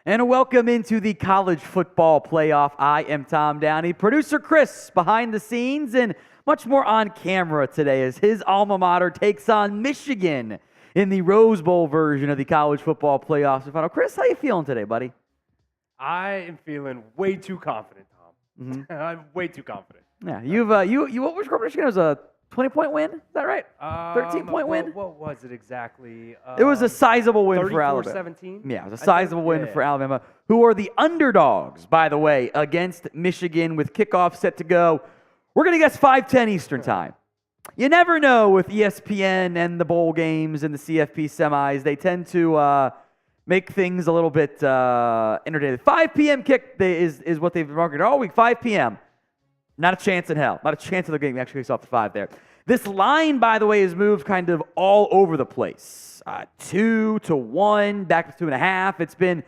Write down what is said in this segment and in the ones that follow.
And welcome into the College Football Playoff. I am Tom Downey. Producer Chris behind the scenes and much more on camera today as his alma mater takes on Michigan in the Rose Bowl version of the College Football Playoff Semifinal. Chris, how you feeling today, buddy? I am feeling way too confident, Tom. I'm way too confident. Yeah, what was your Michigan? It was a 20-point win? Is that right? 13-point win? What was it exactly? It was a sizable win for Alabama. 34-17? Yeah, it was a sizable win for Alabama, who are the underdogs, by the way, against Michigan with kickoff set to go. We're going to guess 5:10 Eastern time. You never know with ESPN and the bowl games and the CFP semis. They tend to make things a little bit entertaining. 5 p.m. kick is what they've been marketed all week, 5 p.m. Not a chance in hell. Not a chance of the game actually kicks off the 5 there. This line, by the way, has moved kind of all over the place. 2 to 1, back to 2.5. It's been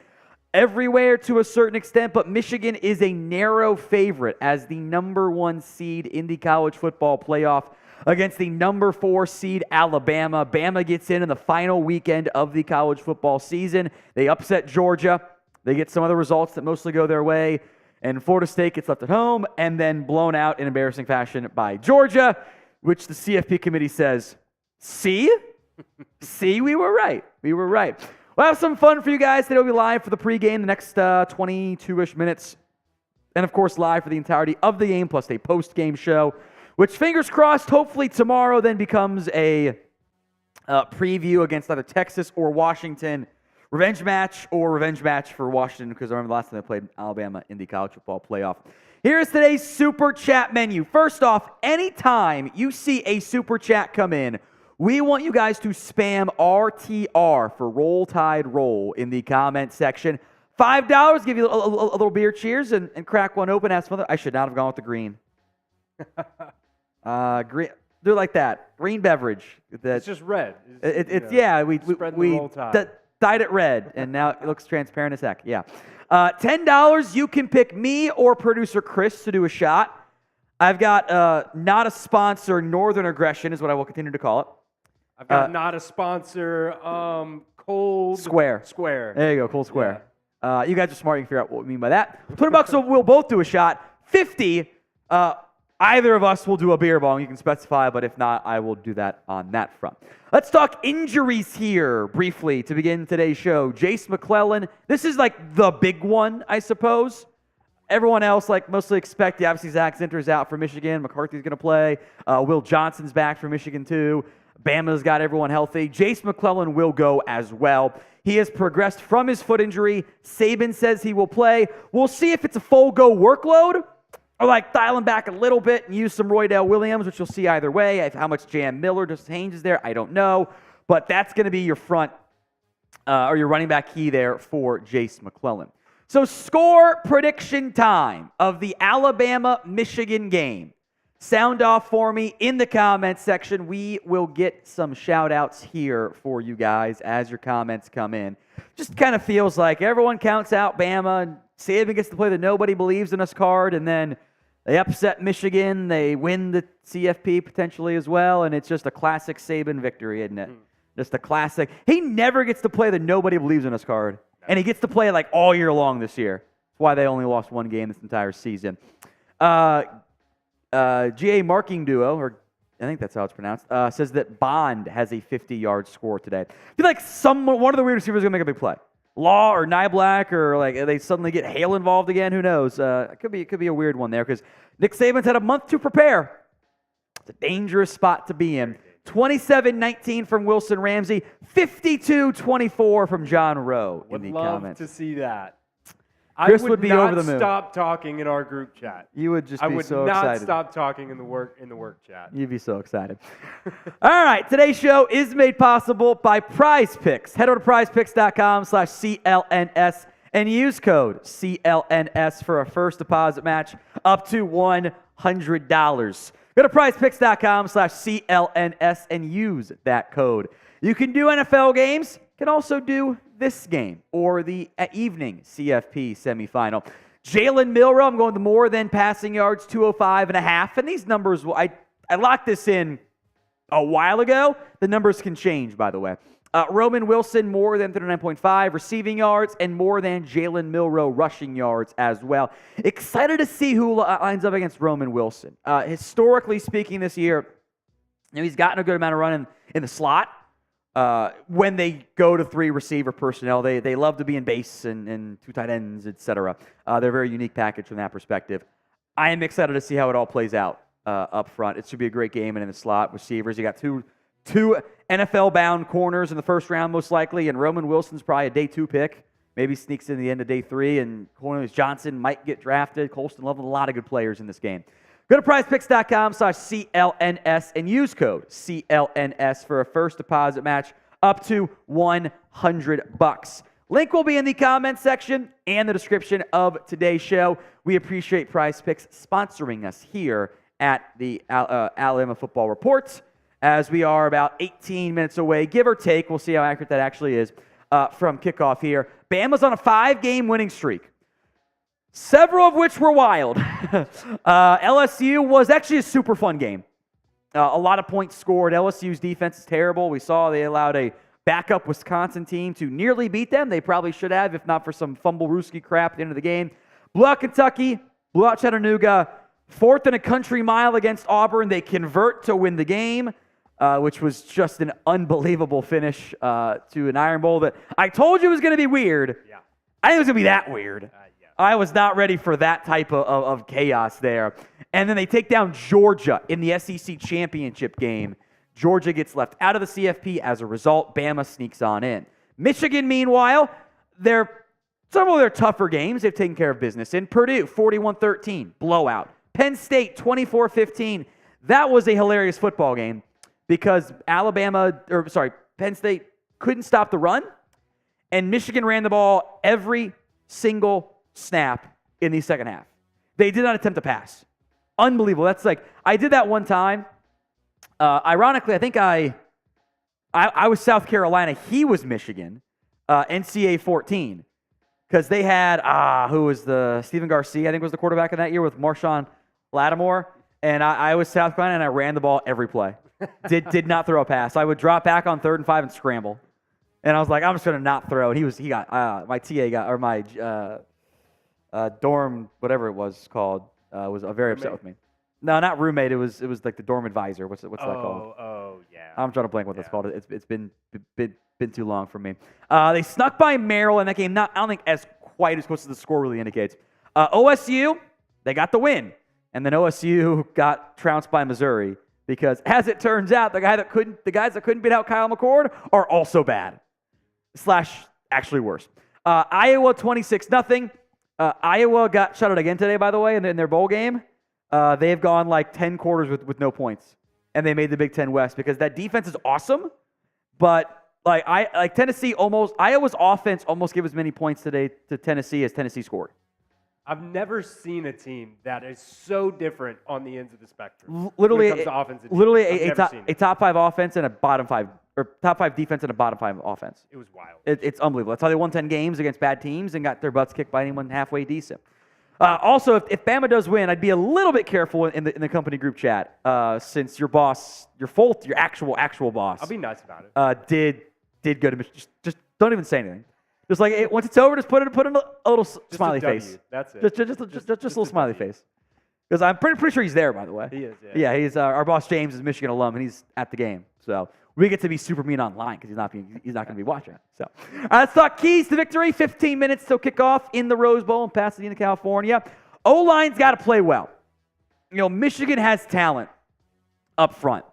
everywhere to a certain extent, but Michigan is a narrow favorite as the number 1 seed in the college football playoff against the number 4 seed Alabama. Bama gets in the final weekend of the college football season. They upset Georgia. They get some other results that mostly go their way. And Florida State gets left at home and then blown out in embarrassing fashion by Georgia, which the CFP committee says, see? See, we were right. We were right. We'll have some fun for you guys. Today we'll be live for the pregame the next 22-ish minutes. And, of course, live for the entirety of the game, plus a post-game show, which, fingers crossed, hopefully tomorrow then becomes a preview against either Texas or Washington. Revenge match for Washington, because I remember the last time they played Alabama in the college football playoff. Here's today's Super Chat menu. First off, anytime you see a Super Chat come in, we want you guys to spam RTR for Roll Tide Roll in the comment section. $5, give you a little beer cheers and crack one open. Ask for I should not have gone with the green. Green. Do it like that. Green beverage. It's just red. We dyed it red, and now it looks transparent as heck. Yeah. $10, you can pick me or producer Chris to do a shot. I've got not a sponsor, Northern Aggression is what I will continue to call it. I've got not a sponsor, Cold Square. There you go, Cold Square. You guys are smart. You can figure out what we mean by that. $20, so we'll both do a shot. $50, either of us will do a beer bong. You can specify, but if not, I will do that on that front. Let's talk injuries here briefly to begin today's show. Jace McClellan, this is like the big one, I suppose. Everyone else, mostly expect, obviously Zach Zinter's out for Michigan. McCarthy's going to play. Will Johnson's back for Michigan too. Bama's got everyone healthy. Jace McClellan will go as well. He has progressed from his foot injury. Saban says he will play. We'll see if it's a full go workload or dial him back a little bit and use some Roydell Williams, which you'll see either way. How much Jam Miller, just Haynes is there, I don't know. But that's going to be your front or your running back key there for Jace McClellan. So score prediction time of the Alabama-Michigan game. Sound off for me in the comments section. We will get some shout-outs here for you guys as your comments come in. Just kind of feels like everyone counts out Bama, and Saban gets to play the nobody believes in us card, and then they upset Michigan. They win the CFP potentially as well, and it's just a classic Saban victory, isn't it? Just a classic. He never gets to play the nobody believes in us card, and he gets to play all year long this year. That's why they only lost one game this entire season. GA Marking Duo, or I think that's how it's pronounced, says that Bond has a 50-yard score today. I feel like one of the weird receivers is going to make a big play. Law or Nyblack, or they suddenly get Hale involved again. Who knows? It could be a weird one there because Nick Saban's had a month to prepare. It's a dangerous spot to be in. 27-19 from Wilson Ramsey, 52-24 from John Rowe in the comments. Would love to see that. Chris would be over the moon. I would not stop talking in our group chat. You would just be so excited. I would not stop talking in the work chat. You'd be so excited. All right, today's show is made possible by Prize Picks. Head over to prizepicks.com/CLNS and use code CLNS for a first deposit match up to $100. Go to prizepicks.com/CLNS and use that code. You can do NFL games. You can also do this game or the evening CFP semifinal. Jalen Milroe, I'm going to more than passing yards, 205.5. And these numbers, I locked this in a while ago. The numbers can change, by the way. Roman Wilson, more than 39.5 receiving yards and more than Jalen Milroe rushing yards as well. Excited to see who lines up against Roman Wilson. Historically speaking this year, he's gotten a good amount of run in the slot. When they go to 3 receiver personnel, they love to be in base and 2 tight ends, etc. They're a very unique package from that perspective. I am excited to see how it all plays out up front. It should be a great game, and in the slot receivers, you got two NFL-bound corners in the first round most likely, and Roman Wilson's probably a day 2 pick. Maybe sneaks in the end of day 3, and Cornelius Johnson might get drafted. Colston Love, a lot of good players in this game. Go to prizepicks.com/CLNS and use code CLNS for a first deposit match up to $100. Link will be in the comments section and the description of today's show. We appreciate Prize Picks sponsoring us here at the Alabama Football Report, as we are about 18 minutes away, give or take. We'll see how accurate that actually is from kickoff here. Bama's on a 5-game winning streak, several of which were wild. LSU was actually a super fun game. A lot of points scored. LSU's defense is terrible. We saw they allowed a backup Wisconsin team to nearly beat them. They probably should have, if not for some fumble-rooski crap at the end of the game. Blew out Kentucky, blew out Chattanooga. 4th and a country mile against Auburn. They convert to win the game, which was just an unbelievable finish to an Iron Bowl that I told you was going to be weird. Yeah. I think it was going to be that weird. Yeah. I was not ready for that type of chaos there. And then they take down Georgia in the SEC championship game. Georgia gets left out of the CFP. As a result, Bama sneaks on in. Michigan, meanwhile, several of their tougher games, they've taken care of business. In Purdue, 41-13, blowout. Penn State, 24-15. That was a hilarious football game because Penn State couldn't stop the run, and Michigan ran the ball every single snap in the second half. They did not attempt to pass. Unbelievable. That's I did that one time. Ironically, I think I was South Carolina. He was Michigan, NCAA 14, because they had, who was Stephen Garcia, I think was the quarterback in that year with Marshawn Lattimore, and I was South Carolina, and I ran the ball every play. Did not throw a pass. I would drop back on 3rd and 5 and scramble. And I was like, I'm just going to not throw. And my TA got, or my dorm, whatever it was called, was very upset with me. No, not roommate. It was like the dorm advisor. What's that called? Oh, yeah. I'm trying to blank what that's called. It's been too long for me. They snuck by Maryland in that game. I don't think as quite as close as the score really indicates. OSU, they got the win. And then OSU got trounced by Missouri because, as it turns out, the guys that couldn't beat out Kyle McCord are also bad. / actually worse. Iowa 26-0. Iowa got shut out again today, by the way, in their bowl game. They've gone 10 quarters with no points, and they made the Big Ten West because that defense is awesome. But Tennessee Iowa's offense almost gave as many points today to Tennessee as Tennessee scored. I've never seen a team that is so different on the ends of the spectrum. Literally, when it comes to offense and literally defense. a top 5 offense and a bottom 5, or top 5 defense and a bottom 5 offense. It was wild. It's unbelievable. That's how they won 10 games against bad teams and got their butts kicked by anyone halfway decent. Also, if Bama does win, I'd be a little bit careful in the company group chat, since your boss, your actual boss, I'll be nice about it. Did go to Michigan. Just don't even say anything. Just once it's over, just put in a little smiley face. That's it. Just a little smiley face. Because I'm pretty sure he's there, by the way. He is. Yeah, he's our boss James is a Michigan alum, and he's at the game. So we get to be super mean online because he's not going to be watching. So let's talk keys to victory. 15 minutes till kickoff in the Rose Bowl in Pasadena, California. O-line's got to play well. Michigan has talent up front.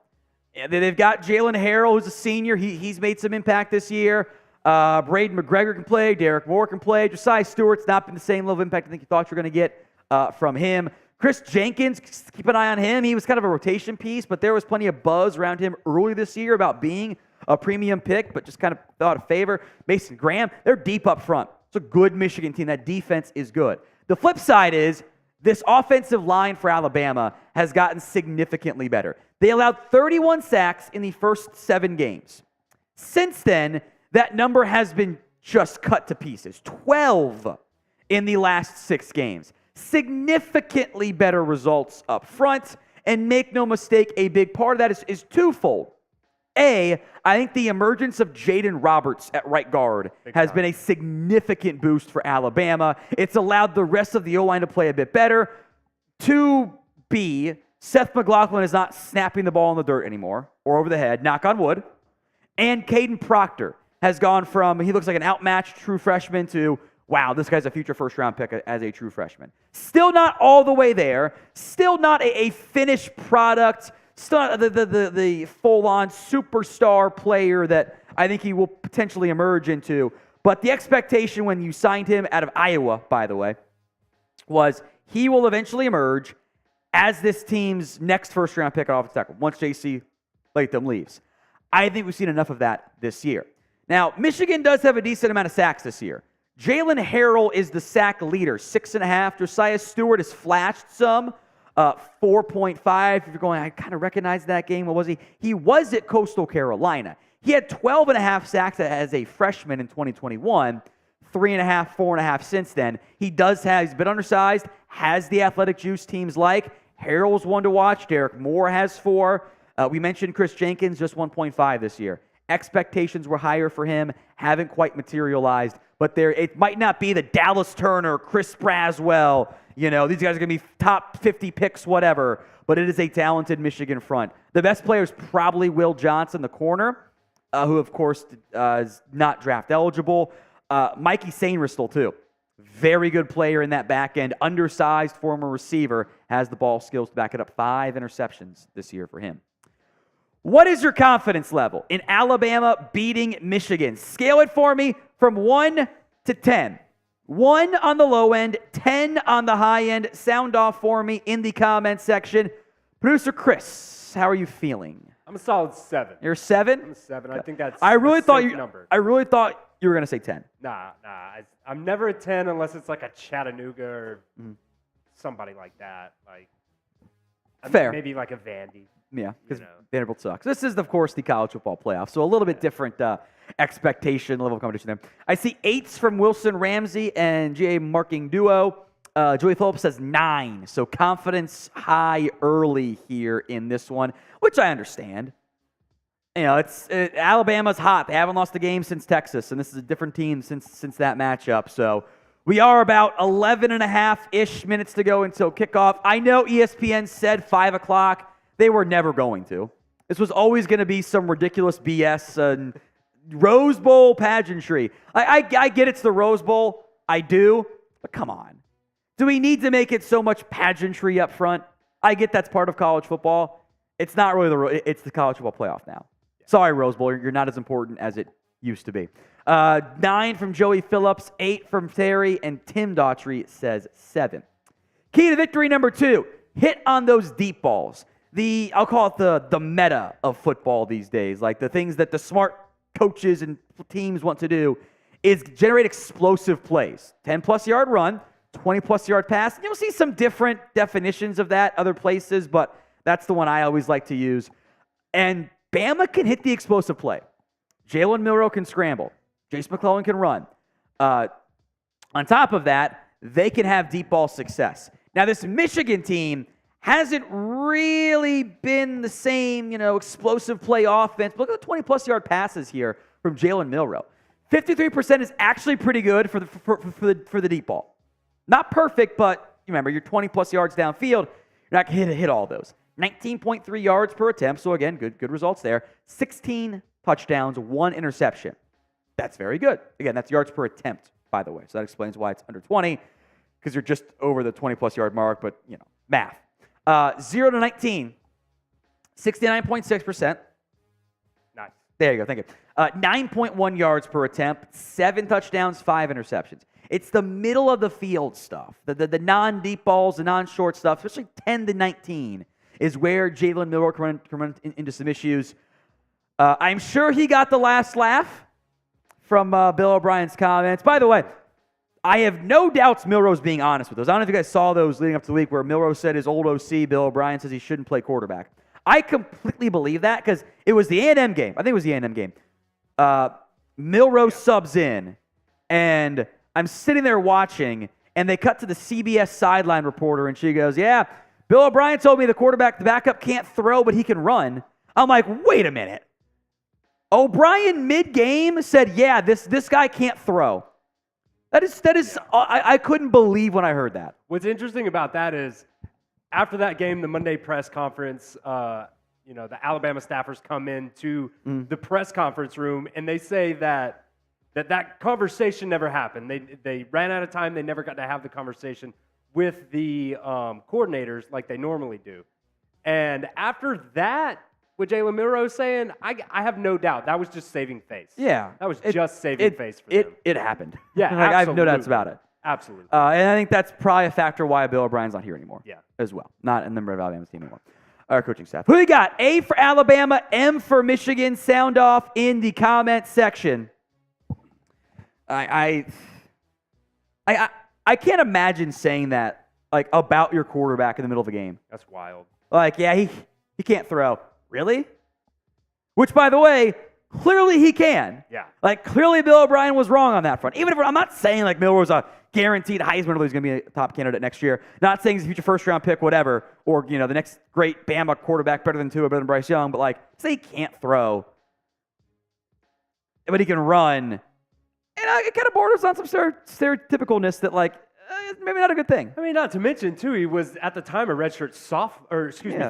They've got Jalen Harrell, who's a senior. He's made some impact this year. Braden McGregor can play. Derek Moore can play. Josiah Stewart's not been the same level of impact I think you thought you were going to get from him. Chris Jenkins, keep an eye on him. He was kind of a rotation piece, but there was plenty of buzz around him early this year about being a premium pick, but just kind of fell out of favor. Mason Graham, they're deep up front. It's a good Michigan team. That defense is good. The flip side is this offensive line for Alabama has gotten significantly better. They allowed 31 sacks in the first 7 games. Since then, that number has been just cut to pieces. 12 in the last 6 games. Significantly better results up front. And make no mistake, a big part of that is twofold. I think the emergence of Jaden Roberts at right guard has been a significant boost for Alabama. It's allowed the rest of the O-line to play a bit better. 2B, Seth McLaughlin is not snapping the ball in the dirt anymore or over the head, knock on wood. And Caden Proctor has gone from, he looks like an outmatched true freshman to, wow, this guy's a future first-round pick as a true freshman. Still not all the way there. Still not a finished product. Still not the full-on superstar player that I think he will potentially emerge into. But the expectation when you signed him out of Iowa, by the way, was he will eventually emerge as this team's next first-round pick at offensive tackle once J.C. Latham leaves. I think we've seen enough of that this year. Now, Michigan does have a decent amount of sacks this year. Jalen Harrell is the sack leader, 6.5. Josiah Stewart has flashed some, 4.5. If you're going, I kind of recognize that game. What was he? He was at Coastal Carolina. He had 12.5 sacks as a freshman in 2021, 3.5, 4.5 since then. He does have, he's a bit undersized, has the athletic juice teams like. Harrell's one to watch. Derek Moore has 4. We mentioned Chris Jenkins, just 1.5 this year. Expectations were higher for him, haven't quite materialized, but it might not be the Dallas Turner, Chris Braswell, these guys are going to be top 50 picks, whatever, but it is a talented Michigan front. The best player is probably Will Johnson, the corner, who, of course, is not draft eligible. Mikey Sainristil, too. Very good player in that back end, undersized former receiver, has the ball skills to back it up. 5 interceptions this year for him. What is your confidence level in Alabama beating Michigan? Scale it for me from 1 to 10. 1 on the low end, 10 on the high end. Sound off for me in the comment section. Producer Chris, how are you feeling? I'm a solid 7. You're 7? I'm a 7. I think that's I really thought number. I really thought you were going to say 10. Nah. I'm never a 10 unless it's like a Chattanooga or somebody like that. Fair. Maybe like a Vandy. Yeah, because Vanderbilt sucks. This is, of course, the College Football Playoff, so a little bit different expectation, level of competition there. I see 8s from Wilson Ramsey and G.A. marking duo. Joey Phillips says 9, so confidence high early here in this one, which I understand. Alabama's hot. They haven't lost a game since Texas, and this is a different team since that matchup. So we are about 11.5-ish minutes to go until kickoff. I know ESPN said 5 o'clock. They were never going to. This was always going to be some ridiculous BS Rose Bowl pageantry. I get it's the Rose Bowl. I do. But come on. Do we need to make it so much pageantry up front? I get that's part of college football. It's not really it's the College Football Playoff now. Sorry, Rose Bowl. You're not as important as it used to be. 9 from Joey Phillips, 8 from Terry, and Tim Daughtry says 7. Key to victory number 2. Hit on those deep balls. I'll call it the meta of football these days, like the things that the smart coaches and teams want to do is generate explosive plays. 10-plus yard run, 20-plus yard pass. You'll see some different definitions of that other places, but that's the one I always like to use. And Bama can hit the explosive play. Jalen Milroe can scramble. Jace McClellan can run. On top of that, they can have deep ball success. Now, this Michigan team hasn't really been the same, explosive play offense. Look at the 20-plus yard passes here from Jalen Milroe. 53% is actually pretty good for the deep ball. Not perfect, but remember, you're 20-plus yards downfield. You're not going to hit all those. 19.3 yards per attempt, so again, good results there. 16 touchdowns, 1 interception. That's very good. Again, that's yards per attempt, by the way. So that explains why it's under 20, because you're just over the 20-plus yard mark, but, math. 0 to 19, 69.6%. Nice. There you go. Thank you. 9.1 yards per attempt, 7 touchdowns, 5 interceptions. It's the middle of the field stuff, the non-deep balls, the non-short stuff, especially 10 to 19 is where Jalen Milroe can run into some issues. I'm sure he got the last laugh from Bill O'Brien's comments. By the way, I have no doubts Milroe's being honest with those. I don't know if you guys saw those leading up to the week where Milroe said his old OC, Bill O'Brien, says he shouldn't play quarterback. I completely believe that because it was the A&M game. I think it was the A&M game. Milroe subs in, and I'm sitting there watching, and they cut to the CBS sideline reporter, and she goes, yeah, Bill O'Brien told me the backup can't throw, but he can run. I'm like, wait a minute. O'Brien mid-game said, yeah, this guy can't throw. That is. I couldn't believe when I heard that. What's interesting about that is after that game, the Monday press conference, the Alabama staffers come into the press conference room and they say that conversation never happened. They ran out of time. They never got to have the conversation with the coordinators like they normally do. And after that, what Jalen Milroe saying, I have no doubt that was just saving face. Yeah. That was just saving face for them. It happened. Yeah, I have no doubts about it. Absolutely. And I think that's probably a factor why Bill O'Brien's not here anymore. Yeah. As well. Not in the member of Alabama's team anymore. Our coaching staff. Who you got? A for Alabama, M for Michigan. Sound off in the comment section. I can't imagine saying that about your quarterback in the middle of a game. That's wild. He can't throw. Really? Which, by the way, clearly he can. Yeah. Clearly Bill O'Brien was wrong on that front. Even if I'm not saying Milroe's a guaranteed Heisman or he's going to be a top candidate next year. Not saying he's a future first-round pick, whatever, or, the next great Bama quarterback better than Tua, better than Bryce Young, but, say he can't throw, but he can run. And it kind of borders on some stereotypicalness that, maybe not a good thing. I mean, not to mention, too, he was, at the time, a redshirt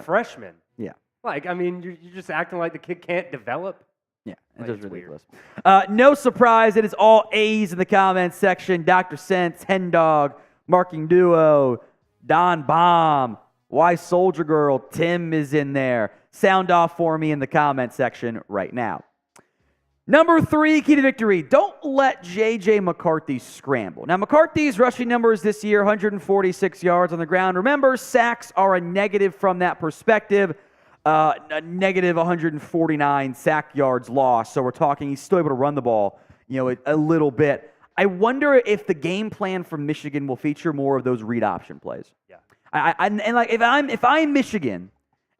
freshman. Yeah. You're just acting like the kid can't develop. Yeah, it's just ridiculous. No surprise, it is all A's in the comments section. Dr. Sense, Hen Dog, Marking Duo, Don Bomb, Why Soldier Girl, Tim is in there. Sound off for me in the comment section right now. Number 3, key to victory. Don't let J.J. McCarthy scramble. Now, McCarthy's rushing numbers this year, 146 yards on the ground. Remember, sacks are a negative from that perspective. A negative 149 sack yards lost. So we're talking he's still able to run the ball, a little bit. I wonder if the game plan for Michigan will feature more of those read option plays. Yeah. If I'm Michigan,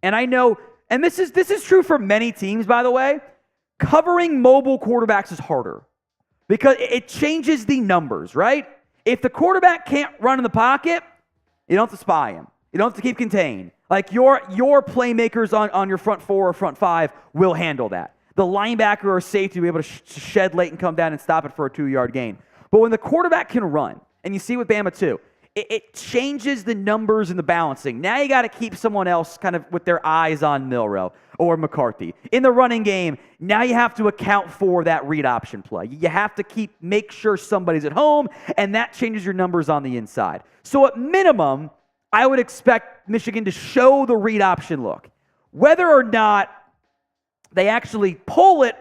and I know, and this is true for many teams, by the way, covering mobile quarterbacks is harder because it changes the numbers, right? If the quarterback can't run in the pocket, you don't have to spy him. You don't have to keep contained. Your playmakers on your front 4 or front 5 will handle that. The linebacker or safety will be able to shed late and come down and stop it for a 2-yard gain. But when the quarterback can run, and you see with Bama too, it changes the numbers and the balancing. Now you got to keep someone else kind of with their eyes on Milroe or McCarthy. In the running game, now you have to account for that read option play. You have to make sure somebody's at home, and that changes your numbers on the inside. So at minimum, I would expect Michigan to show the read option look. Whether or not they actually pull it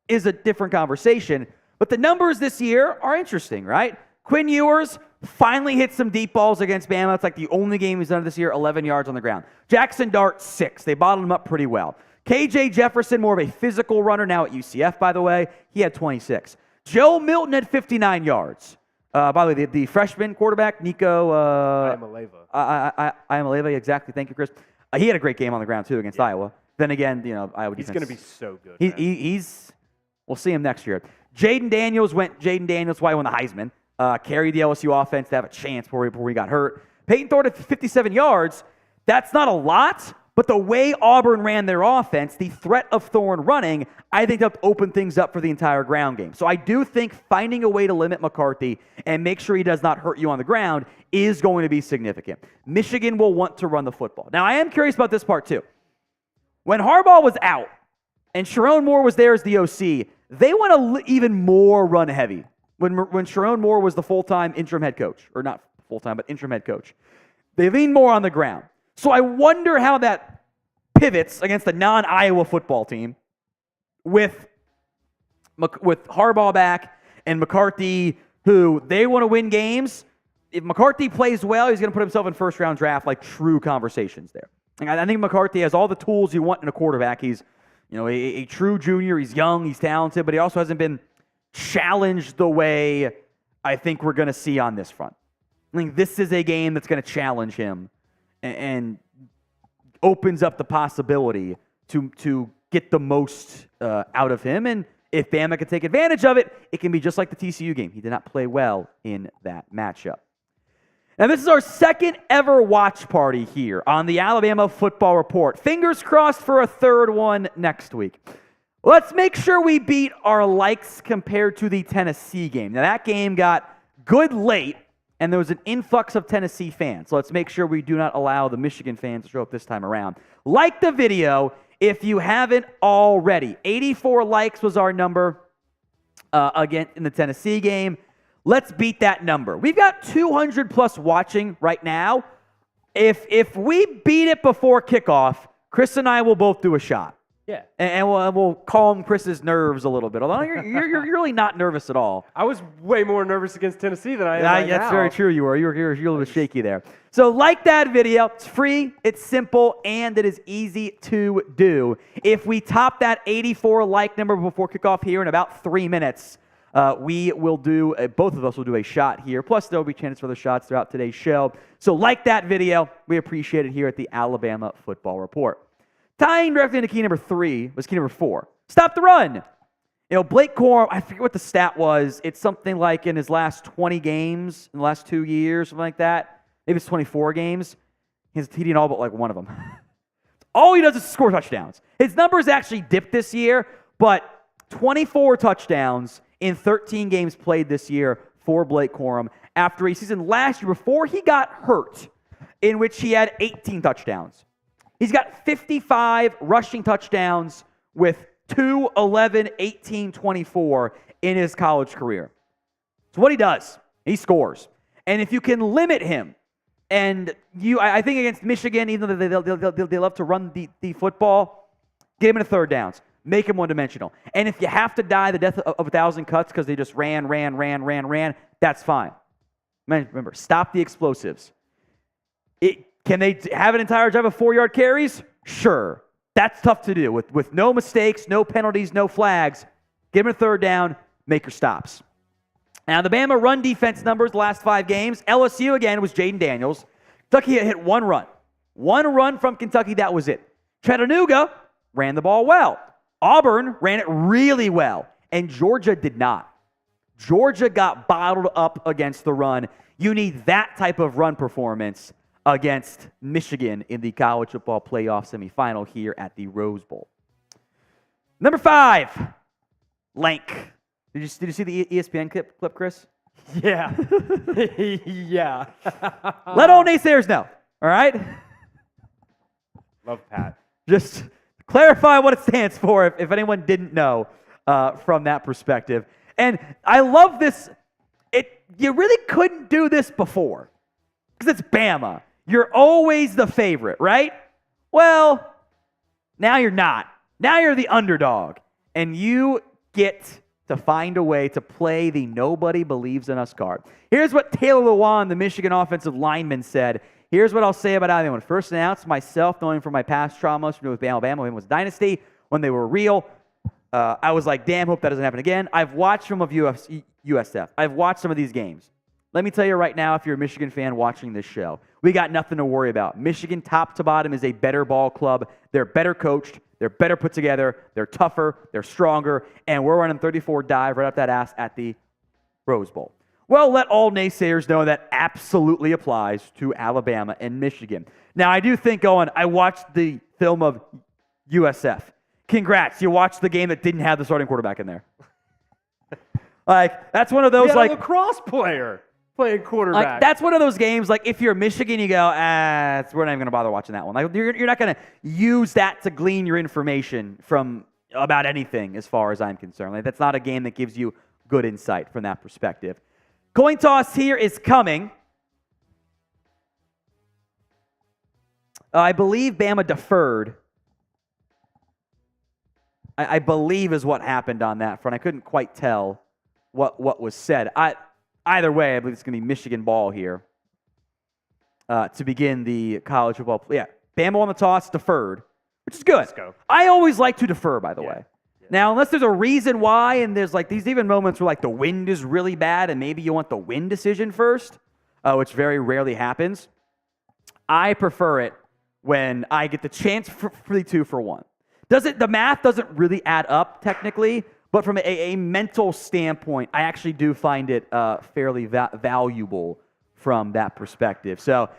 is a different conversation, but the numbers this year are interesting, right? Quinn Ewers finally hit some deep balls against Bama. It's the only game he's done this year, 11 yards on the ground. Jackson Dart, 6. They bottled him up pretty well. KJ Jefferson, more of a physical runner now at UCF, by the way. He had 26. Joe Milton had 59 yards. By the way, the freshman quarterback, Nico Iamaleava, exactly. Thank you, Chris. He had a great game on the ground, too, against Iowa. Then again, Iowa defense. He's going to be so good. We'll see him next year. Jaden Daniels, why he won the Heisman. Carried the LSU offense to have a chance before he got hurt. Peyton Thorne at 57 yards. That's not a lot, but the way Auburn ran their offense, the threat of Thorne running, I think that opened things up for the entire ground game. So I do think finding a way to limit McCarthy and make sure he does not hurt you on the ground is going to be significant. Michigan will want to run the football. Now, I am curious about this part, too. When Harbaugh was out and Sharon Moore was there as the OC, they went even more run-heavy when Sharon Moore was the full-time interim head coach. Or not full-time, but interim head coach. They leaned more on the ground. So I wonder how that pivots against a non-Iowa football team with Harbaugh back and McCarthy, who they want to win games. If McCarthy plays well, he's going to put himself in first-round draft, true conversations there. And I think McCarthy has all the tools you want in a quarterback. He's a true junior. He's young. He's talented, but he also hasn't been challenged the way I think we're going to see on this front. I think this is a game that's going to challenge him and opens up the possibility to get the most out of him. And if Bama can take advantage of it, it can be just like the TCU game. He did not play well in that matchup. Now, this is our second ever watch party here on the Alabama Football Report. Fingers crossed for a third one next week. Let's make sure we beat our likes compared to the Tennessee game. Now, that game got good late, and there was an influx of Tennessee fans. So let's make sure we do not allow the Michigan fans to show up this time around. Like the video if you haven't already. 84 likes was our number again in the Tennessee game. Let's beat that number. We've got 200 plus watching right now. If we beat it before kickoff, Chris and I will both do a shot. Yeah. And we'll calm Chris's nerves a little bit. Although you're really not nervous at all. I was way more nervous against Tennessee than I am right That's now. very true. You were. You're a little bit shaky there. So like that video. It's free, it's simple, and it is easy to do. If we top that 84 like number before kickoff here in about 3 minutes, we will do, both of us will do a shot here. Plus, there will be chances for the shots throughout today's show. So like that video. We appreciate it here at the Alabama Football Report. Tying directly into key number 3 was key number 4. Stop the run. You know, Blake Corum, I forget what the stat was. It's something like in his last 20 games, in the last 2 years, something like that. Maybe it's 24 games. He's TD in all but like one of them. All he does is score touchdowns. His numbers actually dipped this year, but 24 touchdowns in 13 games played this year for Blake Corum after a season last year before he got hurt, in which he had 18 touchdowns. He's got 55 rushing touchdowns with 2, 11, 18, 24 in his college career. It's what he does. He scores. And if you can limit him, and I think against Michigan, even though they love to run the football, get him into third downs. Make him one-dimensional. And if you have to die the death of 1,000 cuts because they just ran, that's fine. Remember, stop the explosives. Can they have an entire drive of 4-yard carries? Sure. That's tough to do. With no mistakes, no penalties, no flags, give them a third down, make your stops. Now, the Bama run defense numbers the last 5 games. LSU, again, was Jaden Daniels. Kentucky hit 1 run. 1 run from Kentucky, that was it. Chattanooga ran the ball well. Auburn ran it really well. And Georgia did not. Georgia got bottled up against the run. You need that type of run performance against Michigan in the College Football Playoff Semifinal here at the Rose Bowl. Number 5, Lank. Did you see the ESPN clip, Chris? Yeah. Yeah. Let all naysayers know, all right? Love Pat. Just clarify what it stands for if anyone didn't know from that perspective. And I love this. You really couldn't do this before because it's Bama. You're always the favorite, right? Well, now you're not. Now you're the underdog. And you get to find a way to play the nobody believes in us card. Here's what Taylor Lewan, the Michigan offensive lineman, said. Here's what I'll say about Alabama. When I first announced myself, knowing from my past traumas with Alabama, when it was Dynasty, when they were real, I was like, damn, hope that doesn't happen again. I've watched some of USF. I've watched some of these games. Let me tell you right now, if you're a Michigan fan watching this show, we got nothing to worry about. Michigan, top to bottom, is a better ball club. They're better coached. They're better put together. They're tougher. They're stronger. And we're running 34 dive right up that ass at the Rose Bowl. Well, let all naysayers know that absolutely applies to Alabama and Michigan. Now, I do think, Owen, I watched the film of USF. Congrats. You watched the game that didn't have the starting quarterback in there. Like, that's one of those, a lacrosse player playing quarterback. Like, that's one of those games, like, if you're Michigan, you go, we're not even going to bother watching that one. Like, you're not going to use that to glean your information from about anything as far as I'm concerned. Like, that's not a game that gives you good insight from that perspective. Coin toss here is coming. I believe Bama deferred. I believe is what happened on that front. I couldn't quite tell what was said. Either way, I believe it's going to be Michigan ball here to begin the college football. Yeah, Bama on the toss, deferred, which is good. Let's go. I always like to defer, by the way. Yeah. Now, unless there's a reason why, and there's like these even moments where like the wind is really bad and maybe you want the wind decision first, which very rarely happens, I prefer it when I get the chance for the 2-for-1. The math doesn't really add up technically, but from a mental standpoint, I actually do find it fairly valuable from that perspective. So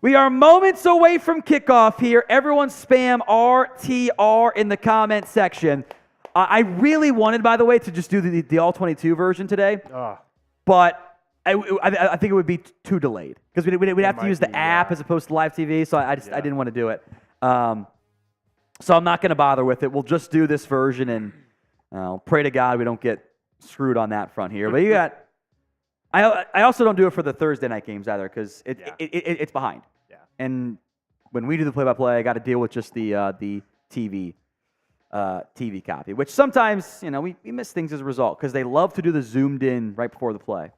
we are moments away from kickoff here. Everyone spam RTR in the comment section. I really wanted, by the way, to just do the all-22 version today, but I think it would be too delayed because we'd have to use the app as opposed to live TV, so I didn't want to do it. So I'm not going to bother with it. We'll just do this version and pray to God we don't get screwed on that front here. But you got. I also don't do it for the Thursday night games either because it's behind. Yeah. And when we do the play-by-play, I got to deal with just the TV copy, which sometimes we miss things as a result because they love to do the zoomed in right before the play.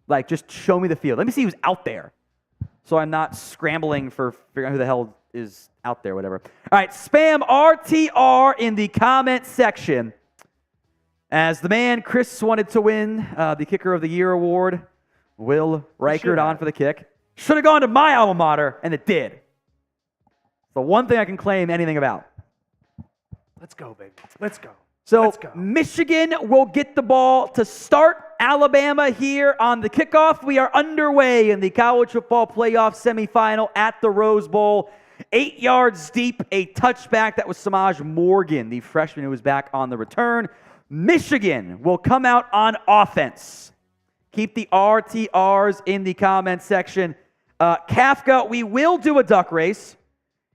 Like, just show me the field. Let me see who's out there, so I'm not scrambling for figuring out who the hell is out there, whatever. All right, spam RTR in the comment section. As the man Chris wanted to win the Kicker of the Year award, Will Reichard on for the kick. Should have gone to my alma mater, and it did. The one thing I can claim anything about. Let's go, baby. Let's go. So Let's go. Michigan will get the ball to start Alabama here on the kickoff. We are underway in the College Football Playoff Semifinal at the Rose Bowl. 8 yards deep, a touchback. That was Samaj Morgan, the freshman who was back on the return. Michigan will come out on offense. Keep the RTRs in the comment section. Kafka, we will do a duck race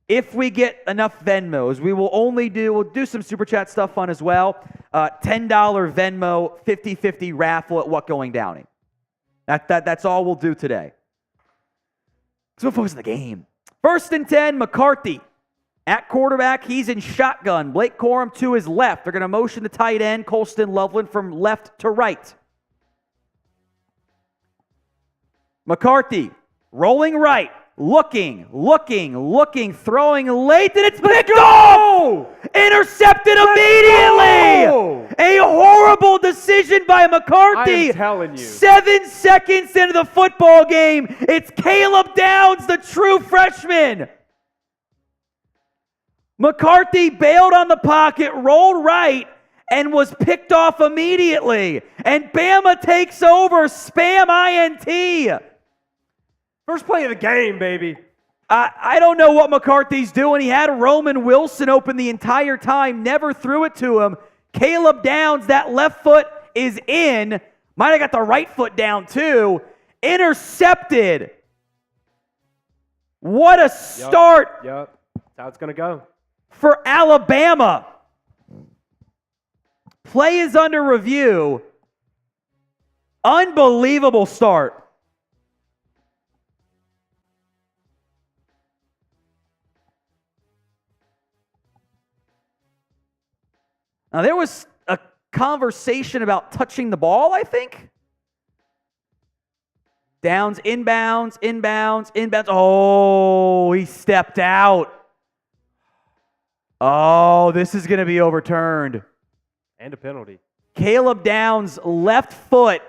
if we get enough Venmos. We'll do some Super Chat stuff fun as well. $10 Venmo, 50-50 raffle at What Going Downey. That's all we'll do today. So we'll focus on the game. 1st and 10, McCarthy. At quarterback, he's in shotgun. Blake Corum to his left. They're going to motion the tight end, Colston Loveland, from left to right. McCarthy, rolling right, looking, throwing late, and it's picked off! Intercepted immediately! A horrible decision by McCarthy. I'm telling you. 7 seconds into the football game, it's Caleb Downs, the true freshman. McCarthy bailed on the pocket, rolled right, and was picked off immediately. And Bama takes over, spam INT. First play of the game, baby. I don't know what McCarthy's doing. He had Roman Wilson open the entire time, never threw it to him. Caleb Downs, that left foot is in. Might have got the right foot down too. Intercepted. What a start. Yep. That's how it's going to go. For Alabama. Play is under review. Unbelievable start. Now, there was a conversation about touching the ball, I think. Downs, inbounds. Oh, he stepped out. Oh, this is going to be overturned. And a penalty. Caleb Downs' left foot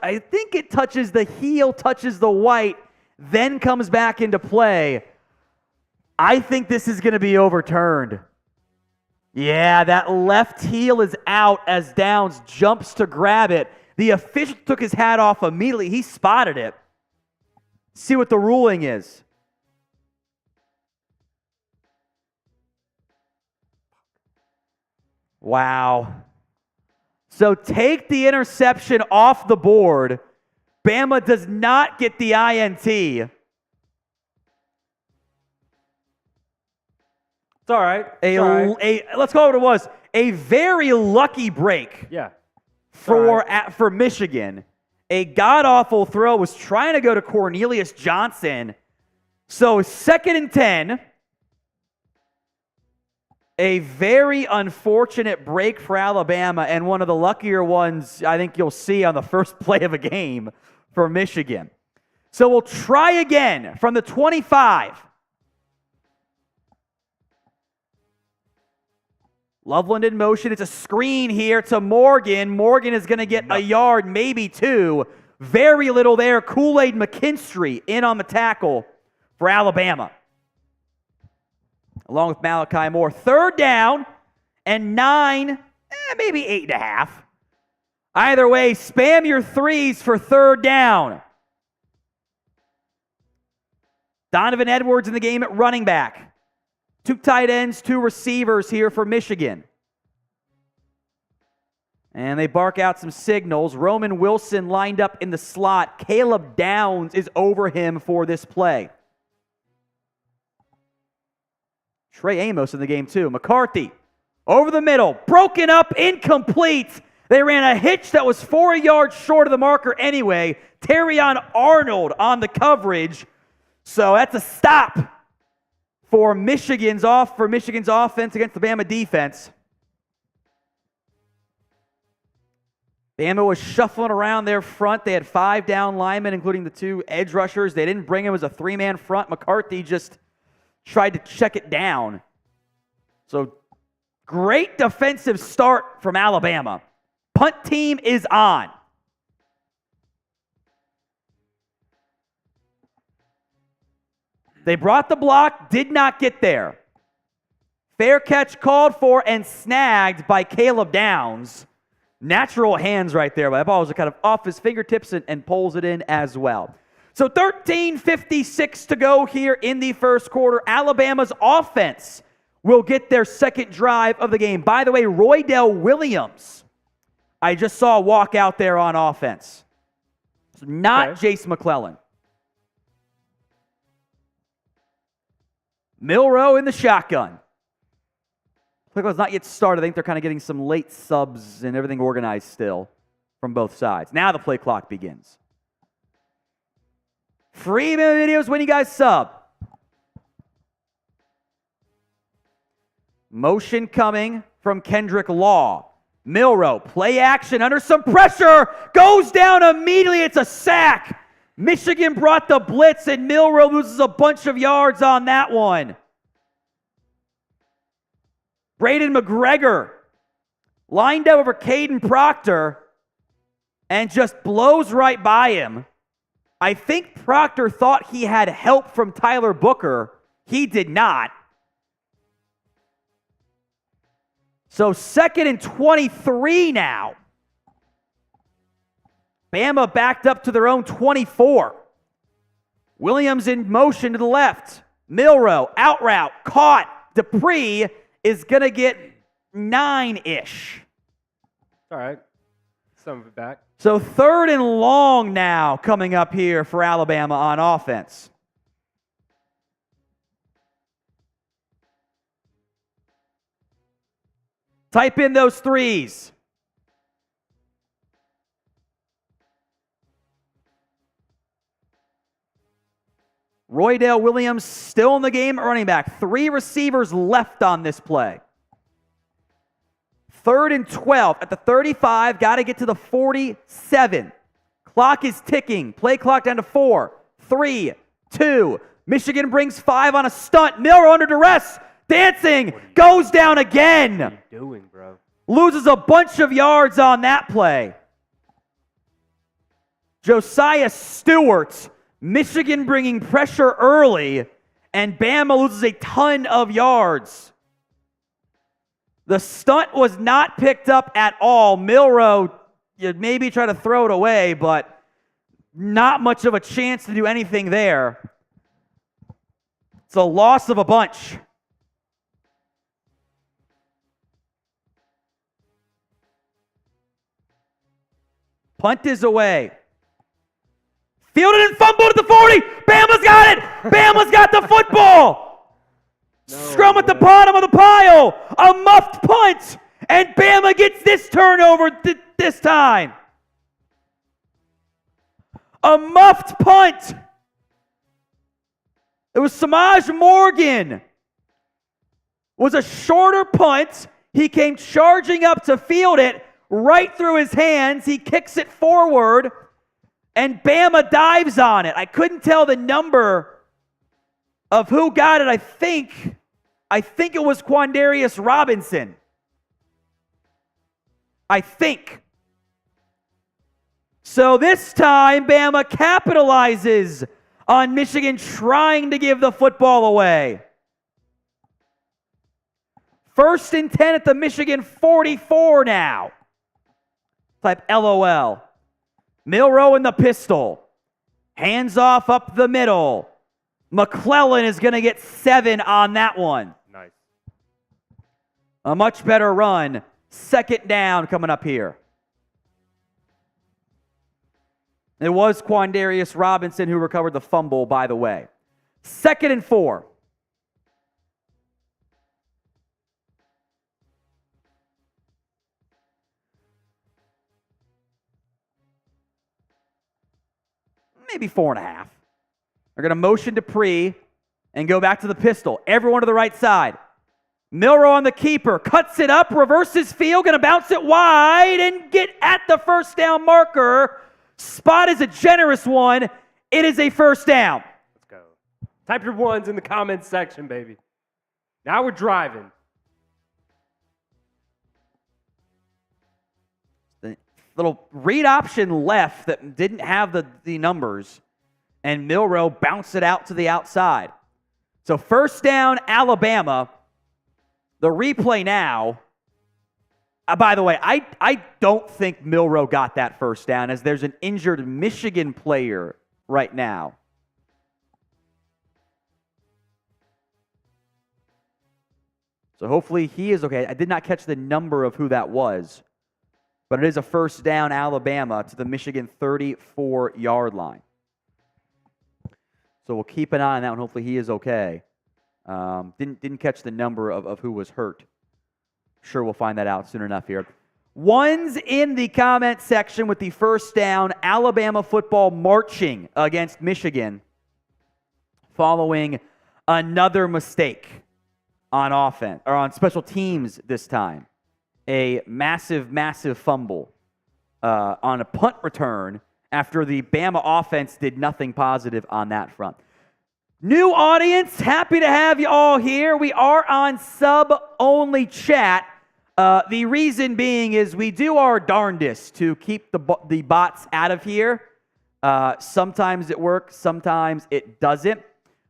I think it touches the heel, touches the white, then comes back into play. I think this is going to be overturned. Yeah, that left heel is out as Downs jumps to grab it. The official took his hat off immediately. He spotted it. See what the ruling is. Wow. So take the interception off the board. Bama does not get the INT. It's all right. Let's call it what it was. A very lucky break. Yeah. For Michigan. A god-awful throw was trying to go to Cornelius Johnson. So 2nd and 10. A very unfortunate break for Alabama and one of the luckier ones I think you'll see on the first play of a game for Michigan. So we'll try again from the 25. Loveland in motion. It's a screen here to Morgan. Morgan is going to get a yard, maybe 2. Very little there. Kool-Aid McKinstry in on the tackle for Alabama. Along with Malachi Moore. 3rd down and 9, maybe 8.5. Either way, spam your 3s for 3rd down. Donovan Edwards in the game at running back. 2 tight ends, 2 receivers here for Michigan. And they bark out some signals. Roman Wilson lined up in the slot. Caleb Downs is over him for this play. Trey Amos in the game too. McCarthy over the middle. Broken up, incomplete. They ran a hitch that was 4 yards short of the marker anyway. Terrion Arnold on the coverage. So that's a stop for Michigan's offense against the Bama defense. Bama was shuffling around their front. They had 5 down linemen, including the 2 edge rushers. They didn't bring him as a 3-man front. McCarthy just tried to check it down. So great defensive start from Alabama. Punt team is on. They brought the block, did not get there. Fair catch called for and snagged by Caleb Downs. Natural hands right there, but that ball was kind of off his fingertips and pulls it in as well. So 13:56 to go here in the first quarter. Alabama's offense will get their second drive of the game. By the way, Roydell Williams, I just saw walk out there on offense. So not Jace McClellan. Milroe in the shotgun. Play clock's not yet started. I think they're kind of getting some late subs and everything organized still from both sides. Now the play clock begins. Free videos when you guys sub. Motion coming from Kendrick Law. Milroe, play action under some pressure. Goes down immediately. It's a sack. Michigan brought the blitz, and Milroe loses a bunch of yards on that one. Braden McGregor lined up over Caden Proctor and just blows right by him. I think Proctor thought he had help from Tyler Booker. He did not. So 2nd and 23 now. Bama backed up to their own 24. Williams in motion to the left. Milroe, out route, caught. Dupree is going to get 9-ish. All right. Some of it back. So 3rd and long now coming up here for Alabama on offense. Type in those threes. Roydell Williams still in the game at running back. 3 receivers left on this play. 3rd and 12 at the 35. Got to get to the 47. Clock is ticking. Play clock down to 4, 3, 2. Michigan brings 5 on a stunt. Milroe under duress. Dancing. Goes down again. What are you doing, bro? Loses a bunch of yards on that play. Josiah Stewart. Michigan bringing pressure early, and Bama loses a ton of yards. The stunt was not picked up at all. Milroe, you'd maybe try to throw it away, but not much of a chance to do anything there. It's a loss of a bunch. Punt is away. Fielded and fumbled at the 40. Bama's got it. Bama's got the football. Scrum at the bottom of the pile. A muffed punt. And Bama gets this turnover this time. A muffed punt. It was Samaj Morgan. It was a shorter punt. He came charging up to field it right through his hands. He kicks it forward. And Bama dives on it. I couldn't tell the number of who got it. I think it was Quandarius Robinson. I think. So this time, Bama capitalizes on Michigan trying to give the football away. 1st and 10 at the Michigan 44 now. Type LOL. Milroe in the pistol. Hands off up the middle. McClellan is going to get 7 on that one. Nice. A much better run. 2nd down coming up here. It was Quandarius Robinson who recovered the fumble, by the way. 2nd and 4. Maybe 4.5. They're going to motion to Pre and go back to the pistol. Everyone to the right side. Milroe on the keeper. Cuts it up. Reverses field. Going to bounce it wide and get at the first down marker. Spot is a generous one. It is a first down. Let's go. Type your ones in the comments section, baby. Now we're driving. The little read option left that didn't have the numbers, and Milroe bounced it out to the outside. So first down, Alabama. The replay now. By the way, I don't think Milroe got that first down, as there's an injured Michigan player right now. So hopefully he is okay. I did not catch the number of who that was, but it is a first down, Alabama, to the Michigan 34-yard line. So we'll keep an eye on that one. Hopefully he is okay. Didn't catch the number of who was hurt. Sure, we'll find that out soon enough here. Ones in the comment section with the first down. Alabama football marching against Michigan following another mistake on offense, or on special teams this time. A massive, massive fumble on a punt return after the Bama offense did nothing positive on that front. New audience, happy to have you all here. We are on sub-only chat. The reason being is we do our darndest to keep the bots out of here. Sometimes it works, sometimes it doesn't.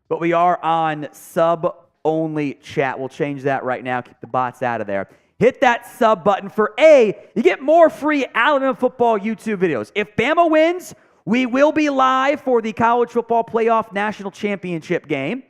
But we are on sub-only chat. We'll change that right now, keep the bots out of there. Hit that sub button for you get more free Alabama football YouTube videos. If Bama wins, we will be live for the College Football Playoff National Championship game.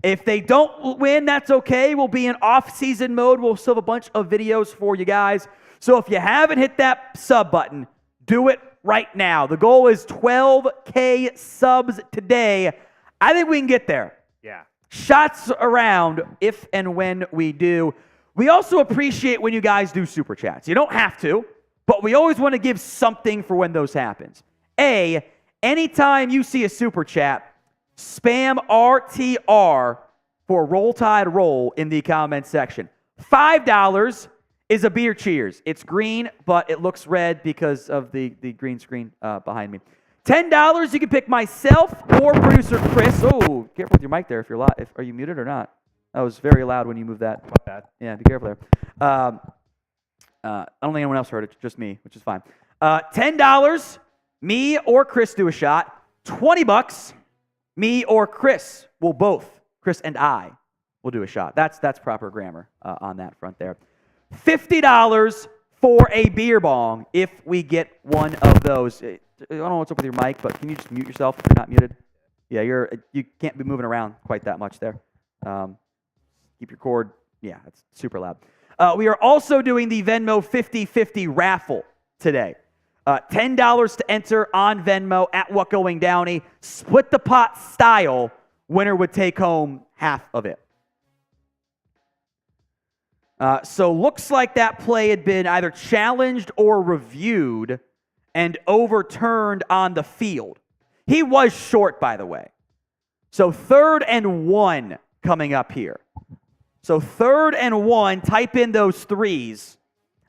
If they don't win, that's okay. We'll be in off-season mode. We'll still have a bunch of videos for you guys. So if you haven't hit that sub button, do it right now. The goal is 12K subs today. I think we can get there. Yeah. Shots around if and when we do. We also appreciate when you guys do super chats. You don't have to, but we always want to give something for when those happens. Anytime you see a super chat, spam RTR for Roll Tide Roll in the comment section. $5 is a beer cheers. It's green, but it looks red because of the green screen behind me. $10, you can pick myself or producer Chris. Oh, careful with your mic there if you're live. Are you muted or not? That was very loud when you moved that. My bad. Yeah, be careful there. I don't think anyone else heard it, just me, which is fine. $10, me or Chris do a shot. $20, me or Chris will both. Chris and I will do a shot. That's proper grammar on that front there. $50 for a beer bong if we get one of those. I don't know what's up with your mic, but can you just mute yourself if you're not muted? Yeah, you can't be moving around quite that much there. Keep your cord. Yeah, it's super loud. We are also doing the Venmo 50/50 raffle today. $10 to enter on Venmo at What Going Downey. Split the pot style. Winner would take home half of it. So looks like that play had been either challenged or reviewed and overturned on the field. He was short, by the way. So 3rd and 1 coming up here. So 3rd and 1, type in those threes.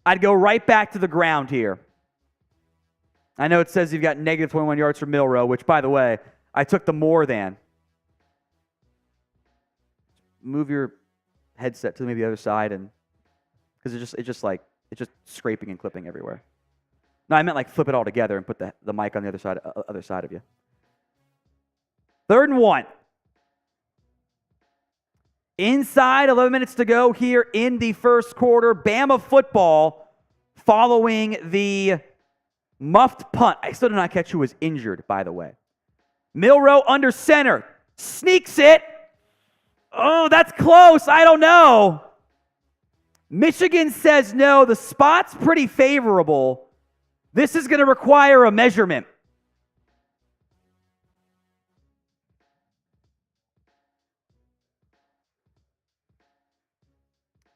I'd go right back to the ground here. I know it says you've got negative 21 yards for Milroe, which, by the way, I took the more than. Move your headset to maybe the other side, and because it's just scraping and clipping everywhere. No, I meant like flip it all together and put the mic on the other side of you. 3rd and 1. Inside 11 minutes to go here in the first quarter. Bama football following the muffed punt. I still did not catch who was injured, by the way. Milroe under center. Sneaks it. Oh, that's close. I don't know. Michigan says no. The spot's pretty favorable. This is going to require a measurement.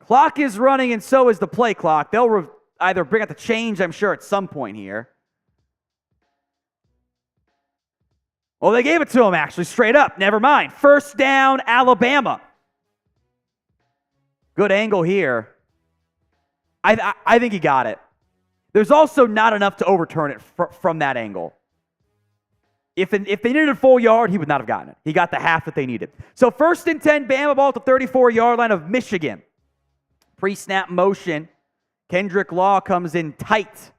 Clock is running, and so is the play clock. They'll either bring out the change, I'm sure, at some point here. Well, they gave it to him, actually, straight up. Never mind. First down, Alabama. Good angle here. I think he got it. There's also not enough to overturn it from that angle. If they needed a full yard, he would not have gotten it. He got the half that they needed. So 1st and 10, Bama ball at the 34-yard line of Michigan. Pre-snap motion. Kendrick Law comes in tight.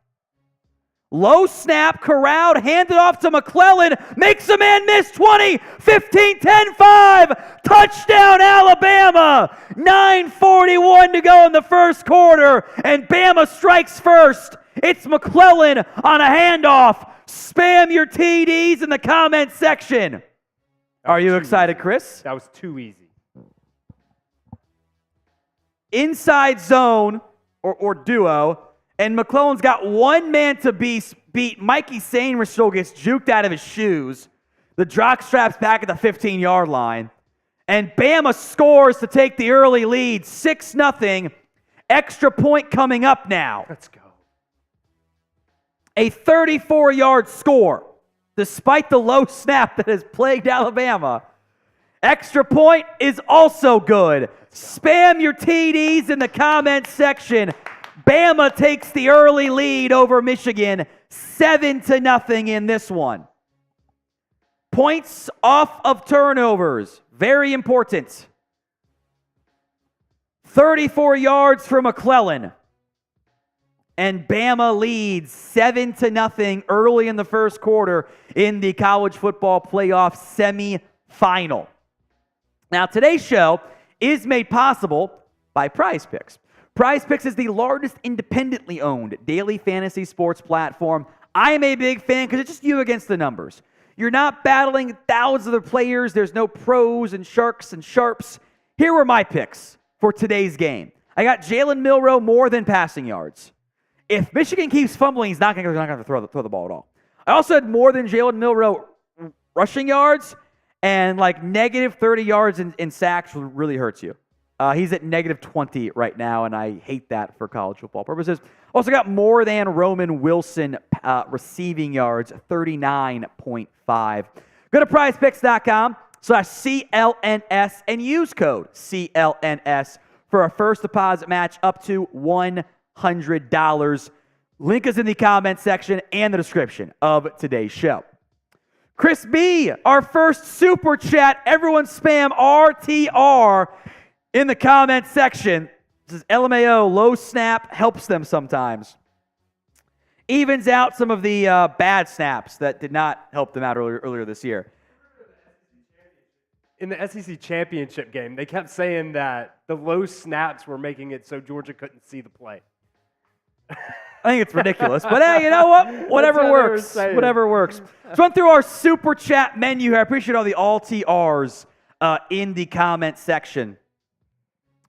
Low snap, corralled, handed off to McClellan. Makes a man miss. 20, 15, 10, 5. Touchdown, Alabama. 9:41 to go in the first quarter, and Bama strikes first. It's McClellan on a handoff. Spam your TDs in the comment section. Are you excited, Chris? That was too easy. Inside zone or duo, and McClellan's got one man to beat. Mikey Sainristil gets juked out of his shoes. The jock strap's back at the 15-yard line. And Bama scores to take the early lead, 6-0. Extra point coming up now. Let's go. A 34-yard score, despite the low snap that has plagued Alabama. Extra point is also good. Spam your TDs in the comment section. Bama takes the early lead over Michigan, 7-0 in this one. Points off of turnovers, very important. 34 yards for McClellan. And Bama leads 7-0 early in the first quarter in the College Football Playoff Semifinal. Now, today's show is made possible by Prize Picks. Prize Picks is the largest independently owned daily fantasy sports platform. I am a big fan because it's just you against the numbers. You're not battling thousands of players. There's no pros and sharks and sharps. Here were my picks for today's game. I got Jalen Milroe more than passing yards. If Michigan keeps fumbling, he's not going to throw the ball at all. I also had more than Jalen Milroe rushing yards, and like negative 30 yards in sacks really hurts you. He's at negative 20 right now, and I hate that for college football purposes. Also got more than Roman Wilson receiving yards, 39.5. Go to prizepicks.com/CLNS and use code CLNS for a first deposit match up to $100. Link is in the comment section and the description of today's show. Chris B., our first super chat. Everyone spam RTR in the comment section. This is LMAO, low snap helps them sometimes. Evens out some of the bad snaps that did not help them out earlier this year. In the SEC championship game, they kept saying that the low snaps were making it so Georgia couldn't see the play. I think it's ridiculous, but hey, you know what? Whatever works. Whatever works. Let's run through our super chat menu here. I appreciate all the TRs in the comment section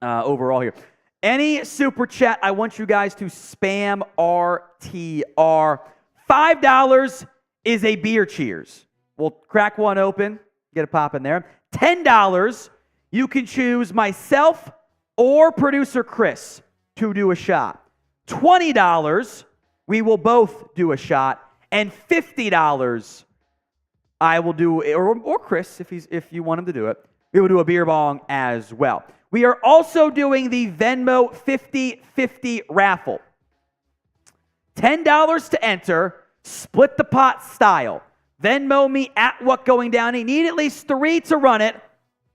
overall here. Any super chat, I want you guys to spam RTR. $5 is a beer cheers. We'll crack one open, get a pop in there. $10, you can choose myself or producer Chris to do a shot. $20, we will both do a shot, and $50, I will do, or Chris, if you want him to do it, we will do a beer bong as well. We are also doing the Venmo 50-50 raffle. $10 to enter, split the pot style. Venmo me at What Going Down. You need at least 3 to run it,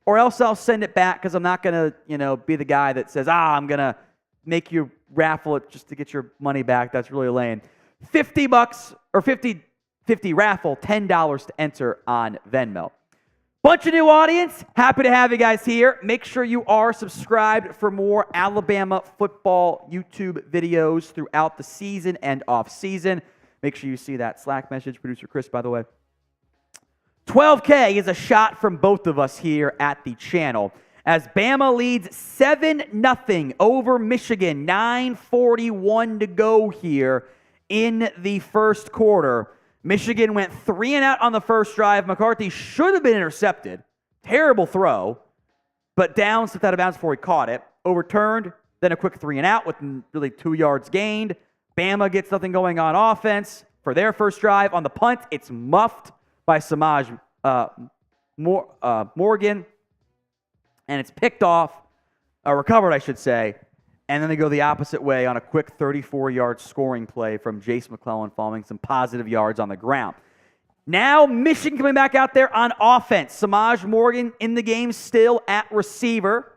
or else I'll send it back because I'm not going to, be the guy that says, I'm going to make you raffle it just to get your money back. That's really lame. $50 or 50 raffle, $10 to enter on Venmo. Bunch of new audience. Happy to have you guys here. Make sure you are subscribed for more Alabama football YouTube videos throughout the season and off season. Make sure you see that Slack message, producer Chris, by the way. 12K is a shot from both of us here at the channel as Bama leads 7-0 over Michigan. 9:41 to go here in the first quarter. Michigan went 3 and out on the first drive. McCarthy should have been intercepted. Terrible throw, but Downs slipped out of bounds before he caught it. Overturned, Then a quick 3 and out with really 2 yards gained. Bama gets nothing going on offense for their first drive. On the punt, it's muffed by Samaj Morgan, and it's picked off, recovered, I should say, and then they go the opposite way on a quick 34-yard scoring play from Jace McClellan following some positive yards on the ground. Now Michigan coming back out there on offense. Samaj Morgan in the game still at receiver.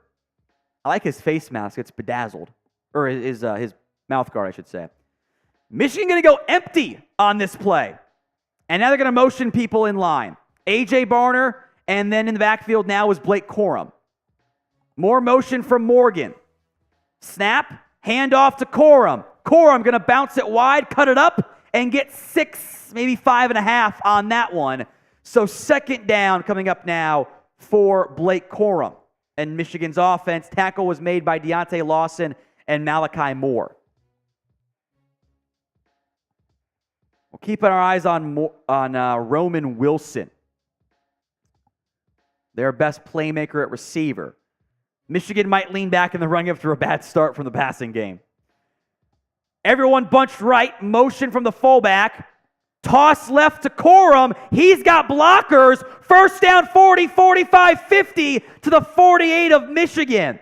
I like his face mask. It's bedazzled. Or his mouth guard, I should say. Michigan going to go empty on this play. And now they're going to motion people in line. A.J. Barner, and then in the backfield now is Blake Corum. More motion from Morgan. Snap, handoff to Corum. Corum going to bounce it wide, cut it up, and get 6, maybe 5.5 on that one. So second down coming up now for Blake Corum. And Michigan's offense, tackle was made by Deontay Lawson and Malachi Moore. We'll keep our eyes on Roman Wilson, their best playmaker at receiver. Michigan might lean back in the run after a bad start from the passing game. Everyone bunched right, motion from the fullback. Toss left to Corum. He's got blockers. First down 40, 45, 50 to the 48 of Michigan.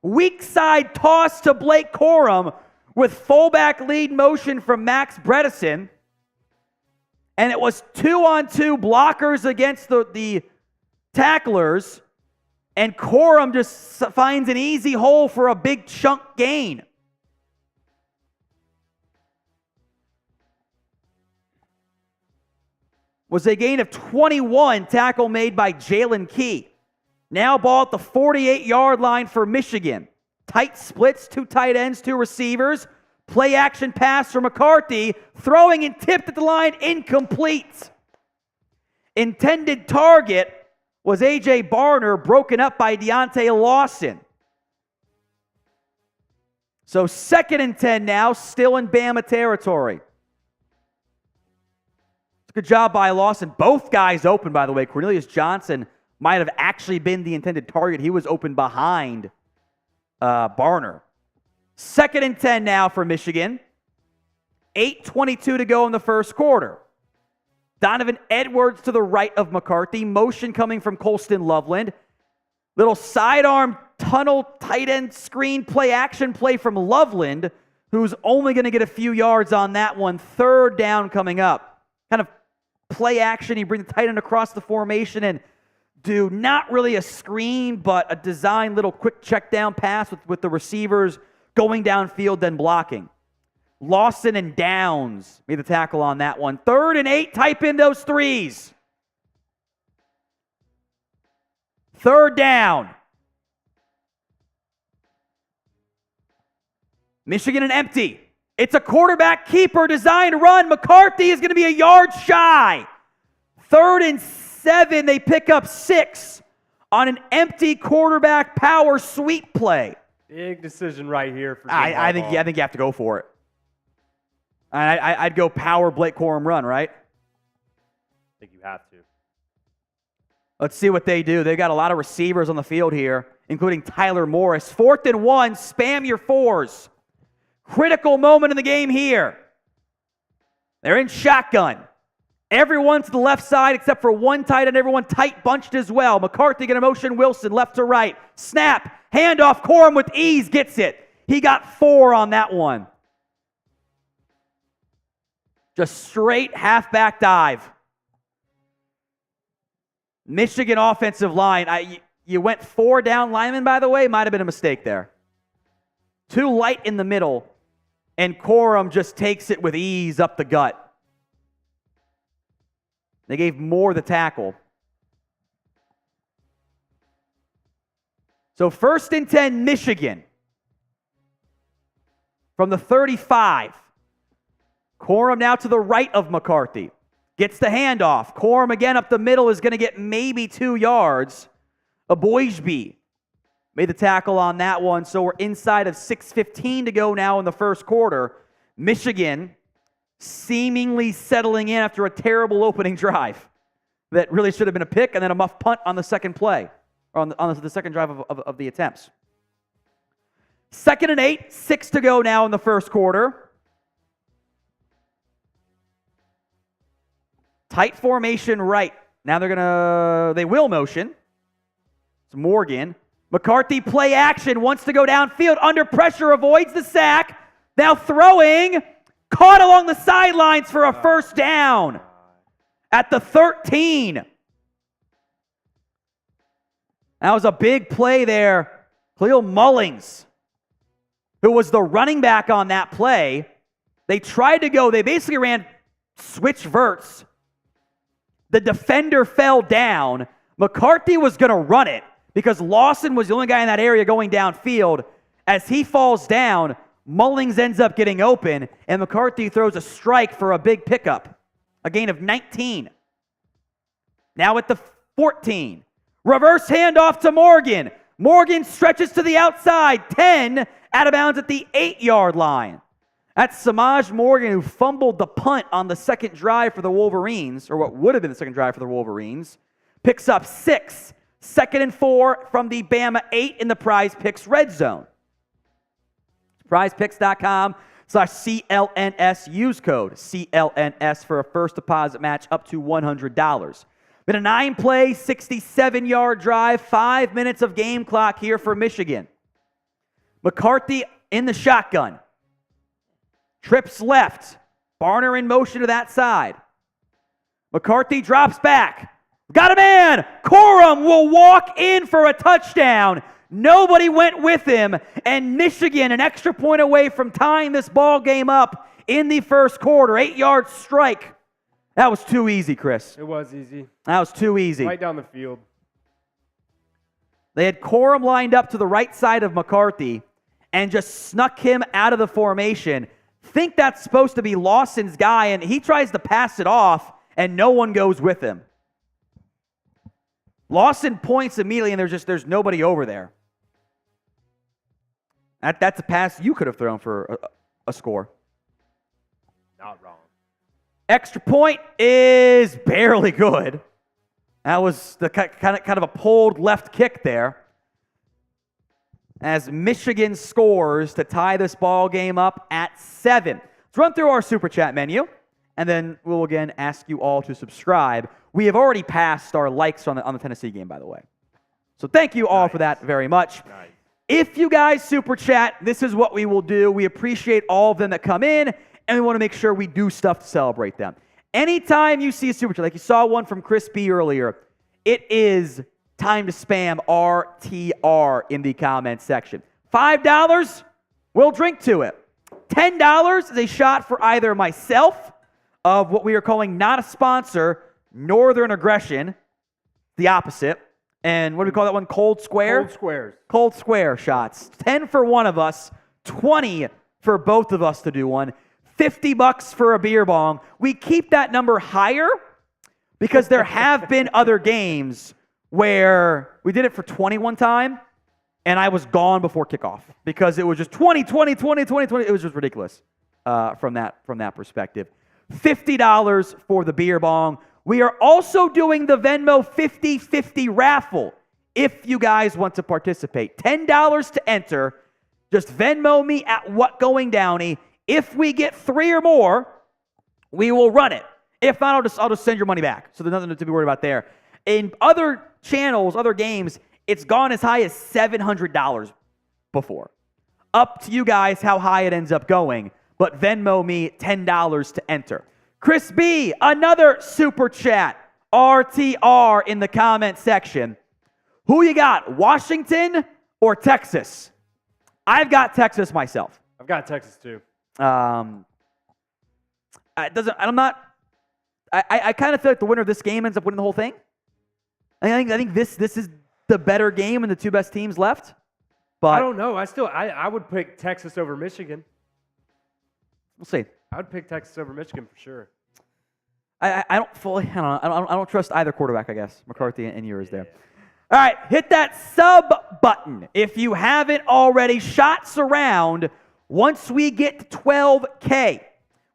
Weak side toss to Blake Corum with fullback lead motion from Max Bredesen. And it was 2-on-2 blockers against the tacklers. And Corum just finds an easy hole for a big chunk gain. Was a gain of 21, tackle made by Jalen Key. Now ball at the 48-yard line for Michigan. Tight splits, 2 tight ends, 2 receivers. Play action pass for McCarthy. Throwing and tipped at the line, incomplete. Intended target was A.J. Barner, broken up by Deontay Lawson. So 2nd and 10 now, still in Bama territory. Good job by Lawson. Both guys open, by the way. Cornelius Johnson might have actually been the intended target. He was open behind Barner. 2nd and 10 now for Michigan. 8:22 to go in the first quarter. Donovan Edwards to the right of McCarthy. Motion coming from Colston Loveland. Little sidearm tunnel tight end screen play action play from Loveland, who's only going to get a few yards on that one. 3rd down coming up. Kind of play action. He brings the tight end across the formation and do not really a screen, but a designed little quick check down pass with the receivers going downfield, then blocking. Lawson and Downs made the tackle on that one. 3rd and 8, type in those 3s. 3rd down. Michigan and empty. It's a quarterback keeper designed run. McCarthy is going to be a yard shy. 3rd and 7, they pick up 6 on an empty quarterback power sweep play. Big decision right here for I think you have to go for it. I'd go power Blake Corum run, right? I think you have to. Let's see what they do. They've got a lot of receivers on the field here, including Tyler Morris. 4th and 1, spam your 4s. Critical moment in the game here. They're in shotgun. Everyone to the left side except for one tight end. Everyone tight bunched as well. McCarthy going to motion Wilson left to right. Snap. Handoff. Corum with ease gets it. He got 4 on that one. Just straight halfback dive. Michigan offensive line. You went 4 down linemen, by the way. Might have been a mistake there. Too light in the middle. And Corum just takes it with ease up the gut. They gave Moore the tackle. So 1st and 10, Michigan. From the 35. Corum now to the right of McCarthy. Gets the handoff. Corum again up the middle is going to get maybe 2 yards. Aboyshby made the tackle on that one. So we're inside of 6:15 to go now in the first quarter. Michigan seemingly settling in after a terrible opening drive that really should have been a pick and then a muff punt on the second play, or on the second drive of the attempts. 2nd and 8, 6 to go now in the first quarter. Tight formation right. Now they will motion. It's Morgan. McCarthy play action, wants to go downfield, under pressure, avoids the sack. Now throwing, caught along the sidelines for a first down at the 13. That was a big play there. Cleo Mullings, who was the running back on that play, they basically ran switch verts. The defender fell down. McCarthy was going to run it because Lawson was the only guy in that area going downfield. As he falls down, Mullings ends up getting open, and McCarthy throws a strike for a big pickup, a gain of 19. Now at the 14. Reverse handoff to Morgan. Morgan stretches to the outside, 10, out of bounds at the 8-yard line. That's Samaj Morgan, who fumbled the punt on the second drive for the Wolverines, or what would have been the second drive for the Wolverines. Picks up 6, 2nd and 4 from the Bama 8 in the Prize Picks red zone. PrizePicks.com/CLNS. Use code CLNS for a first deposit match up to $100. Been a 9-play, 67-yard drive, 5 minutes of game clock here for Michigan. McCarthy in the shotgun. Trips left. Barner in motion to that side. McCarthy drops back. Got a man. Corum will walk in for a touchdown. Nobody went with him. And Michigan, an extra point away from tying this ball game up in the first quarter. 8-yard strike. That was too easy, Chris. It was easy. That was too easy. Right down the field. They had Corum lined up to the right side of McCarthy and just snuck him out of the formation. Think that's supposed to be Lawson's guy, and he tries to pass it off, and no one goes with him. Lawson points immediately, and there's nobody over there. That's a pass you could have thrown for a score. Not wrong. Extra point is barely good. That was the kind of a pulled left kick there. As Michigan scores to tie this ball game up at 7. Let's run through our Super Chat menu, and then we'll again ask you all to subscribe. We have already passed our likes on the Tennessee game, by the way. So thank you all for that very much. Nice. If you guys Super Chat, this is what we will do. We appreciate all of them that come in, and we want to make sure we do stuff to celebrate them. Anytime you see a Super Chat, like you saw one from Chris B earlier, it is time to spam RTR in the comment section. $5, we'll drink to it. $10 is a shot for either myself of what we are calling not a sponsor, Northern Aggression, the opposite. And what do we call that one? Cold Square? Cold Squares. Cold Square shots. 10 for one of us, 20 for both of us to do one. $50 for a beer bong. We keep that number higher because there have been other games where we did it for 21 time, and I was gone before kickoff because it was just 20, 20, 20, 20, 20. It was just ridiculous from that perspective. $50 for the beer bong. We are also doing the Venmo 50-50 raffle if you guys want to participate. $10 to enter. Just Venmo me at What Going Downey. If we get 3 or more, we will run it. If not, I'll just send your money back. So there's nothing to be worried about there. In other channels, other games, it's gone as high as $700 before. Up to you guys how high it ends up going. But Venmo me $10 to enter. Chris B, another Super Chat. RTR in the comment section. Who you got, Washington or Texas? I've got Texas myself. I've got Texas too. I kind of feel like the winner of this game ends up winning the whole thing. I think this is the better game and the two best teams left. But I don't know. I would pick Texas over Michigan. We'll see. I would pick Texas over Michigan for sure. I don't trust either quarterback, I guess. McCarthy and Ewers there. All right, hit that sub button if you haven't already. Shots around. Once we get to 12K,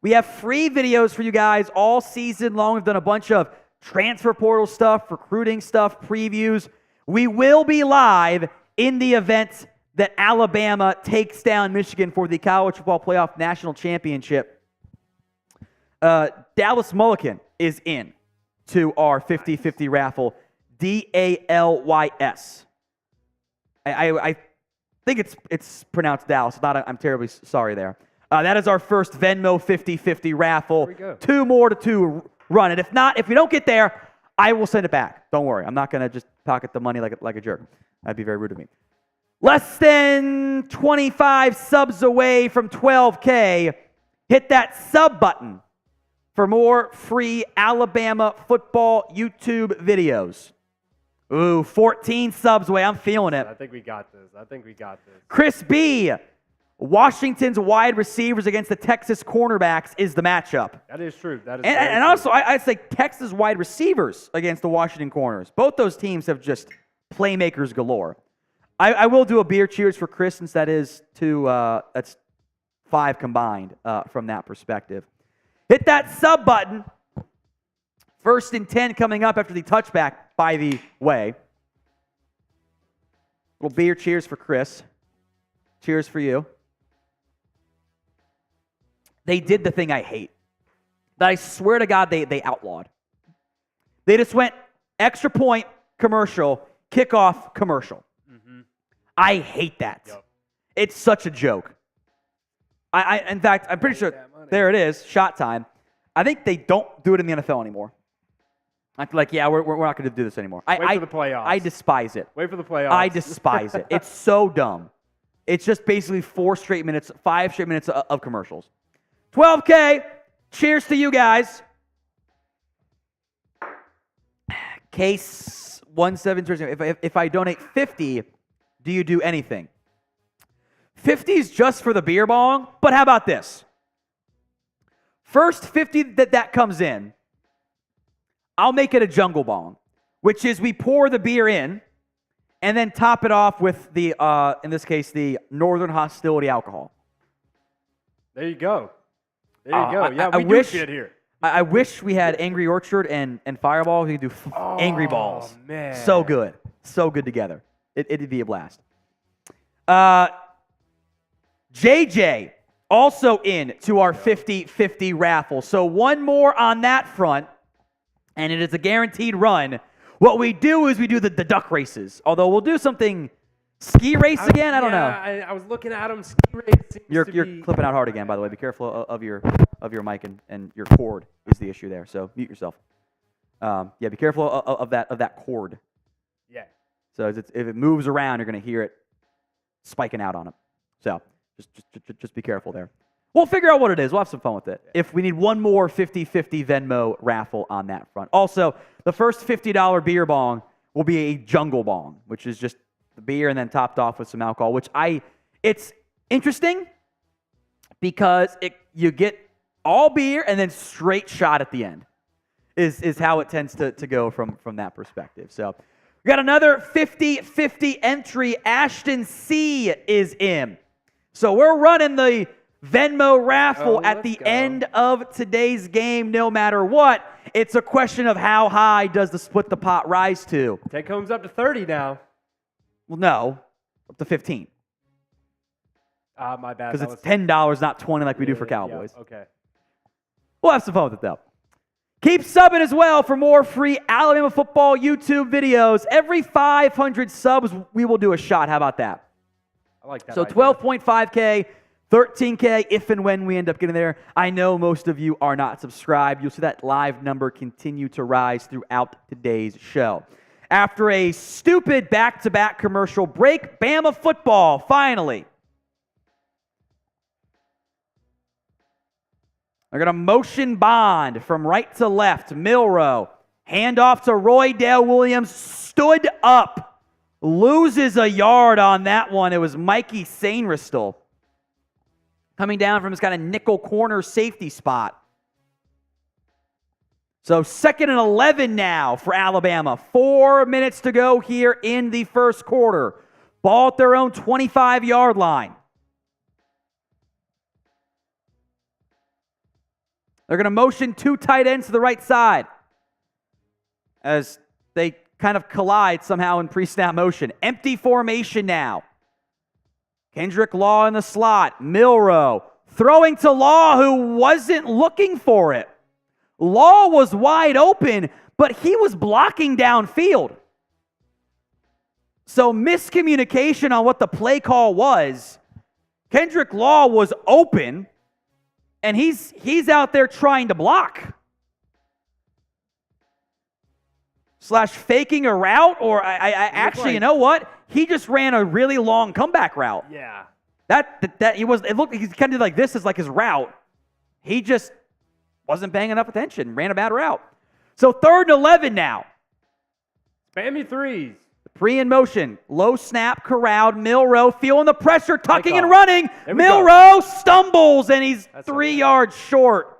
we have free videos for you guys all season long. We've done a bunch of transfer portal stuff, recruiting stuff, previews. We will be live in the event that Alabama takes down Michigan for the College Football Playoff National Championship, Dallas Mulliken is in to our 50-50 raffle. Dalys. I think it's pronounced Dallas. I'm terribly sorry there. That is our first Venmo 50-50 raffle. There we go. 2 more to run. And if we don't get there, I will send it back. Don't worry. I'm not going to just pocket the money like a jerk. That'd be very rude of me. Less than 25 subs away from 12K. Hit that sub button for more free Alabama football YouTube videos. Ooh, 14 subs away. I'm feeling it. I think we got this. Chris B. Washington's wide receivers against the Texas cornerbacks is the matchup. That is true. And also, I'd say Texas wide receivers against the Washington corners. Both those teams have just playmakers galore. I will do a beer cheers for Chris, since that's 5 combined from that perspective. Hit that sub button. 1st and 10 coming up after the touchback, by the way. Little beer cheers for Chris. Cheers for you. They did the thing I hate, that I swear to God they outlawed. They just went extra point, commercial, kickoff, commercial. Mm-hmm. I hate that. Yep. It's such a joke. In fact, I'm pretty sure, there it is, shot time. I think they don't do it in the NFL anymore. I'm like, yeah, we're not going to do this anymore. Wait for the playoffs. I despise it. Wait for the playoffs. I despise it. It's so dumb. It's just basically 5 straight minutes of commercials. 12K. Cheers to you guys. Case 17. If I donate 50, do you do anything? 50 is just for the beer bong, but how about this? First 50 that comes in, I'll make it a jungle bong, which is we pour the beer in and then top it off with the, in this case, the Northern Hostility alcohol. There you go. Yeah, we do shit here. I wish we had Angry Orchard and Fireball. We could do Angry Balls. Man. So good. So good together. It'd be a blast. JJ also in to our 50-50 raffle. So one more on that front, and it is a guaranteed run. What we do is we do the duck races. Although we'll do something ski race again. I don't know. I was looking at them. Ski race. You're clipping out hard again, by the way. Be careful of your mic and your cord is the issue there. So mute yourself. Be careful of that cord. Yeah. So if it moves around, you're going to hear it spiking out on it. So just be careful there. We'll figure out what it is. We'll have some fun with it. If we need one more 50-50 Venmo raffle on that front. Also, the first $50 beer bong will be a jungle bong, which is just the beer and then topped off with some alcohol, which it's interesting because you get all beer and then straight shot at the end is how it tends to go from that perspective. So we got another 50-50 entry. Ashton C is in. So we're running the Venmo raffle at the end of today's game no matter what. It's a question of how high does the split the pot rise to. Take home's up to 30 now. Well, no, up to 15. My bad. Because it's $10, not 20 like we do for Cowboys. Yeah, okay. We'll have some fun with it, though. Keep subbing as well for more free Alabama football YouTube videos. Every 500 subs, we will do a shot. How about that? I like that. So 12.5K, 13K if and when we end up getting there. I know most of you are not subscribed. You'll see that live number continue to rise throughout today's show. After a stupid back-to-back commercial break, Bama football, finally. They're going to motion bond from right to left. Milroe, handoff to Roy Dale Williams, stood up, loses a yard on that one. It was Mikey Sainristel coming down from his kind of nickel corner safety spot. So 2nd and 11 now for Alabama. 4 minutes to go here in the first quarter. Ball at their own 25-yard line. They're going to motion 2 tight ends to the right side as they kind of collide somehow in pre-snap motion. Empty formation now. Kendrick Law in the slot. Milroe throwing to Law, who wasn't looking for it. Law was wide open, but he was blocking downfield. So miscommunication on what the play call was. Kendrick Law was open, and he's out there trying to block. / faking a route, or I actually, you know what? He just ran a really long comeback route. Yeah. It looked he kind of did like this is like his route. He just wasn't paying enough attention, ran a bad route. So 3rd and 11 now. Spammy threes. Pre in motion, low snap, corralled. Milroe feeling the pressure, tucking and running. Milroe stumbles, and he's 3 yards short.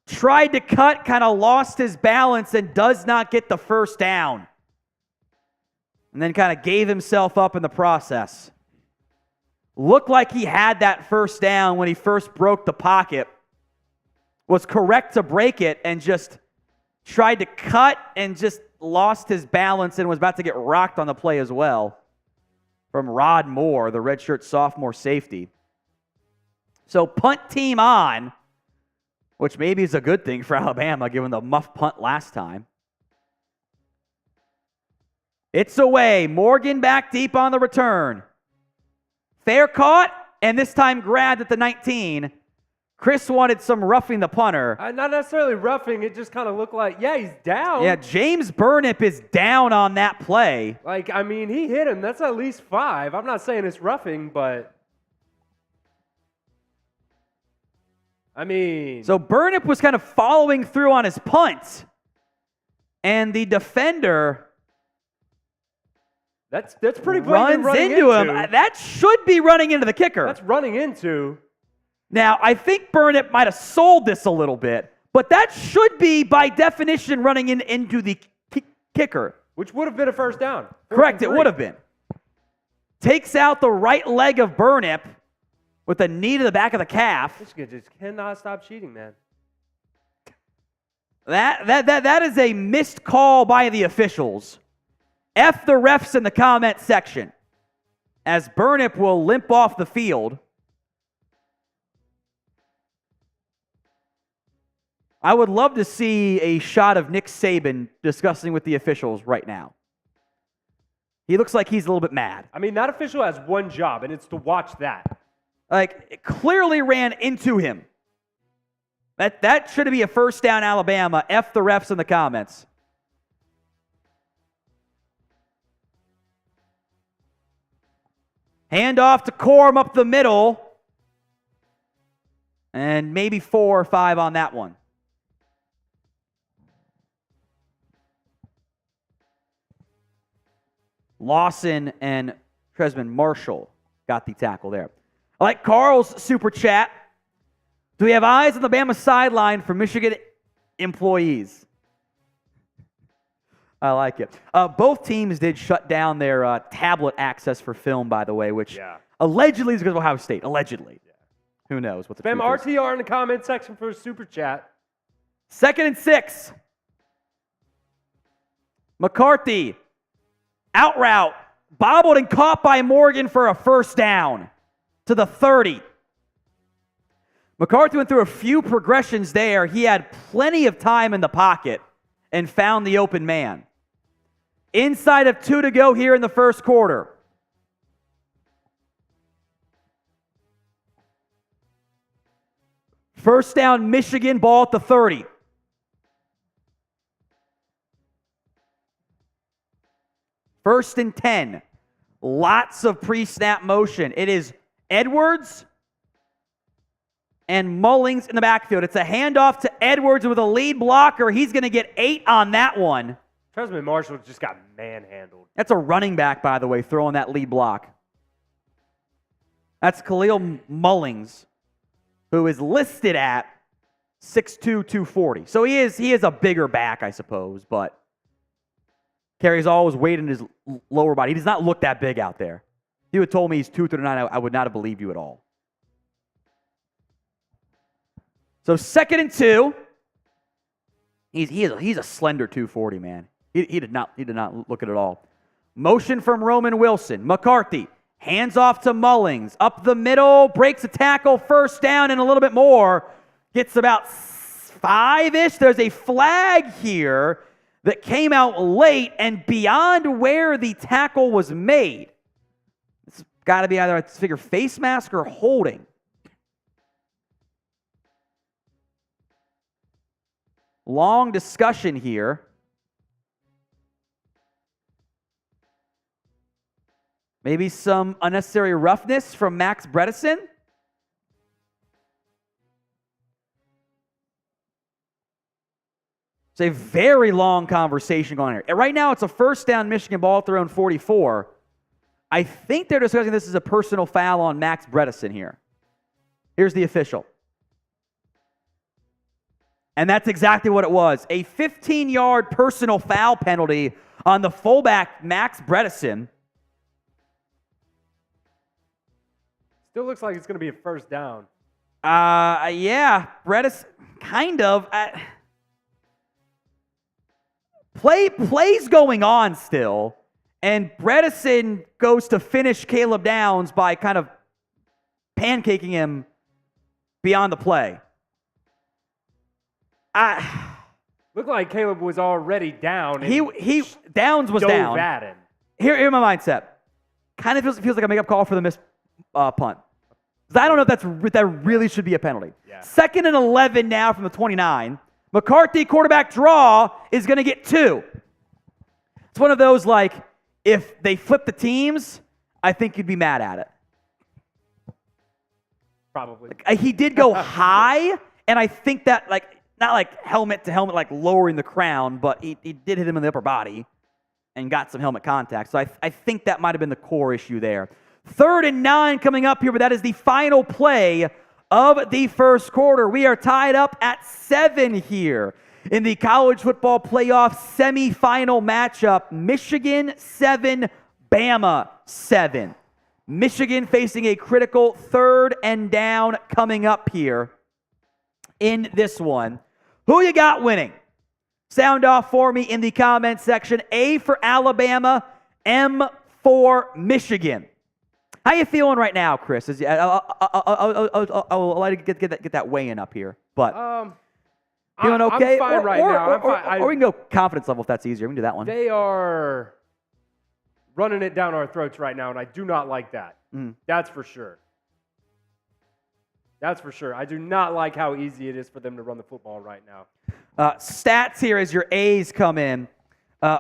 Tried to cut, kind of lost his balance, and does not get the first down. And then kind of gave himself up in the process. Looked like he had that first down when he first broke the pocket. Was correct to break it and just tried to cut and just lost his balance and was about to get rocked on the play as well from Rod Moore, the redshirt sophomore safety. So punt team on, which maybe is a good thing for Alabama given the muff punt last time. It's away. Morgan back deep on the return. Fair caught, and this time grabbed at the 19. Chris wanted some roughing the punter. Not necessarily roughing. It just kind of looked like, yeah, he's down. Yeah, James Burnip is down on that play. Like, I mean, he hit him. That's at least 5. I'm not saying it's roughing, but I mean. So Burnip was kind of following through on his punt. And the defender That's pretty runs into him. That should be running into the kicker. That's running into. Now, I think Burnip might have sold this a little bit, but that should be, by definition, running into the kicker. Which would have been a first down. Correct, it would have been. Takes out the right leg of Burnip with a knee to the back of the calf. Michigan just cannot stop cheating, man. That is a missed call by the officials. F the refs in the comment section, as Burnip will limp off the field. I would love to see a shot of Nick Saban discussing with the officials right now. He looks like he's a little bit mad. I mean, that official has one job, and it's to watch that. Like, it clearly ran into him. That should be a first down, Alabama. F the refs in the comments. Handoff to Corum up the middle. And maybe 4 or 5 on that one. Lawson and Tresman Marshall got the tackle there. I like Carl's super chat. Do we have eyes on the Bama sideline for Michigan employees? I like it. Both teams did shut down their tablet access for film, by the way, which allegedly is because of Ohio State. Allegedly. Yeah. Who knows what the Spam truth is. RTR in the comment section for a super chat. 2nd and 6. McCarthy. Out route. Bobbled and caught by Morgan for a first down to the 30. McCarthy went through a few progressions there. He had plenty of time in the pocket and found the open man. Inside of 2 to go here in the first quarter. First down, Michigan, ball at the 30. First and 10. Lots of pre-snap motion. It is Edwards and Mullings in the backfield. It's a handoff to Edwards with a lead blocker. He's going to get 8 on that one. Tresman Marshall just got manhandled. That's a running back, by the way, throwing that lead block. That's Khalil Mullings, who is listed at 6'2", 240. So he is a bigger back, I suppose, but carries all his weight in his lower body. He does not look that big out there. If you had told me he's 239, I would not have believed you at all. So 2nd and 2. He's a slender 240, man. He did not look it at all. Motion from Roman Wilson. McCarthy. Hands off to Mullings. Up the middle, breaks a tackle, first down, and a little bit more. Gets about 5-ish. There's a flag here that came out late and beyond where the tackle was made. It's got to be either, I figure, face mask or holding. Long discussion here. Maybe some unnecessary roughness from Max Bredesen. It's a very long conversation going on here. Right now, it's a first down Michigan ball at their own 44. I think they're discussing this as a personal foul on Max Bredesen here. Here's the official. And that's exactly what it was. A 15-yard personal foul penalty on the fullback, Max Bredesen. Still looks like it's going to be a first down. Yeah, Bredesen, kind of. Play's going on still, and Bredesen goes to finish Caleb Downs by kind of pancaking him beyond the play. Looked like Caleb was already down. Downs was down. At him. Here's my mindset. Kind of feels like a makeup call for the missed punt. I don't know if that really should be a penalty. Yeah. 2nd and 11 now from the 29. McCarthy, quarterback draw, is going to get 2. It's one of those, like, if they flip the teams, I think you'd be mad at it. Probably. He did go high, and I think that, like, not like helmet to helmet, like lowering the crown, but he did hit him in the upper body and got some helmet contact. So I think that might have been the core issue there. 3rd and 9 coming up here, but that is the final play of the first quarter. We are tied up at 7 here in the College Football Playoff Semifinal matchup. Michigan 7, Bama 7. Michigan facing a critical 3rd and down coming up here in this one. Who you got winning? Sound off for me in the comment section. A for Alabama, M for Michigan. How you feeling right now, Chris? I'll let you get that weigh-in up here. But feeling okay? I'm fine right now. Or we can go confidence level if that's easier. We can do that one. They are running it down our throats right now, and I do not like that. That's for sure. That's for sure. I do not like how easy it is for them to run the football right now. Stats here as your A's come in.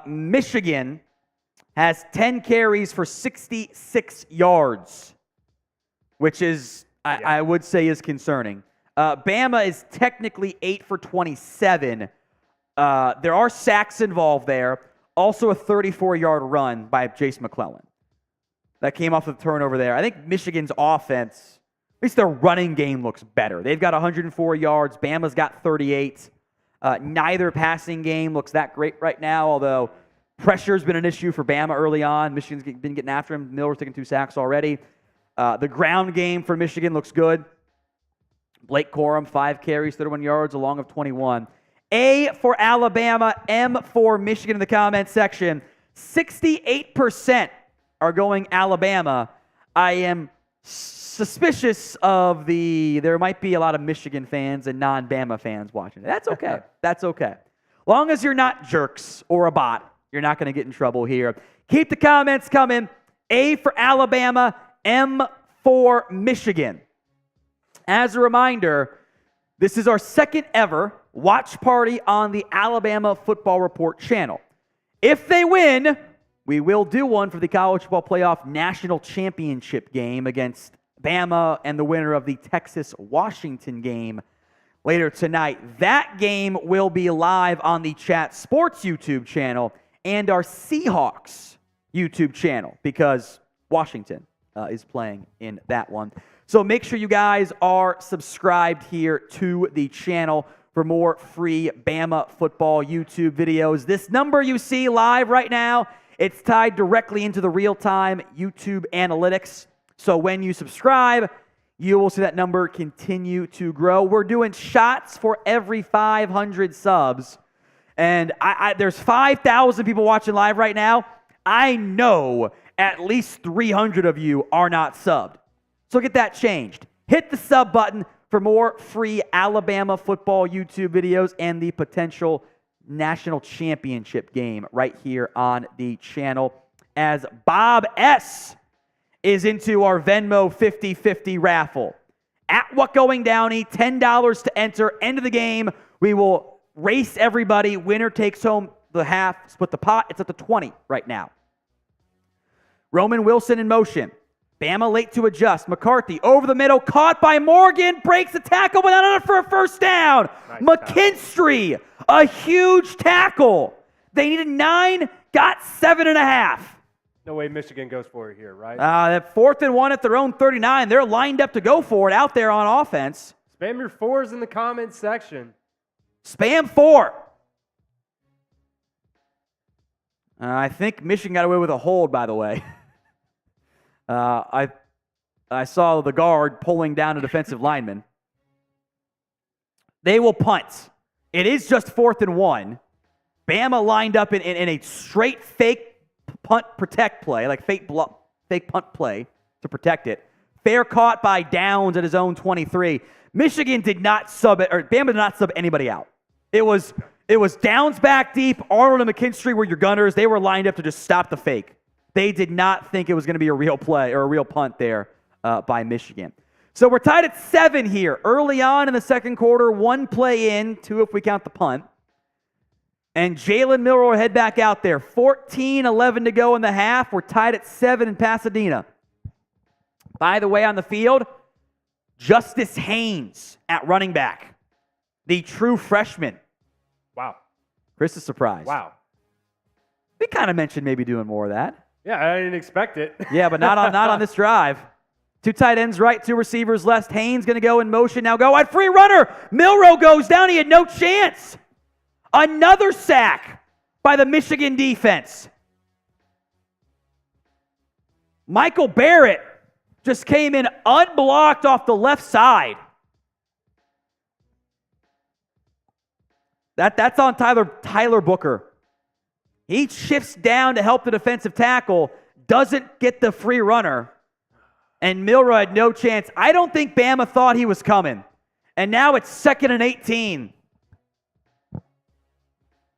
Michigan has 10 carries for 66 yards, which is, I would say, is concerning. Bama is technically 8 for 27. There are sacks involved there. Also a 34-yard run by Jace McClellan. That came off of the turnover there. I think Michigan's offense, at least their running game looks better. They've got 104 yards. Bama's got 38. Neither passing game looks that great right now, although pressure's been an issue for Bama early on. Michigan's been getting after him. Miller's taking 2 sacks already. The ground game for Michigan looks good. Blake Corum, 5 carries, 31 yards, along of 21. A for Alabama, M for Michigan in the comment section. 68% are going Alabama. I am suspicious of there might be a lot of Michigan fans and non-Bama fans watching it. That's okay. That's okay. Long as you're not jerks or a bot, you're not going to get in trouble here. Keep the comments coming. A for Alabama, M for Michigan. As a reminder, this is our 2nd ever watch party on the Alabama Football Report channel. If they win, we will do one for the College Football Playoff National Championship game against Bama and the winner of the Texas-Washington game later tonight. That game will be live on the Chat Sports YouTube channel and our Seahawks YouTube channel because Washington is playing in that one. So make sure you guys are subscribed here to the channel for more free Bama football YouTube videos. This number you see live right now, it's tied directly into the real-time YouTube analytics. So when you subscribe, you will see that number continue to grow. We're doing shots for every 500 subs. And there's 5,000 people watching live right now. I know at least 300 of you are not subbed. So get that changed. Hit the sub button for more free Alabama football YouTube videos and the potential national championship game right here on the channel. As Bob S. is into our Venmo 50-50 raffle. At What Going Downey, $10 to enter. End of the game, we will race everybody. Winner takes home the half, split the pot. It's at the 20 right now. Roman Wilson in motion. Bama late to adjust. McCarthy over the middle, caught by Morgan, breaks the tackle, but not enough for a first down. Nice McKinstry, a huge tackle. They needed 9, got 7.5. No way Michigan goes for it here, right? That 4th and 1 at their own 39. They're lined up to go for it out there on offense. Spam your 4s in the comments section. Spam 4. I think Michigan got away with a hold, by the way. I saw the guard pulling down a defensive lineman. They will punt. It is just 4th and 1. Bama lined up in a straight fake punt protect play, like fake punt play to protect it. Fair caught by Downs at his own 23. Michigan did not sub it, or Bama did not sub anybody out. It was Downs back deep. Arnold and McKinstry were your gunners. They were lined up to just stop the fake. They did not think it was going to be a real play or a real punt there by Michigan. So we're tied at 7 here. Early on in the second quarter, 1 play in, 2 if we count the punt. And Jalen Milroe will head back out there. 14-11 to go in the half. We're tied at 7 in Pasadena. By the way, on the field, Justice Haynes at running back. The true freshman. Wow. Chris is surprised. Wow. We kind of mentioned maybe doing more of that. Yeah, I didn't expect it. Yeah, but not on this drive. 2 tight ends right, 2 receivers left. Haynes going to go in motion. Now go at free runner. Milroe goes down. He had no chance. Another sack by the Michigan defense. Michael Barrett just came in unblocked off the left side. That's on Tyler Booker. He shifts down to help the defensive tackle, doesn't get the free runner, and Milroe had no chance. I don't think Bama thought he was coming. And now it's 2nd and 18.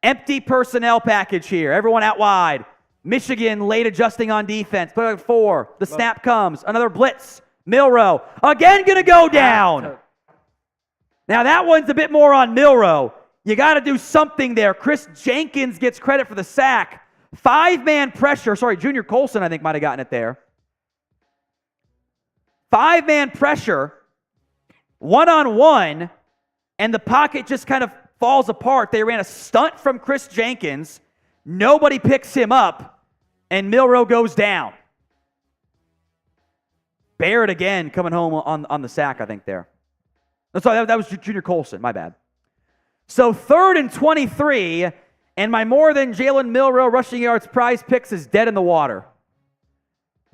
Empty personnel package here. Everyone out wide. Michigan late adjusting on defense. Play like 4. The snap comes. Another blitz. Milroe again going to go down. Now that one's a bit more on Milroe. You got to do something there. Chris Jenkins gets credit for the sack. 5-man pressure. Sorry, Junior Colson, I think, might have gotten it there. 5-man pressure. 1-on-1. And the pocket just kind of falls apart. They ran a stunt from Chris Jenkins. Nobody picks him up. And Milroe goes down. Barrett again coming home on the sack, I think, there. No, sorry, that was Junior Colson. My bad. So 3rd and 23, and my more than Jalen Milroe rushing yards prize picks is dead in the water.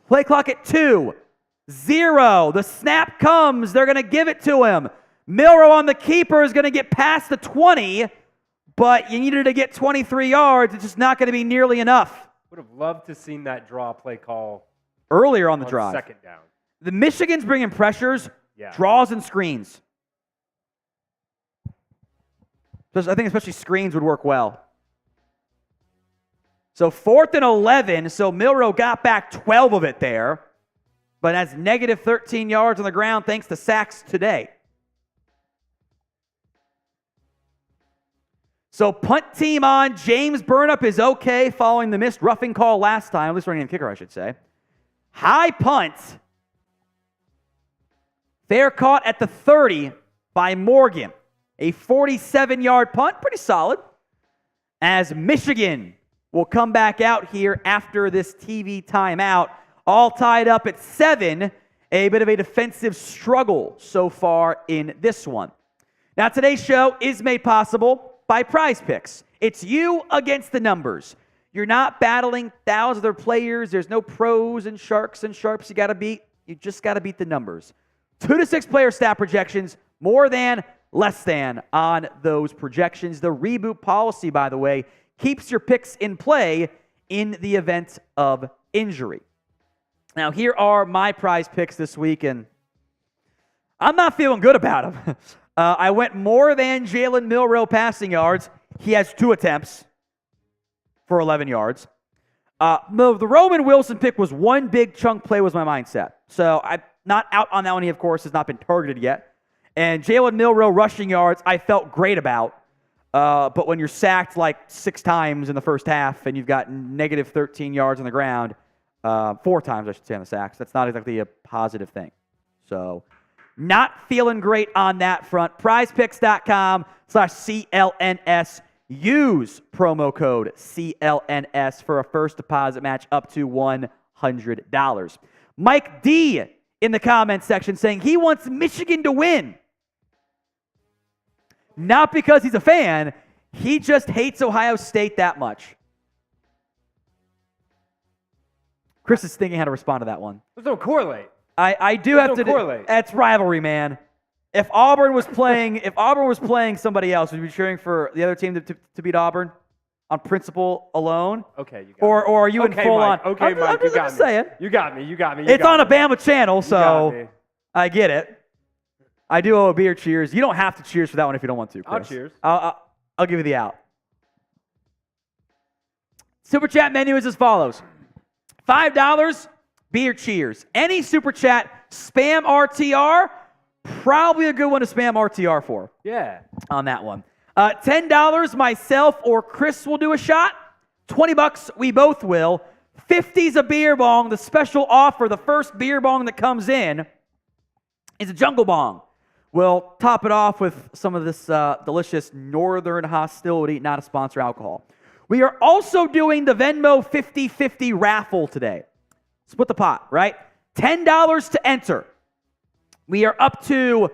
Play clock at 2. 0. The snap comes. They're going to give it to him. Milroe on the keeper is going to get past the 20, but you needed to get 23 yards. It's just not going to be nearly enough. Would have loved to seen that draw play call earlier on the drive. 2nd down. The Michigan's bringing pressures, draws, and screens. I think especially screens would work well. So 4th and 11, so Milroe got back 12 of it there, but has negative 13 yards on the ground thanks to sacks today. So punt team on. James Burnup is okay following the missed roughing call last time, at least running kicker, I should say. High punt. Fair caught at the 30 by Morgan. A 47-yard punt, pretty solid, as Michigan will come back out here after this TV timeout. All tied up at 7, a bit of a defensive struggle so far in this one. Now, today's show is made possible by Prize Picks. It's you against the numbers. You're not battling thousands of other players. There's no pros and sharks and sharps you got to beat. You just got to beat the numbers. 2 to 6 player stat projections, more than, less than on those projections. The reboot policy, by the way, keeps your picks in play in the event of injury. Now, here are my prize picks this week, and I'm not feeling good about them. I went more than Jalen Milroe passing yards. He has 2 attempts for 11 yards. The Roman Wilson pick was one big chunk play was my mindset. So I'm not out on that one. He, of course, has not been targeted yet. And Jalen Milroe rushing yards, I felt great about. But when you're sacked like 6 times in the first half and you've got negative 13 yards on the ground, 4 times, I should say, on the sacks, that's not exactly a positive thing. So not feeling great on that front. prizepicks.com/CLNS. Use promo code CLNS for a first deposit match up to $100. Mike D in the comment section saying he wants Michigan to win. Not because he's a fan, he just hates Ohio State that much. Chris is thinking how to respond to that one. Those don't correlate. I do have to correlate. That's rivalry, man. If Auburn was playing somebody else, would you be cheering for the other team to beat Auburn on principle alone? Okay, you got or are you in full Mike. on? Okay, Mike, I'm just saying. You got me. It's on a Bama channel, so I get it. I do owe a beer cheers. You don't have to cheers for that one if you don't want to, Chris. I'll cheers. I'll give you the out. Super chat menu is as follows. $5, beer cheers. Any super chat, spam RTR, probably a good one to spam RTR for. Yeah. On that one. $10, myself or Chris will do a shot. $20, we both will. 50's a beer bong. The special offer, the first beer bong that comes in is a jungle bong. We'll top it off with some of this delicious Northern Hostility, not a sponsor, alcohol. We are also doing the Venmo 50-50 raffle today. Split the pot, right? $10 to enter. We are up to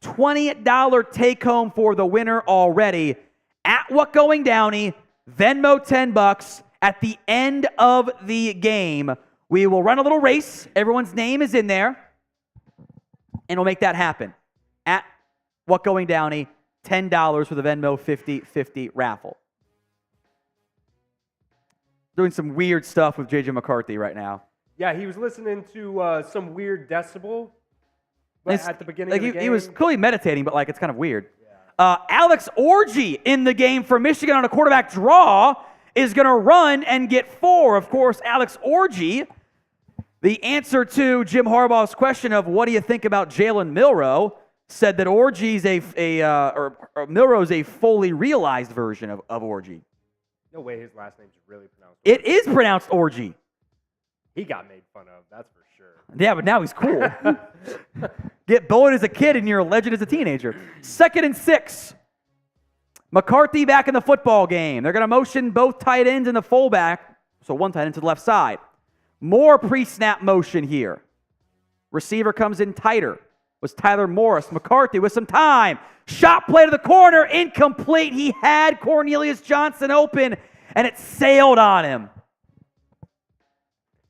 $20 take home for the winner already. At What Going Downey, Venmo $10. At the end of the game, we will run a little race. Everyone's name is in there, and we'll make that happen. At What Going Downey, $10 for the Venmo 50-50 raffle. Doing some weird stuff with J.J. McCarthy right now. Yeah, he was listening to some weird decibel at the beginning of the game. He was clearly meditating, but it's kind of weird. Yeah. Alex Orji in the game for Michigan on a quarterback draw is going to run and get 4. Of course, Alex Orji, the answer to Jim Harbaugh's question of what do you think about Jalen Milroe, said that Orji's Milroe's a fully realized version of Orji. No way his last name's really pronounced. It is pronounced Orji. He got made fun of, that's for sure. Yeah, but now he's cool. Get bullied as a kid and you're a legend as a teenager. 2nd and 6. McCarthy back in the football game. They're going to motion both tight ends and the fullback, so one tight end to the left side. More pre-snap motion here. Receiver comes in tighter. Was Tyler Morris. McCarthy with some time. Shot play to the corner. Incomplete. He had Cornelius Johnson open, and it sailed on him.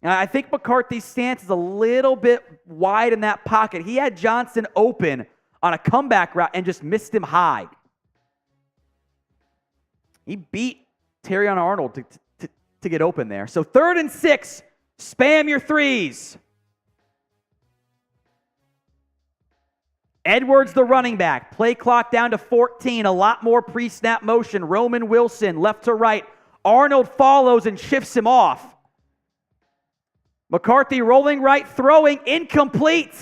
Now, I think McCarthy's stance is a little bit wide in that pocket. He had Johnson open on a comeback route and just missed him high. He beat Terrion Arnold to get open there. So 3rd and 6. Spam your threes. Edwards, the running back. Play clock down to 14. A lot more pre-snap motion. Roman Wilson, left to right. Arnold follows and shifts him off. McCarthy rolling right, throwing, incomplete.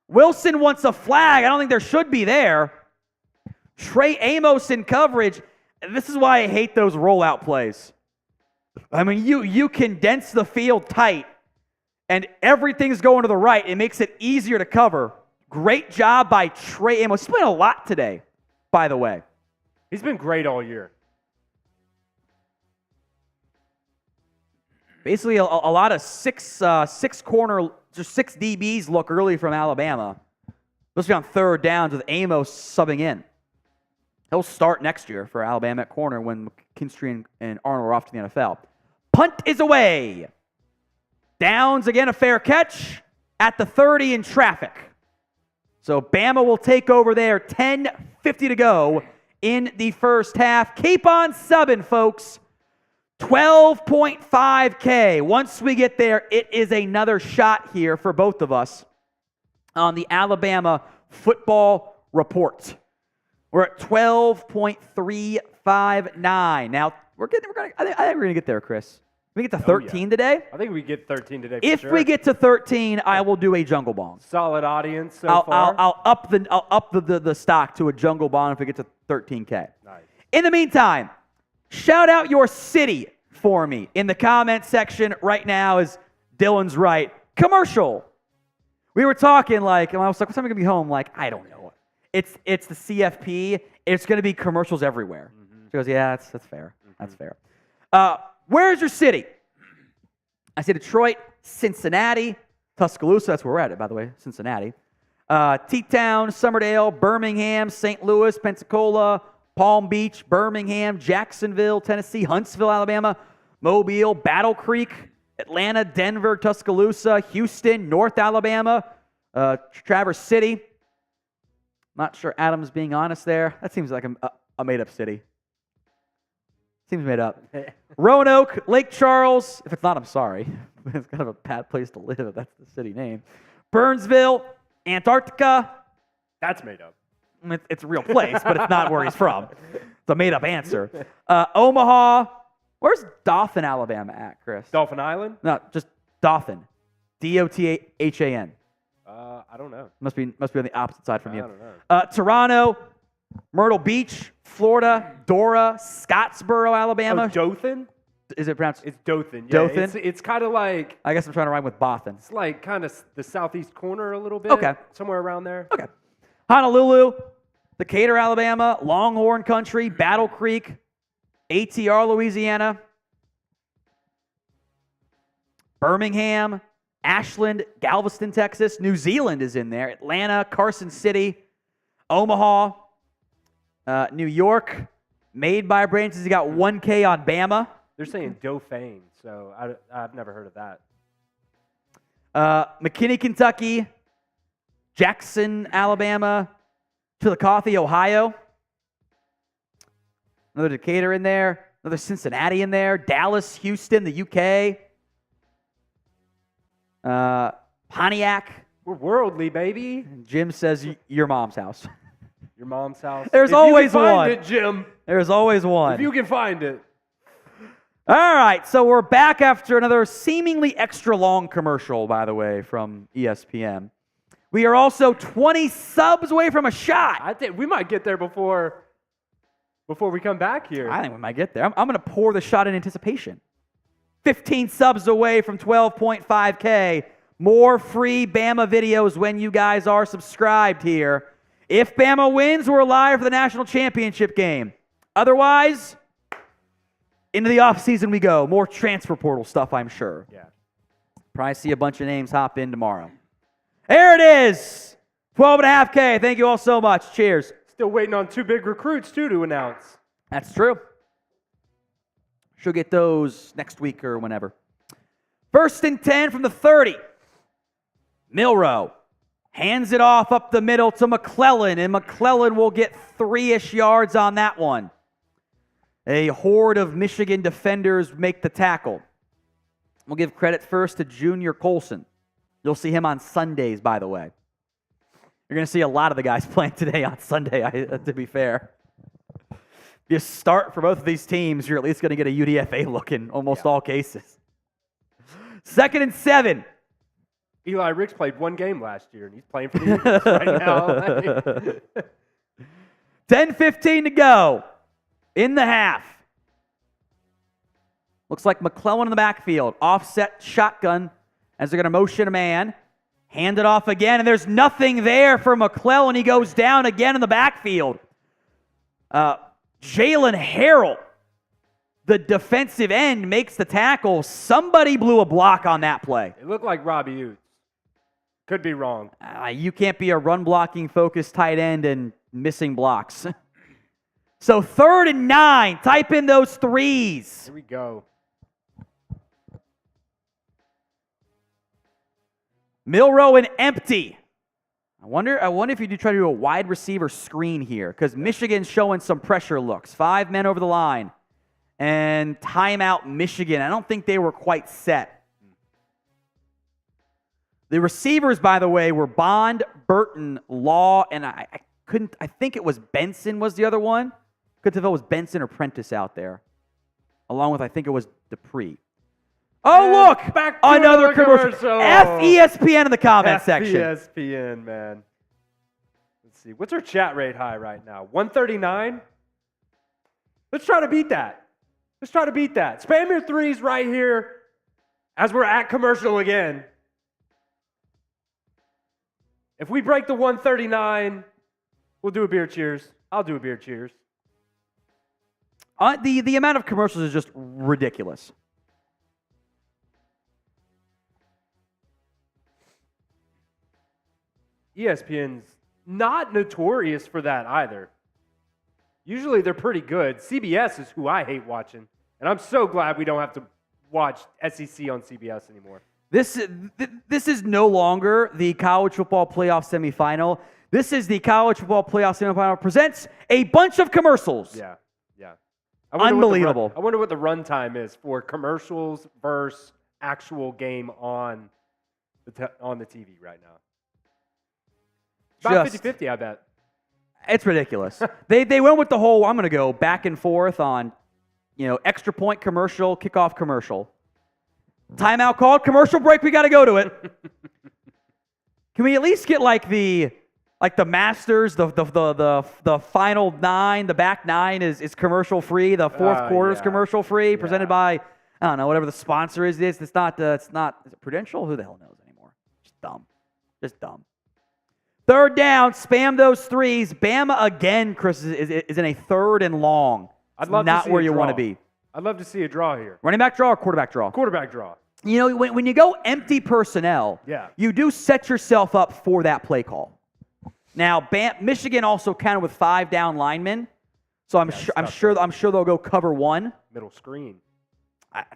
Wilson wants a flag. I don't think there should be there. Trey Amos in coverage. This is why I hate those rollout plays. I mean, you condense the field tight, and everything's going to the right. It makes it easier to cover. Great job by Trey Amos. He's playing a lot today, by the way. He's been great all year. Basically, a lot of six corner, just 6 DBs look early from Alabama. Especially on 3rd downs with Amos subbing in. He'll start next year for Alabama at corner when McKinstry and Arnold are off to the NFL. Punt is away. Downs again, a fair catch at the 30 in traffic. So Bama will take over there. 10:50 to go in the first half. Keep on subbing, folks. 12.5K. Once we get there, it is another shot here for both of us on the Alabama football report. We're at 12.359. Now, I think we're going to get there, Chris. We get to 13 today? I think we get 13 today. If we get to 13, I will do a jungle bomb. Solid audience so far. I'll up the stock to a jungle bomb if we get to 13K. Nice. In the meantime, shout out your city for me in the comment section right now. Is Dylan's right? Commercial. We were talking like, and I was like, what time are we gonna be home? Like, I don't know. It's the CFP. It's gonna be commercials everywhere. She goes, yeah, that's fair. That's fair. Where's your city? I say Detroit, Cincinnati, Tuscaloosa. That's where we're at, by the way, Cincinnati. T-Town, Summerdale, Birmingham, St. Louis, Pensacola, Palm Beach, Birmingham, Jacksonville, Tennessee, Huntsville, Alabama, Mobile, Battle Creek, Atlanta, Denver, Tuscaloosa, Houston, North Alabama, Traverse City. Not sure Adam's being honest there. That seems like a made-up city. Seems made up. Roanoke, Lake Charles. If it's not, I'm sorry. It's kind of a bad place to live if that's the city name. Burnsville, Antarctica. That's made up. It's a real place, but it's not where he's from. It's a made-up answer. Omaha. Where's Dothan, Alabama at, Chris? Dolphin Island? No, just Dothan. D-O-T-H-A-N. I don't know. Must be on the opposite side from you. I don't know. Toronto, Myrtle Beach, Florida, Dora, Scottsboro, Alabama. Oh, Dothan? Is it pronounced? It's Dothan. Yeah, Dothan? It's kind of like... I guess I'm trying to rhyme with Bothan. It's like kind of the southeast corner a little bit. Okay. Somewhere around there. Okay. Honolulu, Decatur, Alabama, Longhorn Country, Battle Creek, ATR, Louisiana, Birmingham, Ashland, Galveston, Texas. New Zealand is in there. Atlanta, Carson City, Omaha, New York. Made by Brain says he got 1K on Bama. They're saying Dauphin, so I've never heard of that. McKinney, Kentucky, Jackson, Alabama, Chillicothe, Ohio. Another Decatur in there. Another Cincinnati in there. Dallas, Houston, the UK. Pontiac. We're worldly, baby. Jim says your mom's house. Your mom's house. There's if always you can one. Find it, Jim. There's always one. If you can find it. All right, so we're back after another seemingly extra long commercial, by the way, from ESPN. We are also 20 subs away from a shot. I think we might get there before we come back here. I think we might get there. I'm going to pour the shot in anticipation. 15 subs away from 12.5K. More free Bama videos when you guys are subscribed here. If Bama wins, we're live for the national championship game. Otherwise, into the offseason we go. More transfer portal stuff, I'm sure. Yeah. Probably see a bunch of names hop in tomorrow. There it is. 12.5K. Thank you all so much. Cheers. Still waiting on 2 big recruits, too, to announce. That's true. She'll get those next week or whenever. 1st and 10 from the 30. Milroe hands it off up the middle to McClellan, and McClellan will get 3-ish yards on that one. A horde of Michigan defenders make the tackle. We'll give credit first to Junior Colson. You'll see him on Sundays, by the way. You're going to see a lot of the guys playing today on Sunday, to be fair. If you start for both of these teams, you're at least going to get a UDFA look in almost all cases. 2nd and 7. Eli Ricks played 1 game last year, and he's playing for the Eagles right now. 10:15 to go in the half. Looks like McClellan in the backfield. Offset shotgun as they're going to motion a man. Hand it off again, and there's nothing there for McClellan. He goes down again in the backfield. Jalen Harrell, the defensive end, makes the tackle. Somebody blew a block on that play. It looked like Robbie Utes. Could be wrong. You can't be a run-blocking focused tight end and missing blocks. So 3rd and 9. Type in those threes. Here we go. Milroe and empty. I wonder if you do try to do a wide receiver screen here, because Michigan's showing some pressure looks. 5 men over the line. and timeout Michigan. I don't think they were quite set. The receivers, by the way, were Bond, Burton, Law, and I think it was Benson was the other one. Couldn't tell if it was Benson or Prentice out there. Along with, I think it was Dupree. Oh, look! Back to Another commercial. commercial. FESPN in the comment section. ESPN, man. Let's see. What's our chat rate high right now? 139? Let's try to beat that. Spam your threes right here as we're at commercial again. If we break the 139, we'll do a beer cheers. I'll do a beer cheers. The amount of commercials is just ridiculous. ESPN's not notorious for that either. Usually they're pretty good. CBS is who I hate watching, and I'm so glad we don't have to watch SEC on CBS anymore. This is no longer the College Football Playoff Semifinal. This is the College Football Playoff Semifinal presents a bunch of commercials. Yeah. Unbelievable. I wonder what the runtime is for commercials versus actual game on the TV right now. About 50-50, I bet. It's ridiculous. They went with the whole, I'm going to go back and forth on, extra point commercial, kickoff commercial. Timeout called, commercial break, we got to go to it. Can we at least get the Masters, the final 9, the back 9 is commercial free, the fourth quarter is commercial free, presented by, I don't know, whatever the sponsor is. It's not, is it Prudential? Who the hell knows anymore? Just dumb. Third down, spam those threes. Bama again, Chris, is in a third and long. Not where you want to be. I'd love to see a draw here. Running back draw or quarterback draw? Quarterback draw. When you go empty personnel, you do set yourself up for that play call. Now, Michigan also counted with 5 down linemen, so I'm sure they'll go cover 1. Middle screen.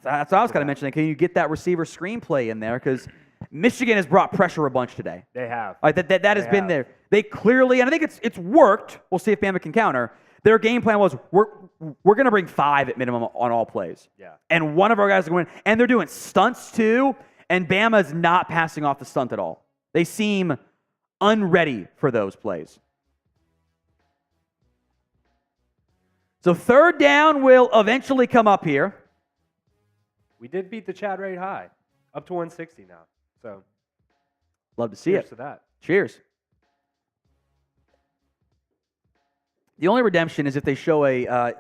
That's what I was kind of mentioning. Can you get that receiver screenplay in there? Because Michigan has brought pressure a bunch today. They have. That has been there. They clearly, and I think it's worked. We'll see if Bama can counter. Their game plan was we're going to bring 5 at minimum on all plays. Yeah. And one of our guys is going to win. And they're doing stunts too. And Bama's not passing off the stunt at all. They seem unready for those plays. So third down will eventually come up here. We did beat the chat rate high, up to 160 now. So love to see cheers it. to that. Cheers. The only redemption is if they show a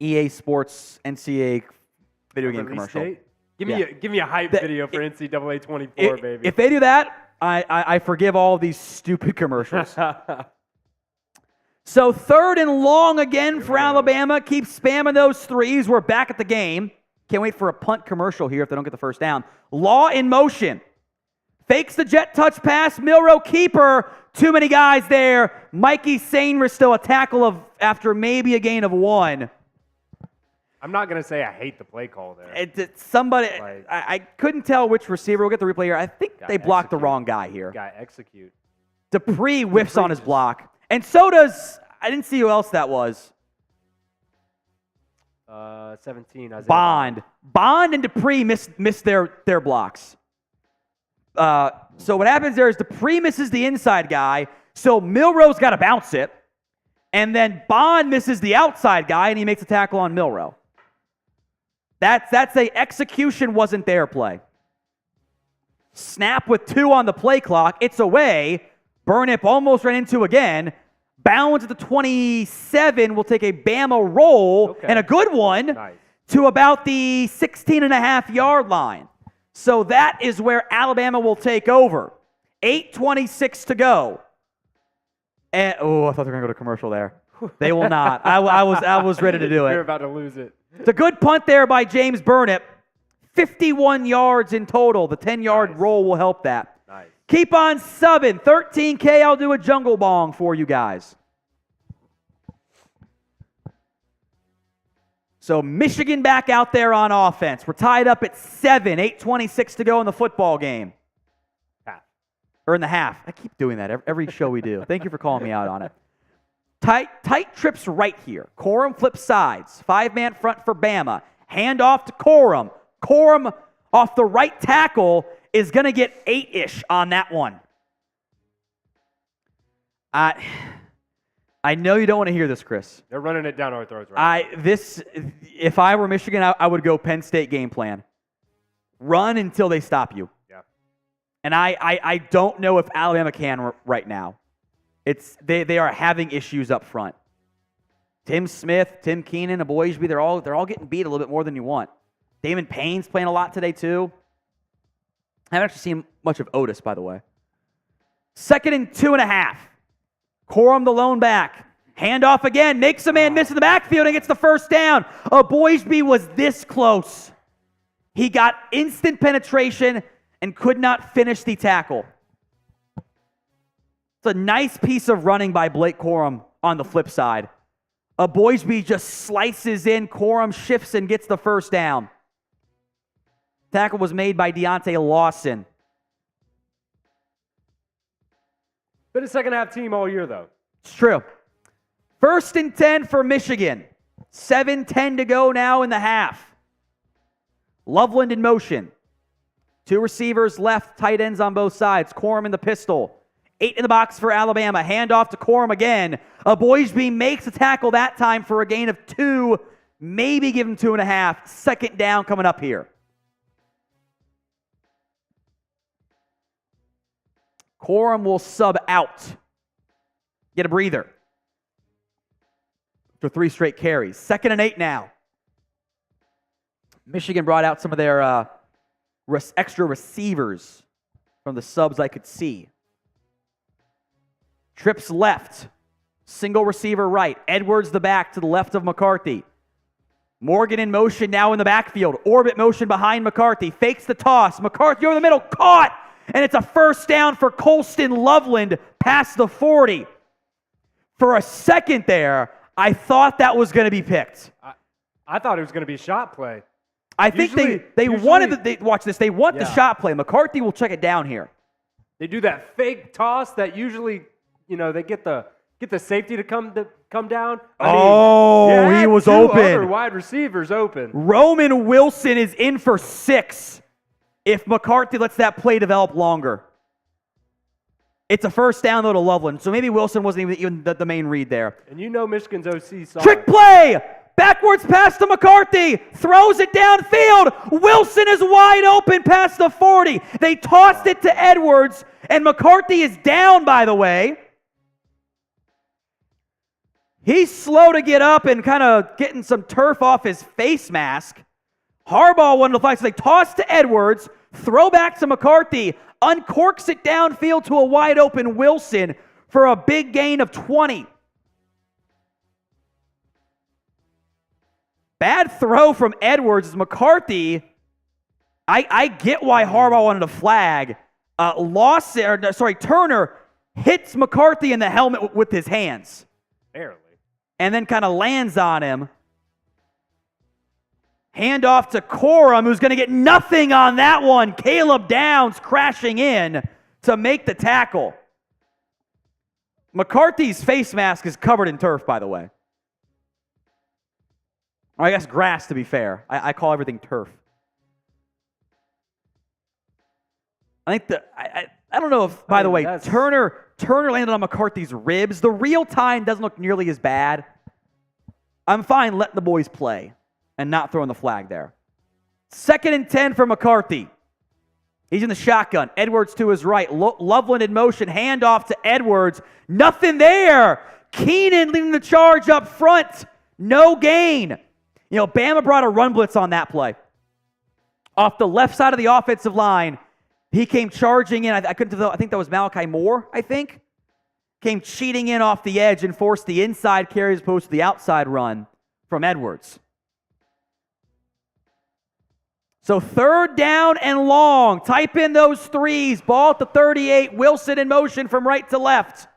EA Sports NCAA video game commercial. Date? Give me a hype video for NCAA 24, baby. If they do that, I forgive all of these stupid commercials. So third and long again for Alabama. Keep spamming those threes. We're back at the game. Can't wait for a punt commercial here if they don't get the first down. Law in motion. Fakes the jet touch pass. Milroe keeper. Too many guys there. Mikey Sainris still a tackle after maybe a gain of 1. I'm not going to say I hate the play call there. Somebody, I couldn't tell which receiver. We'll get the replay here. I think they blocked the wrong guy here. Guy execute. Dupree whiffs on his block. And so does, I didn't see who else that was. 17. Bond and Dupree missed their blocks. So what happens there is Dupree misses the inside guy, so Milroe's got to bounce it, and then Bond misses the outside guy, and he makes a tackle on Milroe. That's a execution wasn't there play. Snap with 2 on the play clock. It's away. Burnip almost ran into again. Bounds at the 27 will take a Bama roll, and a good one, to about the 16.5-yard line. So that is where Alabama will take over. 8:26 to go. And I thought they were going to go to commercial there. They will not. I was ready to do it. You're about to lose it. It's a good punt there by James Burnip. 51 yards in total. The 10-yard roll will help that. Nice. Keep on subbing. 13K, I'll do a jungle bong for you guys. So Michigan back out there on offense. We're tied up at 7. 8:26 to go in the football game. Or in the half. I keep doing that every show we do. Thank you for calling me out on it. Tight trips right here. Corum flips sides. 5-man front for Bama. Hand off to Corum. Corum off the right tackle is going to get 8-ish on that one. I know you don't want to hear this, Chris. They're running it down our throats right now. If I were Michigan, I would go Penn State game plan. Run until they stop you. Yeah. And I don't know if Alabama can right now. They are having issues up front. Tim Smith, Tim Keenan, Aboyshby, they're all getting beat a little bit more than you want. Damon Payne's playing a lot today too. I haven't actually seen much of Otis, by the way. 2nd and 2.5. Corum the lone back. Handoff again. Makes a man miss in the backfield and gets the first down. Aboyshby was this close. He got instant penetration and could not finish the tackle. It's a nice piece of running by Blake Corum on the flip side. Aboyshby just slices in. Corum shifts and gets the first down. Tackle was made by Deontay Lawson. Been a second-half team all year, though. It's true. 1st and 10 for Michigan. 7:10 to go now in the half. Loveland in motion. 2 receivers left, tight ends on both sides. Corum in the pistol. 8 in the box for Alabama. Handoff to Corum again. Aboyshby makes a tackle that time for a gain of 2. Maybe give him 2.5. 2nd down coming up here. Corum will sub out. Get a breather. For 3 straight carries. 2nd and 8 now. Michigan brought out some of their extra receivers from the subs I could see. Trips left. Single receiver right. Edwards the back to the left of McCarthy. Morgan in motion now in the backfield. Orbit motion behind McCarthy. Fakes the toss. McCarthy over the middle. Caught! And it's a first down for Colston Loveland past the 40. For a second there, I thought that was going to be picked. I thought it was going to be a shot play. I think they wanted watch this. They want the shot play. McCarthy will check it down here. They do that fake toss that usually, they get the safety to come down. He was open. Other wide receivers open. Roman Wilson is in for 6 if McCarthy lets that play develop longer. It's a first down, though, to Loveland. So maybe Wilson wasn't even the main read there. And Michigan's OC saw Trick play! Backwards pass to McCarthy. Throws it downfield. Wilson is wide open past the 40. They tossed it to Edwards, and McCarthy is down, by the way. He's slow to get up and kind of getting some turf off his face mask. Harbaugh wanted to flag, so they toss to Edwards. Throw back to McCarthy. Uncorks it downfield to a wide open Wilson for a big gain of 20. Bad throw from Edwards as McCarthy. I get why Harbaugh wanted a flag. Turner hits McCarthy in the helmet with his hands. Barely. And then kind of lands on him. Hand off to Corum, who's going to get nothing on that one. Caleb Downs crashing in to make the tackle. McCarthy's face mask is covered in turf, by the way. Or I guess grass, to be fair. I call everything turf. I think I don't know if, by the way, Turner landed on McCarthy's ribs. The real time doesn't look nearly as bad. I'm fine letting the boys play and not throwing the flag there. 2nd and 10 for McCarthy. He's in the shotgun. Edwards to his right. Loveland in motion. Handoff to Edwards. Nothing there. Keenan leading the charge up front. No gain. Bama brought a run blitz on that play. Off the left side of the offensive line, he came charging in. I think that was Malachi Moore, I think. Came cheating in off the edge and forced the inside carry as opposed to the outside run from Edwards. So 3rd down and long. Type in those 3s. Ball at the 38. Wilson in motion from right to left.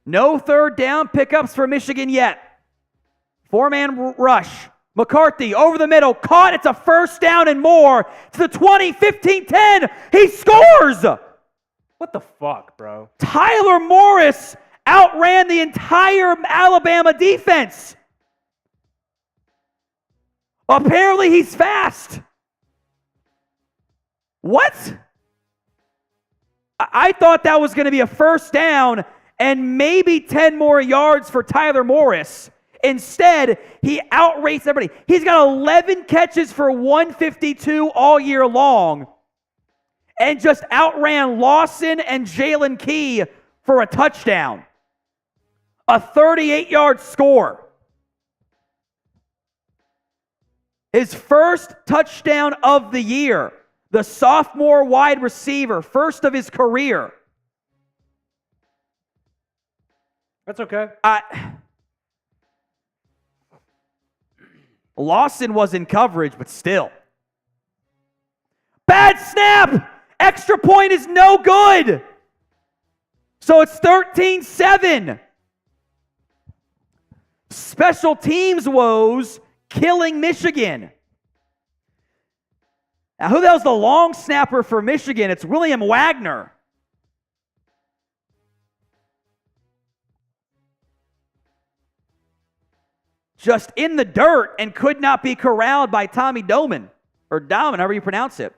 No 3rd down pickups for Michigan yet. 4-man rush. McCarthy over the middle. Caught. It's a first down and more. To the 20, 15, 10. He scores! What the fuck, bro? Tyler Morris outran the entire Alabama defense. Apparently he's fast. What? I thought that was going to be a first down and maybe 10 more yards for Tyler Morris. Instead, he outraced everybody. He's got 11 catches for 152 all year long and just outran Lawson and Jalen Key for a touchdown. A 38-yard score. His first touchdown of the year. The sophomore wide receiver, first of his career. That's okay. Lawson was in coverage, but still. Bad snap! Extra point is no good! So it's 13-7. Special teams woes killing Michigan. Now, who the hell's the long snapper for Michigan? It's William Wagner. Just in the dirt and could not be corralled by Tommy Doman, or Doman, however you pronounce it,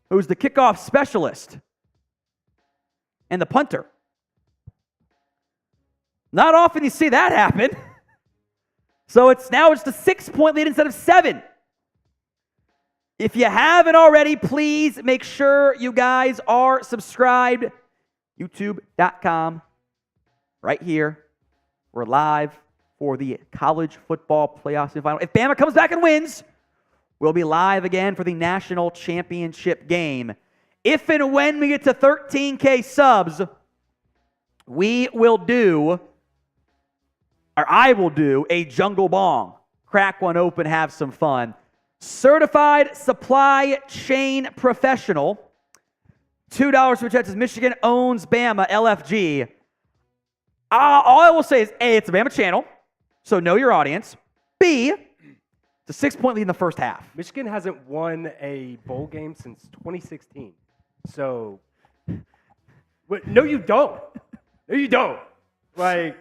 who's the kickoff specialist and the punter. Not often you see that happen. So it's now just a 6-point lead instead of 7. If you haven't already, please make sure you guys are subscribed. YouTube.com. Right here. We're live for the College Football Playoff Semifinal. If Bama comes back and wins, we'll be live again for the national championship game. If and when we get to 13K subs, we will do, or I will do, a jungle bong. Crack one open, have some fun. Certified supply chain professional. $2 for Jets. Michigan owns Bama, LFG. All I will say is, A, it's a Bama channel, so know your audience. B, it's a 6-point lead in the first half. Michigan hasn't won a bowl game since 2016. So, no, you don't. No, you don't. Like,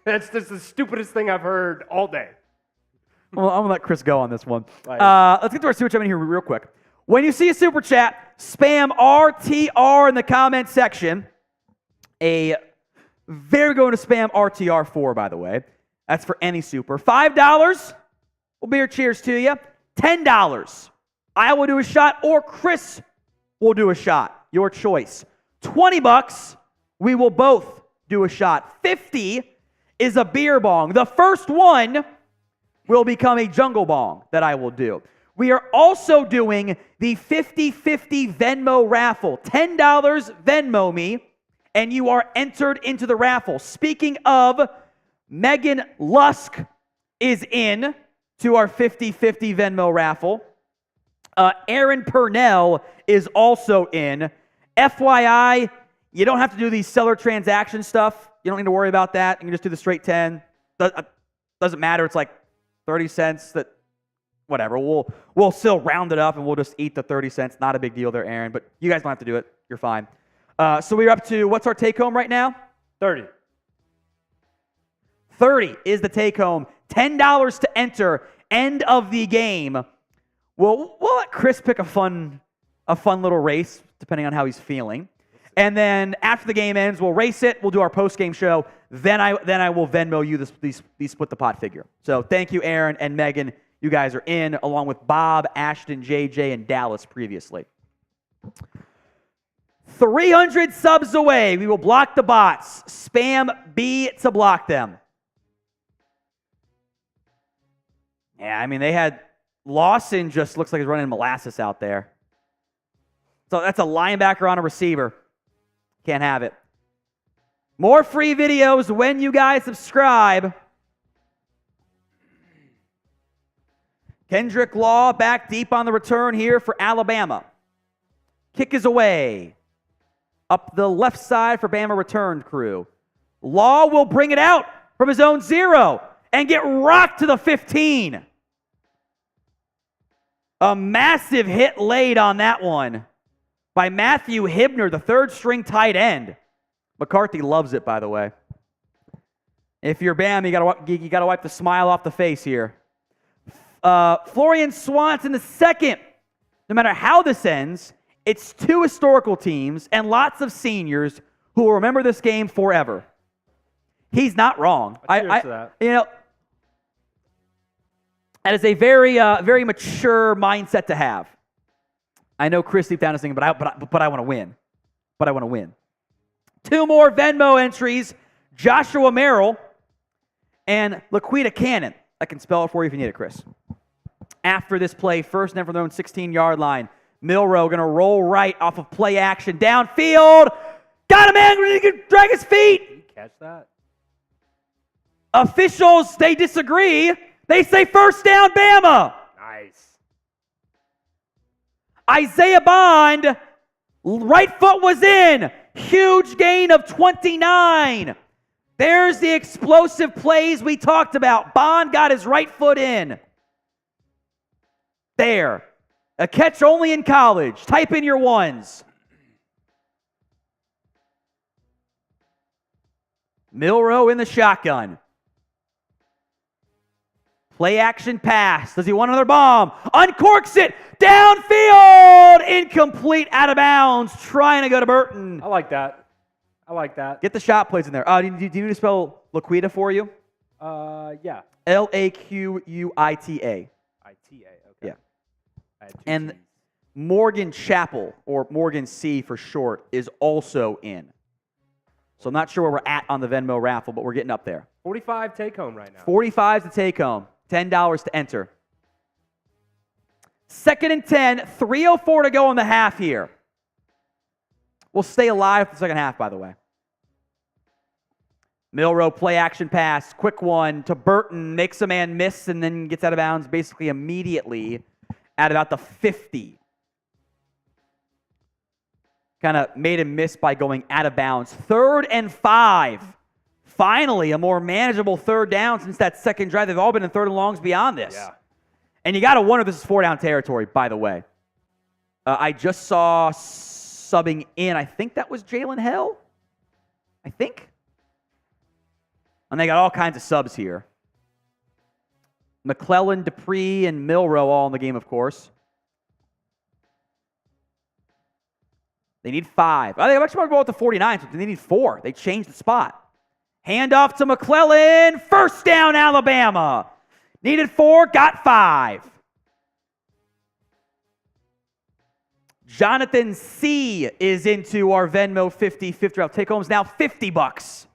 that's just the stupidest thing I've heard all day. Well, I'm going to let Chris go on this one. Let's get to our super chat in here real quick. When you see a super chat, spam RTR in the comment section. A very good one to spam RTR for, by the way. That's for any super. $5 will be your cheers to you. $10, I will do a shot, or Chris will do a shot. Your choice. $20, we will both do a shot. $50 is a beer bong. The first one will become a jungle bong that I will do. We are also doing the 50-50 Venmo raffle. $10 Venmo me, and you are entered into the raffle. Speaking of, Megan Lusk is in to our 50-50 Venmo raffle. Aaron Purnell is also in. FYI, you don't have to do these seller transaction stuff. You don't need to worry about that. You can just do the straight 10. Doesn't matter. It's like 30 cents. That whatever. We'll still round it up and we'll just eat the 30 cents. Not a big deal there, Aaron. But you guys don't have to do it. You're fine. So we're up to, what's our take home right now? 30. 30 is the take home. $10 to enter. End of the game. We'll let Chris pick a fun little race, depending on how he's feeling. And then after the game ends, we'll race it. We'll do our post-game show. Then I will Venmo you the split the pot figure. So thank you, Aaron and Megan. You guys are in, along with Bob, Ashton, JJ, and Dallas previously. 300 subs away. We will block the bots. Spam B to block them. Yeah, I mean, they had Lawson just looks like he's running molasses out there. So that's a linebacker on a receiver. Can't have it. More free videos when you guys subscribe. Kendrick Law back deep on the return here for Alabama. Kick is away. Up the left side for Bama return crew. Law will bring it out from his own 0 and get rocked to the 15. A massive hit laid on that one by Matthew Hibner, the third-string tight end. McCarthy loves it, by the way. If you're Bam, you gotta wipe the smile off the face here. Florian Swanson the second. No matter how this ends, it's two historical teams and lots of seniors who will remember this game forever. He's not wrong. Cheers to that. You know, that is a very, very mature mindset to have. I know Chris deep down is thinking, but I want to win. But I want to win. Two more Venmo entries: Joshua Merrill and Laquita Cannon. I can spell it for you if you need it, Chris. After this play, first and from their own 16-yard line, Milroe going to roll right off of play action downfield. Got him, man. He can drag his feet. Did you catch that? Officials, they disagree. They say first down, Bama. Nice. Isaiah Bond, right foot was in. Huge gain of 29. There's the explosive plays we talked about. Bond got his right foot in. There. A catch only in college. Type in your ones. Milroe in the shotgun. Play action pass. Does he want another bomb? Uncorks it. Downfield. Incomplete, out of bounds. Trying to go to Burton. I like that. I like that. Get the shot plays in there. Do you need to spell Laquita for you? Yeah. Laquita. ITA. Okay. Yeah. I had two And T's. Morgan Chapel, or Morgan C for short, is also in. So I'm not sure where we're at on the Venmo raffle, but we're getting up there. 45 take home right now. 45 to take home. $10 to enter. Second and 10, 3:04 to go in the half here. We'll stay alive for the second half, by the way. Milroe play action pass, quick one to Burton, makes a man miss, and then gets out of bounds basically immediately at about the 50. Kind of made him miss by going out of bounds. 3rd and 5. Finally, a more manageable third down since that second drive. They've all been in third and longs beyond this. Yeah. And you got to wonder if this is 4-down territory, by the way. I just saw subbing in, I think that was Jalen Hill. I think. And they got all kinds of subs here. McClellan, Dupree, and Milroe all in the game, of course. They need 5. I think I'm actually going to go with the 49, so they need 4. They changed the spot. Handoff to McClellan. First down, Alabama. Needed 4, got 5. Jonathan C. is into our Venmo 50-50 route. Take home's now $50.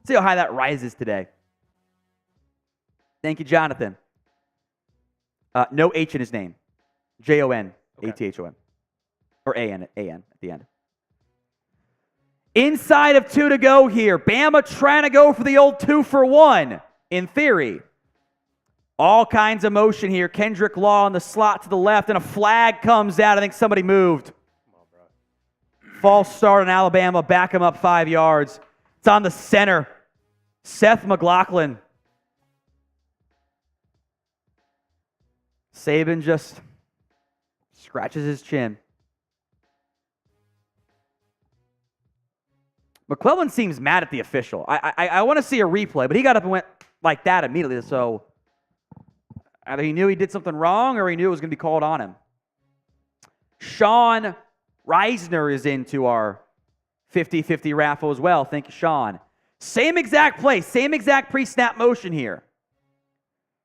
See how high that rises today. Thank you, Jonathan. No H in his name. Jon, or A-N at the end. Inside of 2 to go here. Bama trying to go for the old 2-for-1, in theory. All kinds of motion here. Kendrick Law in the slot to the left, and a flag comes out. I think somebody moved. Come on, bro. False start on Alabama. Back him up 5 yards. It's on the center. Seth McLaughlin. Saban just scratches his chin. McClellan seems mad at the official. I want to see a replay, but he got up and went like that immediately. So either he knew he did something wrong or he knew it was going to be called on him. Sean Reisner is into our 50-50 raffle as well. Thank you, Sean. Same exact play, same exact pre-snap motion here.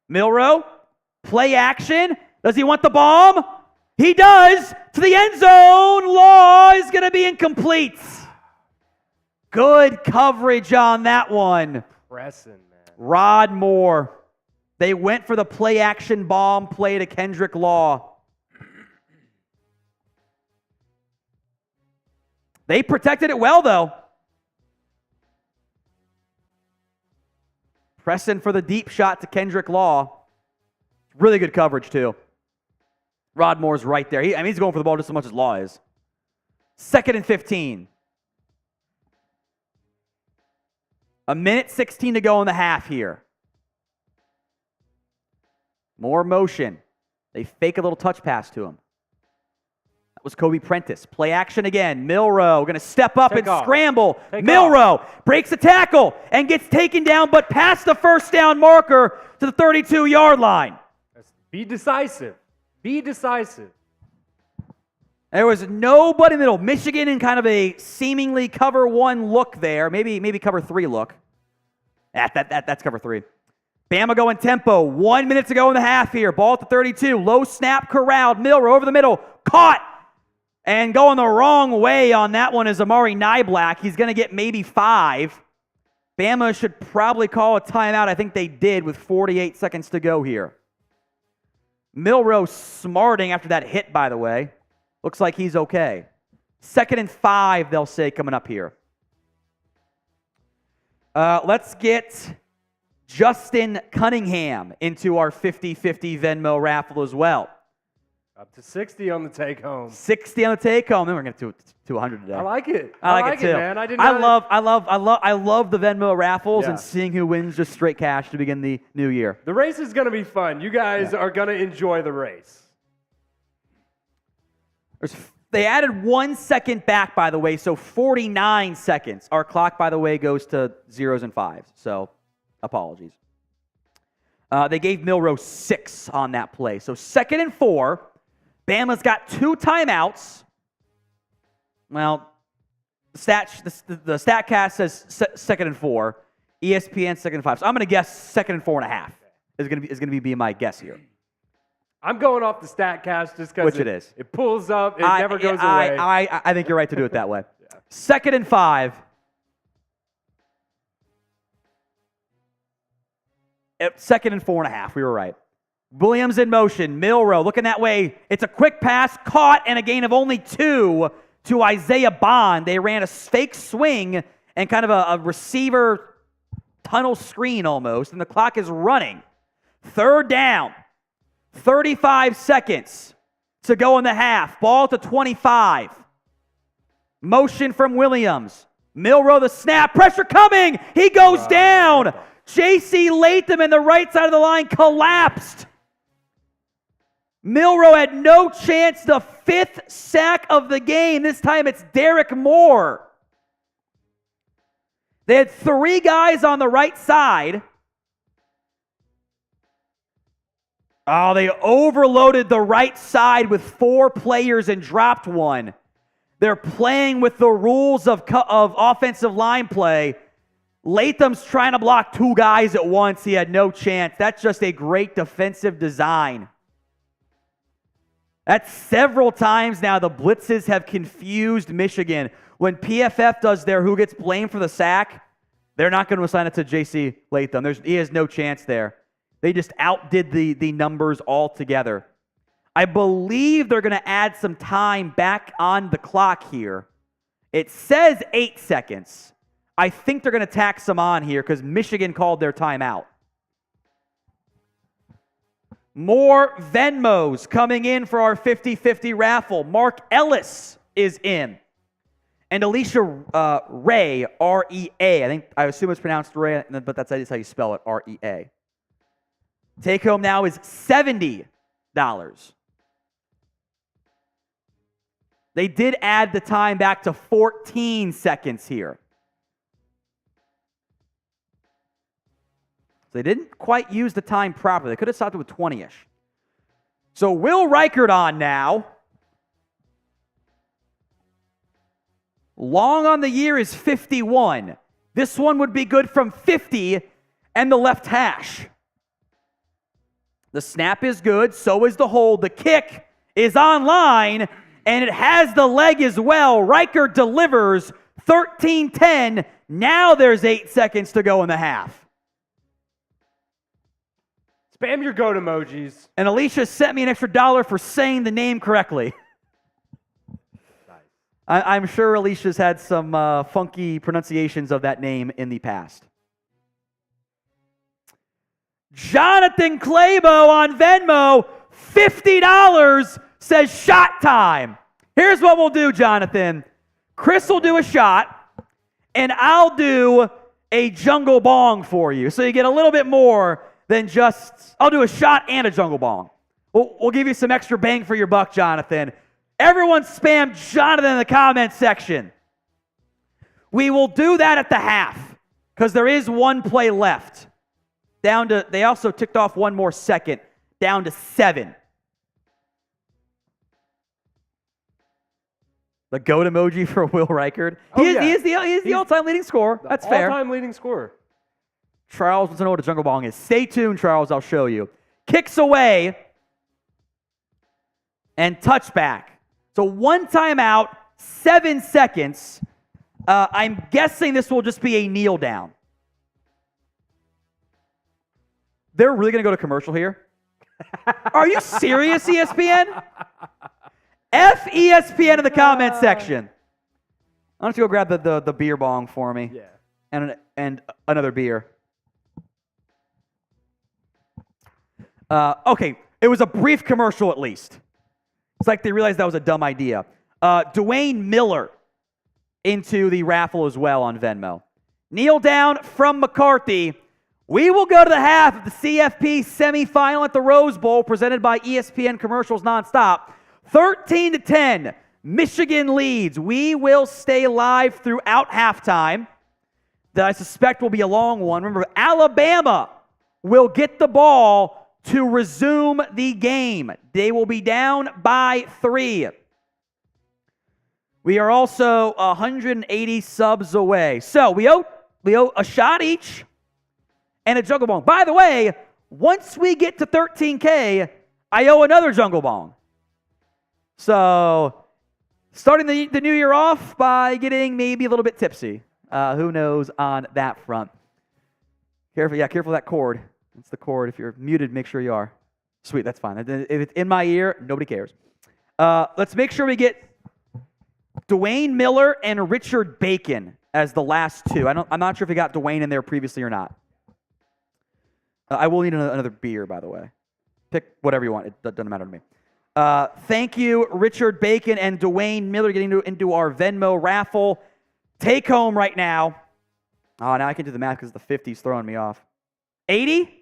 Milroe, play action. Does he want the bomb? He does. To the end zone. Law is going to be incomplete. Good coverage on that one. Pressing, man. Rod Moore. They went for the play action bomb play to Kendrick Law. They protected it well, though. Pressing for the deep shot to Kendrick Law. Really good coverage, too. Rod Moore's right there. He's going for the ball just as much as Law is. 2nd and 15. 1:16 to go in the half here. More motion. They fake a little touch pass to him. That was Kobe Prentice. Play action again. Milroe going to step up and scramble. Take Milroe breaks the tackle and gets taken down, but past the first down marker to the 32-yard line. Be decisive. Be decisive. There was nobody in the middle. Michigan in kind of a seemingly cover 1 look there. Maybe cover 3 look. That's cover 3. Bama going tempo. 1 minute to go in the half here. Ball at the 32. Low snap corralled. Milroe over the middle. Caught. And going the wrong way on that one is Amari Nyblack. He's going to get maybe 5. Bama should probably call a timeout. I think they did with 48 seconds to go here. Milroe smarting after that hit, by the way. Looks like he's okay. 2nd and 5, they'll say, coming up here. Let's get Justin Cunningham into our 50-50 Venmo raffle as well. Up to 60 on the take home. 60 on the take home. Then we're going to get to 100 today. I like it. I like it too, man. I love the Venmo raffles and Yeah. seeing who wins just straight cash to begin the new year. The race is going to be fun. You guys are going to enjoy the race. They added 1 second back, by the way, so 49 seconds. Our clock, by the way, goes to 0s and 5s, so apologies. They gave Milroe 6 on that play. So 2nd and 4. Bama's got 2 timeouts. Well, the StatCast says 2nd and 4. ESPN 2nd and 5. So I'm going to guess 2nd and 4.5 is going to be my guess here. I'm going off the StatCast just because it pulls up. It never goes away. I think you're right to do it that way. 2nd and 5. 2nd and 4.5. We were right. Williams in motion. Milroe looking that way. It's a quick pass, caught, and a gain of only 2 to Isaiah Bond. They ran a fake swing and kind of a receiver tunnel screen almost, and the clock is running. 3rd down. 35 seconds to go in the half. Ball to 25. Motion from Williams. Milroe the snap. Pressure coming. He goes down. J.C. Latham in the right side of the line collapsed. Milroe had no chance. The 5th sack of the game. This time it's Derek Moore. They had 3 guys on the right side. Oh, they overloaded the right side with 4 players and dropped 1. They're playing with the rules of offensive line play. Latham's trying to block 2 guys at once. He had no chance. That's just a great defensive design. That's several times now the blitzes have confused Michigan. When PFF does their who gets blamed for the sack, they're not going to assign it to J.C. Latham. He has no chance there. They just outdid the numbers altogether. I believe they're going to add some time back on the clock here. It says 8 seconds. I think they're going to tack some on here because Michigan called their timeout. More Venmos coming in for our 50-50 raffle. Mark Ellis is in. And Alicia Ray, R-E-A. I assume it's pronounced Ray, but that's how you spell it, R-E-A. Take home now is $70. They did add the time back to 14 seconds here. So they didn't quite use the time properly. They could have stopped it with 20-ish. So Will Reichard on now. Long on the year is 51. This one would be good from 50 and the left hash. The snap is good, so is the hold. The kick is online, and it has the leg as well. Reichard delivers 13-10. Now there's 8 seconds to go in the half. Spam your goat emojis. And Alicia sent me an extra $1 for saying the name correctly. Nice. I'm sure Alicia's had some funky pronunciations of that name in the past. Jonathan Clabo on Venmo, $50, says shot time. Here's what we'll do, Jonathan. Chris will do a shot, and I'll do a jungle bong for you. So you get a little bit more than just, I'll do a shot and a jungle bong. We'll give you some extra bang for your buck, Jonathan. Everyone spam Jonathan in the comment section. We will do that at the half because there is one play left. They also ticked off one more second, down to 7. The goat emoji for Will Reichard. He is the all-time leading scorer. That's fair. All-time leading scorer. Charles wants to know what a jungle bong is. Stay tuned, Charles. I'll show you. Kicks away and touchback. So 1 timeout, 7 seconds. I'm guessing this will just be a kneel down. They're really going to go to commercial here? Are you serious, ESPN? F ESPN in the comment section. Why don't you go grab the beer bong for me? Yeah. And another beer. Okay, it was a brief commercial at least. It's like they realized that was a dumb idea. Dwayne Miller into the raffle as well on Venmo. Kneel down from McCarthy. We will go to the half of the CFP Semifinal at the Rose Bowl presented by ESPN Commercials Nonstop. 13-10, Michigan leads. We will stay live throughout halftime. That I suspect will be a long one. Remember, Alabama will get the ball to resume the game. They will be down by 3. We are also 180 subs away. So we owe a shot each and a jungle bong. By the way, once we get to 13K, I owe another jungle bong. So starting the new year off by getting maybe a little bit tipsy. Who knows on that front. Careful of that cord. It's the cord. If you're muted, make sure you are. Sweet, that's fine. If it's in my ear, nobody cares. Let's make sure we get Dwayne Miller and Richard Bacon as the last 2. I'm not sure if we got Dwayne in there previously or not. I will need another beer, by the way. Pick whatever you want. It doesn't matter to me. Thank you, Richard Bacon and Dwayne Miller, getting into our Venmo raffle. Take home right now. Oh, now I can do the math because the 50's throwing me off. 80?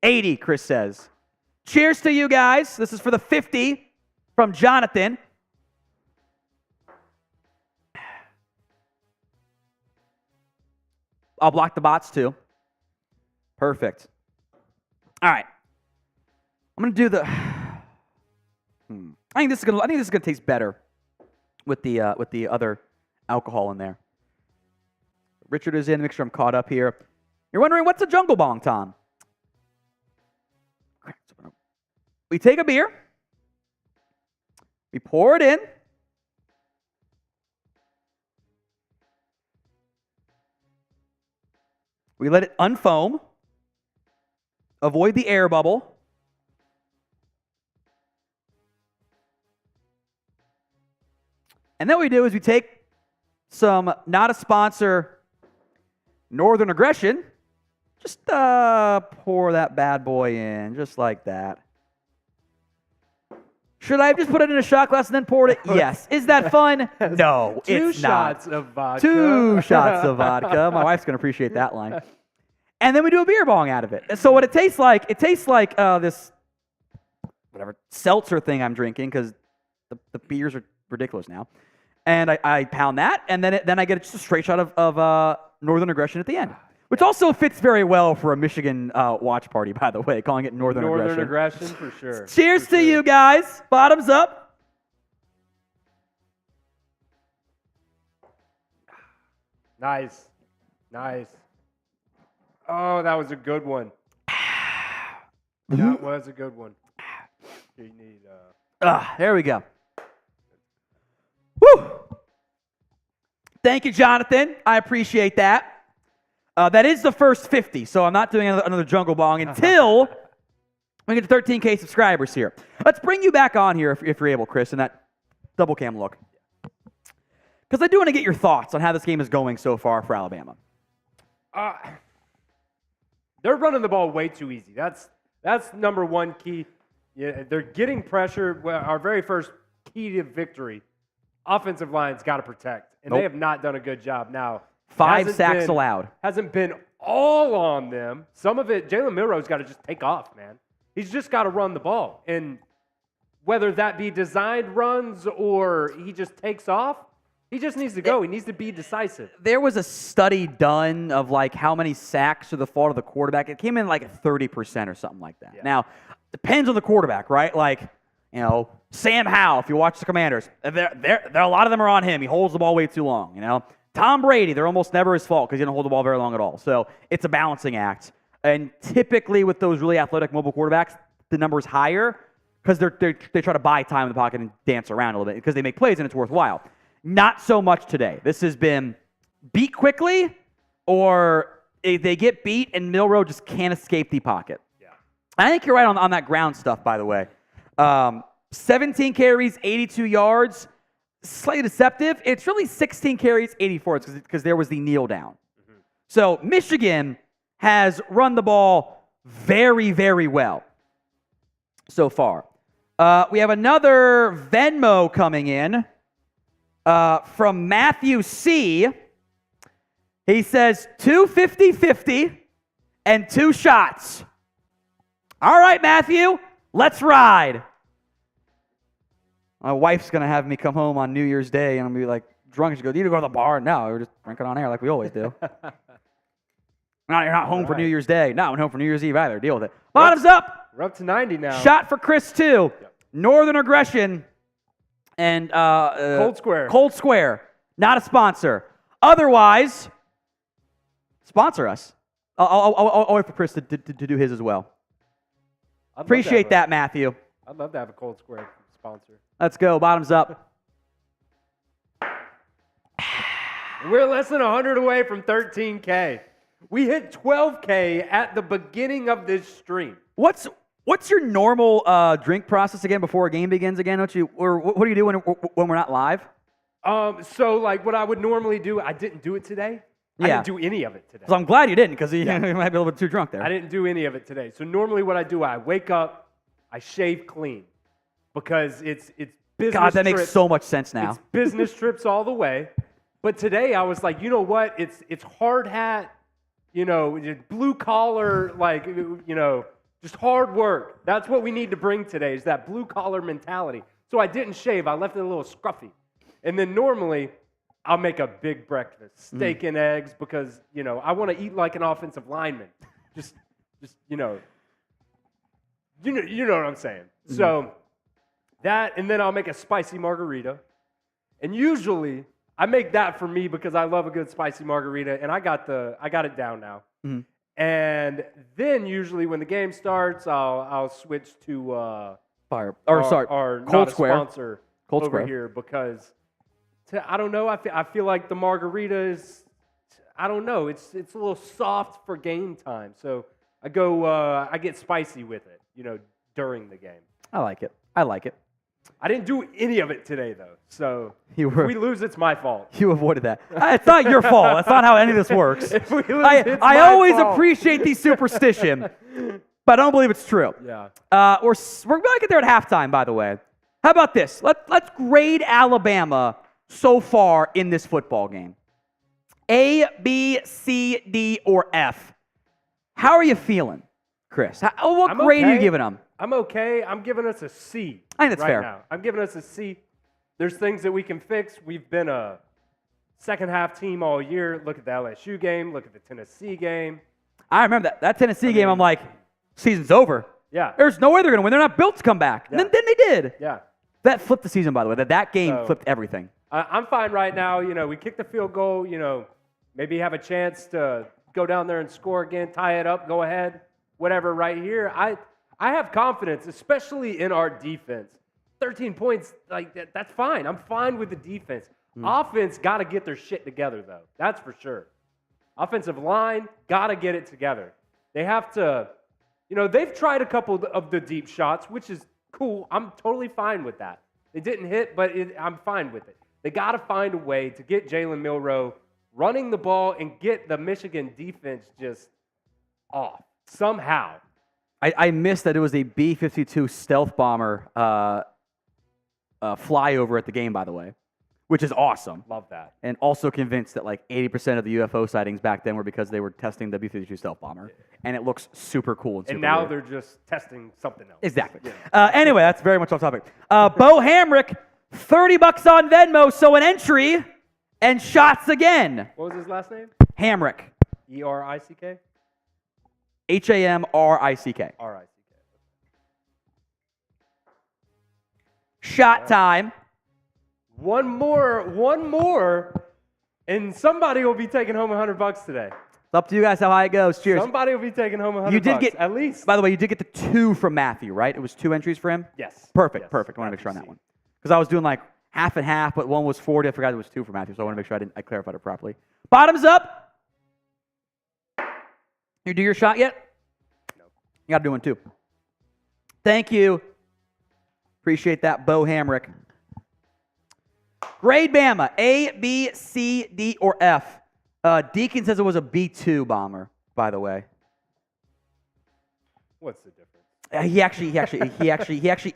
80, Chris says. Cheers to you guys. This is for the 50 from Jonathan. I'll block the bots too. Perfect. All right. I'm going to do the... I think this is gonna taste better with the other alcohol in there. Richard is in. Make sure I'm caught up here. You're wondering what's a jungle bong, Tom? We take a beer. We pour it in. We let it unfoam. Avoid the air bubble. And then what we do is we take some, not a sponsor, Northern Aggression. Just pour that bad boy in, just like that. Should I have just put it in a shot glass and then poured it? Yes. Is that fun? No, it's not. 2 shots of vodka. 2 shots of vodka. My wife's going to appreciate that line. And then we do a beer bong out of it. And so what it tastes like this, whatever, seltzer thing I'm drinking, because the beers are ridiculous now. And I pound that, and then I get just a straight shot of Northern Aggression at the end, which also fits very well for a Michigan watch party, by the way, calling it Northern Aggression. Northern Aggression, for sure. Cheers to you guys. Bottoms up. Nice. Oh, that was a good one. That was a good one. You need... There we go. Woo! Thank you, Jonathan. I appreciate that. That is the first 50, so I'm not doing another jungle bong until we get to 13K subscribers here. Let's bring you back on here if you're able, Chris, in that double cam look. Because I do want to get your thoughts on how this game is going so far for Alabama. They're running the ball way too easy. That's number one key. Yeah, they're getting pressure. Well, our very first key to victory, offensive line's got to protect, and they have not done a good job. Now, 5 sacks allowed. Hasn't been all on them. Some of it, Jalen Milroe's got to just take off, man. He's just got to run the ball, and whether that be designed runs or he just takes off. He just needs to go. He needs to be decisive. There was a study done of like how many sacks are the fault of the quarterback. It came in like 30% or something like that. Yeah. Now, depends on the quarterback, right? Like, you know, Sam Howell, if you watch the Commanders, there a lot of them are on him. He holds the ball way too long, you know. Tom Brady, they're almost never his fault because he didn't hold the ball very long at all. So it's a balancing act. And typically with those really athletic mobile quarterbacks, the number is higher because they try to buy time in the pocket and dance around a little bit because they make plays and it's worthwhile. Not so much today. This has been beat quickly or they get beat and Milroe just can't escape the pocket. Yeah. I think you're right on that ground stuff, by the way. 17 carries, 82 yards. Slightly deceptive. It's really 16 carries, 84 because there was the kneel down. Mm-hmm. So Michigan has run the ball very, very well so far. We have another Venmo coming in. From Matthew C. He says 2 50-50 and 2 shots. All right, Matthew, let's ride. My wife's going to have me come home on New Year's Day and I'm going to be like drunk. She goes, you need to go to the bar. No, we're just drinking on air like we always do. You're not home for New Year's Day. No, I'm home for New Year's Eve either. Deal with it. Bottoms up. We're up to 90 now. Shot for Chris, too. Yep. Northern Aggression. And Cold Square, not a sponsor. Otherwise, sponsor us. I'll wait for Chris to do his as well. Appreciate that, Matthew. I'd love to have a Cold Square sponsor. Let's go. Bottoms up. We're less than 100 away from 13K. We hit 12K at the beginning of this stream. What's your normal drink process again before a game begins again? Don't you, or what do you do when we're not live? So like what I would normally do, I didn't do it today. Yeah. I didn't do any of it today. So I'm glad you didn't because you might be a little bit too drunk there. I didn't do any of it today. So normally what I do, I wake up, I shave clean because it's business. God, that makes so much sense now. It's business trips all the way. But today I was like, you know what? It's hard hat, you know, blue collar, like, you know. Just hard work. That's what we need to bring today is that blue-collar mentality. So I didn't shave. I left it a little scruffy. And then normally, I'll make a big breakfast, steak and eggs, because, you know, I want to eat like an offensive lineman. Just you know what I'm saying. Mm-hmm. So that, and then I'll make a spicy margarita. And usually, I make that for me because I love a good spicy margarita, and I got it down now. Mm-hmm. And then usually when the game starts, I'll switch to Cold Square sponsor over here because I don't know. I feel like the margarita is, I don't know. It's a little soft for game time, so I get spicy with it, you know, during the game. I like it. I didn't do any of it today, though. So if we lose, it's my fault. You avoided that. It's not your fault. That's not how any of this works. If we lose, I always appreciate the superstition, but I don't believe it's true. Yeah. We're going to get there at halftime, by the way. How about this? Let's grade Alabama so far in this football game. A, B, C, D, or F. How are you feeling, Chris? What grade are you giving them? I'm okay. I'm giving us a C. I think that's fair. Now. I'm giving us a C. There's things that we can fix. We've been a second-half team all year. Look at the LSU game. Look at the Tennessee game. I remember that Tennessee game. I'm like, season's over. Yeah. There's no way they're going to win. They're not built to come back. Yeah. Then they did. Yeah. That flipped the season, by the way. That game flipped everything. I'm fine right now. You know, we kicked the field goal. You know, maybe have a chance to go down there and score again, tie it up, go ahead, whatever right here. I have confidence, especially in our defense. 13 points, like that's fine. I'm fine with the defense. Offense got to get their shit together, though. That's for sure. Offensive line got to get it together. They have to, you know, they've tried a couple of the deep shots, which is cool. I'm totally fine with that. They didn't hit, but I'm fine with it. They got to find a way to get Jalen Milroe running the ball and get the Michigan defense just off somehow. I missed that it was a B-52 stealth bomber flyover at the game, by the way, which is awesome. Love that. And also convinced that like 80% of the UFO sightings back then were because they were testing the B-52 stealth bomber. And it looks super cool. And, super now weird. they're just testing something else. Exactly. Anyway, that's very much off topic. Bo Hamrick, $30 on Venmo, so an entry and shots again. What was his last name? Hamrick. E-R-I-C-K? Hamrick. R-I-C-K. Shot time. One more, and somebody will be taking home $100 today. It's up to you guys how high it goes. Cheers. Somebody will be taking home $100. You did get, at least. By the way, you did get the 2 from Matthew, right? It was 2 entries for him? Yes. Perfect. Yes. I want to make sure on that C. one. Because I was doing like half and half, but one was 40. I forgot it was 2 for Matthew, so I want to make sure I clarified it properly. Bottoms up. You do your shot yet? No. You got to do one too. Thank you. Appreciate that, Bo Hamrick. Grade Bama, A, B, C, D, or F. Deacon says it was a B2 bomber, by the way. What's the difference? He actually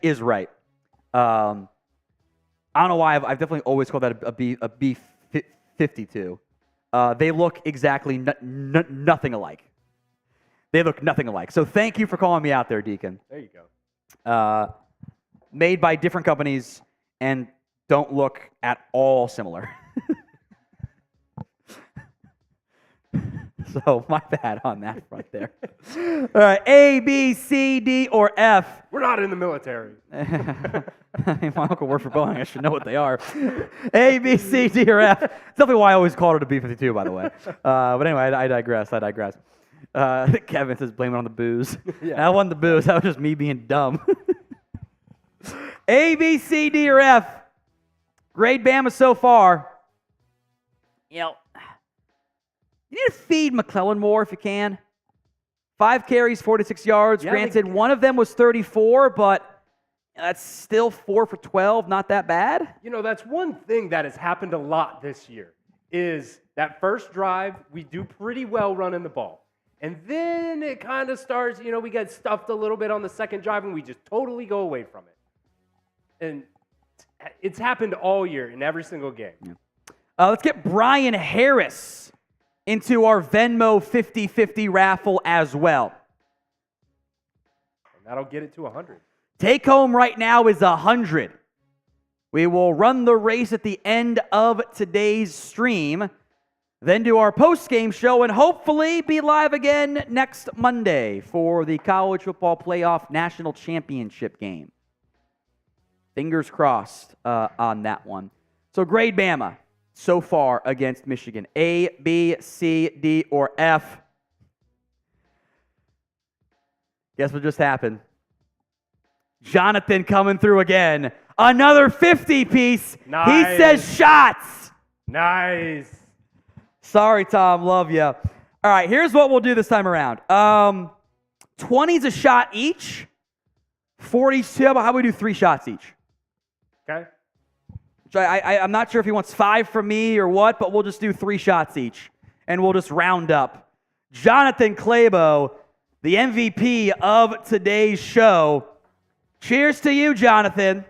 is right. I don't know why I've definitely always called that a B52. They look exactly nothing alike. They look nothing alike. So thank you for calling me out there, Deacon. There you go. Made by different companies and don't look at all similar. So my bad on that front there. All right, A, B, C, D, or F. We're not in the military. My uncle worked for Boeing. I should know what they are. A, B, C, D, or F. That's definitely why I always called it a B-52, by the way. But anyway, I digress. Kevin says blame it on the booze. Yeah. That wasn't the booze. That was just me being dumb. A, B, C, D, or F. Grade Bama so far. You need to feed McClellan more if you can. 5 carries, 46 yards. Yeah, Granted, one of them was 34, but that's still 4 for 12. Not that bad. You know, that's one thing that has happened a lot this year is that first drive, we do pretty well running the ball. And then it kind of starts, we get stuffed a little bit on the second drive and we just totally go away from it. And it's happened all year in every single game. Yeah. Let's get Brian Harris into our Venmo 50-50 raffle as well. And that'll get it to 100. Take home right now is 100. We will run the race at the end of today's stream, then do our post-game show, and hopefully be live again next Monday for the College Football Playoff National Championship game. Fingers crossed on that one. So grade Bama so far against Michigan. A, B, C, D, or F. Guess what just happened? Jonathan coming through again. Another 50-piece. Nice. He says shots. Nice. Sorry, Tom. Love you. All right, here's what we'll do this time around. 20's a shot each. 42. How about we do 3 shots each? Okay. I'm not sure if he wants 5 from me or what, but we'll just do 3 shots each, and we'll just round up. Jonathan Clabo, the MVP of today's show. Cheers to you, Jonathan.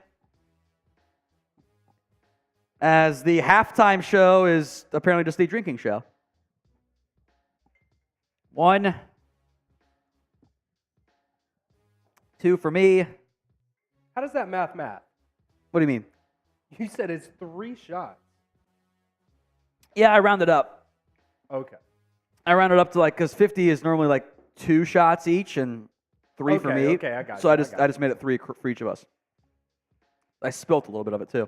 As the halftime show is apparently just a drinking show. 1, 2 for me. How does that math? What do you mean? You said it's 3 shots. Yeah, I rounded up. Okay. I rounded up to because 50 is normally 2 shots each and 3 for me. Okay, I got so you. I just made it 3 for each of us. I spilt a little bit of it too.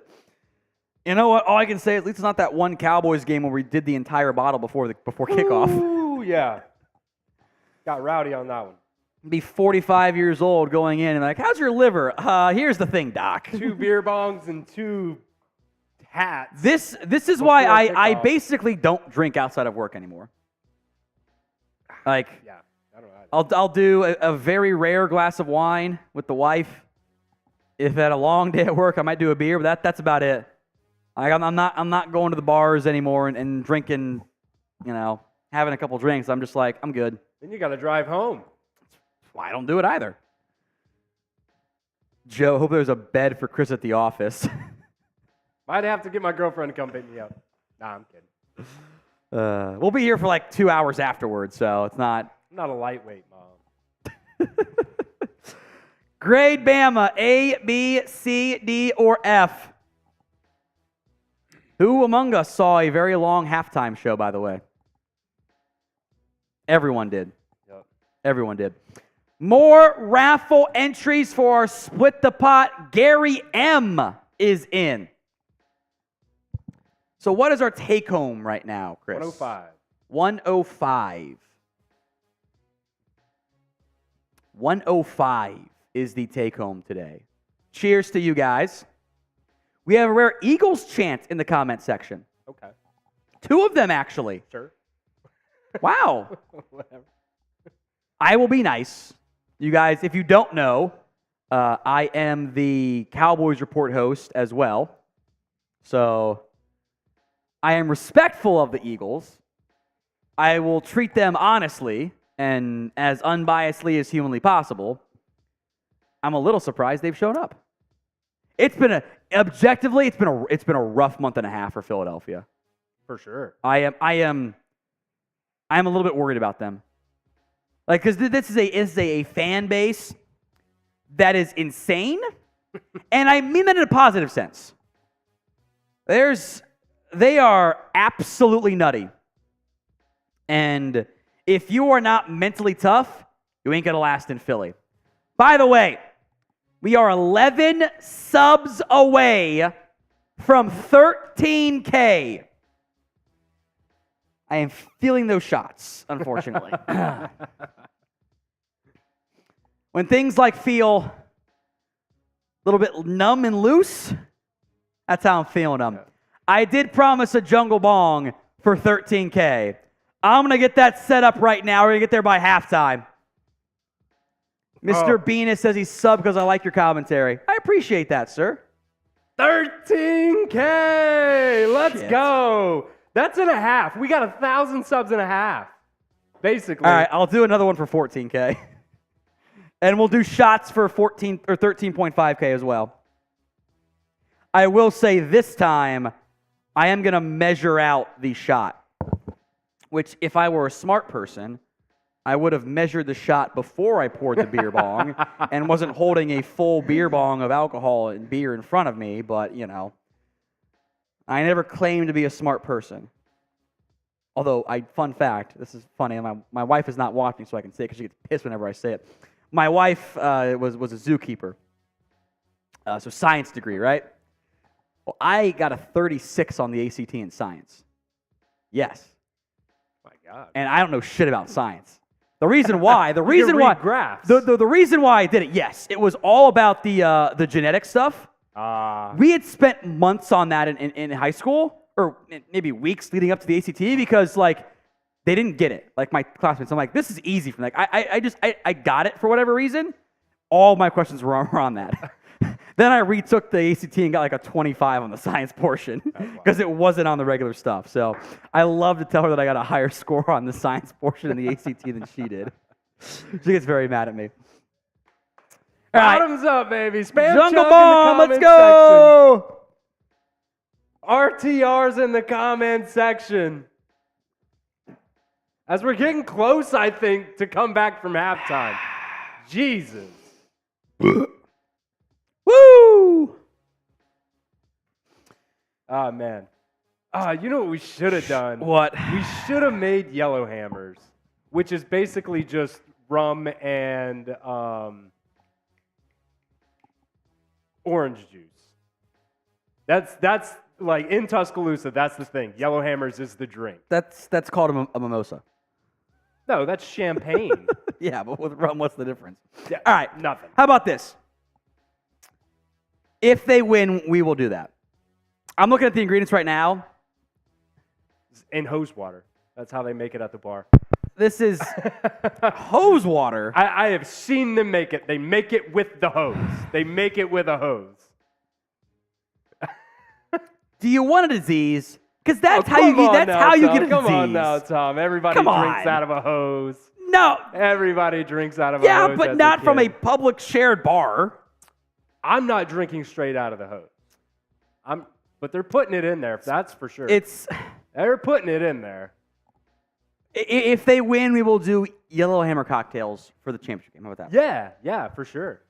You know what? All I can say is at least it's not that one Cowboys game where we did the entire bottle before kickoff. Ooh, yeah. Got rowdy on that one. Be 45 years old going in and how's your liver? Here's the thing, Doc. 2 beer bongs and 2 hats. This is why I kickoff. basically don't drink outside of work anymore. Yeah, I don't know. I'll do a very rare glass of wine with the wife. If at a long day at work, I might do a beer, but that's about it. I'm not going to the bars anymore and drinking, having a couple drinks. I'm just I'm good. Then you got to drive home. Why I don't do it either. Joe, hope there's a bed for Chris at the office. Might have to get my girlfriend to come pick me up. Nah, I'm kidding. We'll be here for like 2 hours afterwards, so it's not. I'm not a lightweight, Mom. Grade Bama, A, B, C, D, or F? Who among us saw a very long halftime show, by the way? Everyone did. Yep. Everyone did. More raffle entries for our Split the Pot. Gary M is in. So what is our take-home right now, Chris? 105. 105. 105 is the take-home today. Cheers to you guys. We have a rare Eagles chant in the comment section. Okay. 2 of them, actually. Sure. Wow. Whatever. I will be nice. You guys, if you don't know, I am the Cowboys Report host as well. So I am respectful of the Eagles. I will treat them honestly and as unbiasedly as humanly possible. I'm a little surprised they've shown up. It's been objectively, it's been a rough month and a half for Philadelphia. For sure. I am a little bit worried about them. Like, because this is a fan base that is insane, and I mean that in a positive sense. They are absolutely nutty, and if you are not mentally tough, you ain't gonna last in Philly. By the way, we are 11 subs away from 13K. I am feeling those shots, unfortunately. When things like feel a little bit numb and loose, that's how I'm feeling them. I did promise a jungle bong for 13K. I'm going to get that set up right now. We're going to get there by halftime. Mr. Beanus says he's subbed because I like your commentary. I appreciate that, sir. 13K! Let's go! That's and a half. We got 1,000 subs and a half, basically. All right, I'll do another one for 14K. And we'll do shots for 14 or 13.5K as well. I will say this time, I am going to measure out the shot, which if I were a smart person, I would have measured the shot before I poured the beer bong and wasn't holding a full beer bong of alcohol and beer in front of me, but, you know, I never claimed to be a smart person. Although, fun fact, this is funny, my wife is not watching so I can say it because she gets pissed whenever I say it. My wife was a zookeeper, so science degree, right? Well, I got a 36 on the ACT in science. Yes. My God. And I don't know shit about science. The reason why, the reason why I did it, yes, it was all about the genetic stuff. We had spent months on that in high school, or maybe weeks leading up to the ACT, because like they didn't get it. Like my classmates, I'm like, this is easy for me. Like I got it for whatever reason. All my questions were on that. Then I retook the ACT and got like a 25 on the science portion because it wasn't on the regular stuff. So I love to tell her that I got a higher score on the science portion in the ACT than she did. She gets very mad at me. All right. Bottoms up, baby. Spam Jungle chug Bomb, in the let's go! RTR's in the comment section. As we're getting close, I think, to come back from halftime. Jesus. Woo! Oh, man. You know what we should have done? What? We should have made Yellow Hammers, which is basically just rum and orange juice. That's like in Tuscaloosa, that's the thing. Yellow Hammers is the drink. That's called a mimosa. No, that's champagne. Yeah, but with rum, what's the difference? Yeah, all right. Nothing. How about this? If they win, we will do that. I'm looking at the ingredients right now. In hose water. That's how they make it at the bar. This is hose water. I have seen them make it. They make it with the hose. They make it with a hose. Do you want a disease? Because that's how you get. That's how you get a disease. Come on now, Tom. Everybody drinks out of a hose. No. Everybody drinks out of a hose. Yeah, but not from a public shared bar. I'm not drinking straight out of the hose. But they're putting it in there, that's for sure. They're putting it in there. If they win, we will do Yellowhammer cocktails for the championship game. How about that? Yeah, for sure.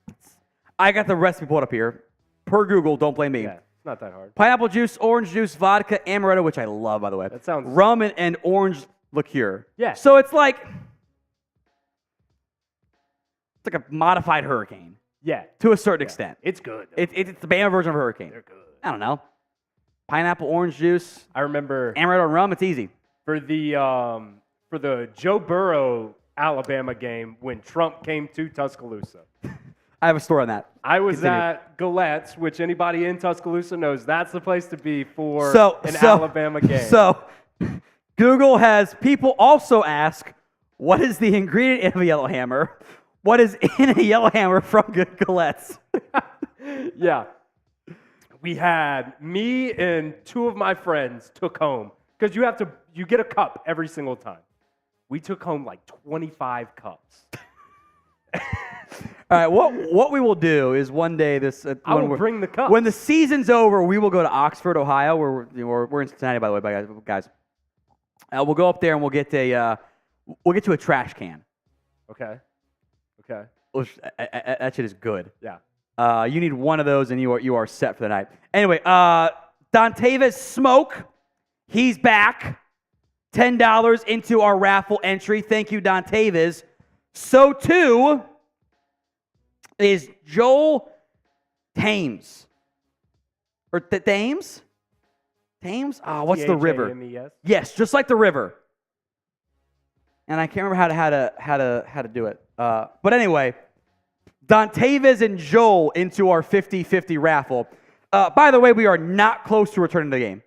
I got the recipe pulled up here. Per Google, don't blame me. Yeah, it's not that hard. Pineapple juice, orange juice, vodka, amaretto, which I love, by the way. That sounds... Rum and orange liqueur. Yeah. So it's like a modified hurricane. Yeah. To a certain extent. It's good. It's the Bama version of a hurricane. They're good. I don't know. Pineapple, orange juice. I remember... Amaretto and rum, it's easy. For the Joe Burrow Alabama game when Trump came to Tuscaloosa. I have a story on that. I was at Galette's, which anybody in Tuscaloosa knows that's the place to be for an Alabama game. So Google has people also ask, what is the ingredient of a Yellowhammer? What is in a Yellowhammer from Galette's? Yeah. We had me and two of my friends took home, because you get a cup every single time. We took home like 25 cups. All right, what we will do is one day I will bring the cups. When the season's over, we will go to Oxford, Ohio, where we're in Cincinnati, by the way, guys. We'll go up there and we'll get you a trash can. Okay. That shit is good. Yeah. You need one of those, and you are set for the night. Anyway, Dontavis Smoke, he's back. $10 into our raffle entry. Thank you, Dontavis. So too is Joel Thames. Or Thames? Thames? Oh, what's the river? T-H-A-M-E-S? Yes, just like the river. And I can't remember how to do it. But anyway, Dontavis and Joel into our 50-50 raffle. By the way, we are not close to returning to the game.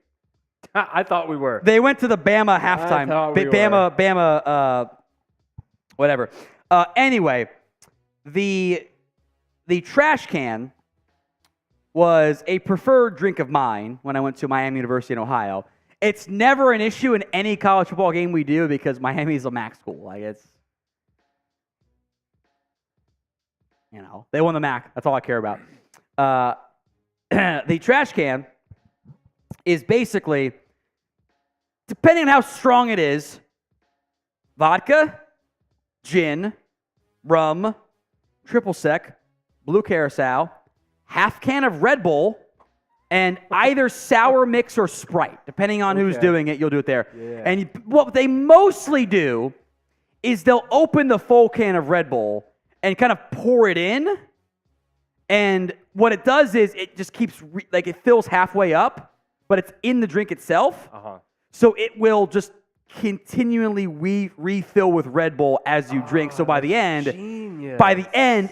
I thought we were. They went to the Bama halftime. Bama, whatever. Anyway, the trash can was a preferred drink of mine when I went to Miami University in Ohio. It's never an issue in any college football game we do because Miami is a MAC school. Like they won the MAC. That's all I care about. The trash can is basically, depending on how strong it is, vodka, gin, rum, triple sec, blue curacao, half can of Red Bull, and either sour mix or Sprite. Depending on who's doing it, you'll do it there. Yeah. And what they mostly do is they'll open the full can of Red Bull and kind of pour it in. And what it does is it just keeps, it fills halfway up, but it's in the drink itself. So it will just continually refill with Red Bull as you drink. So by the end,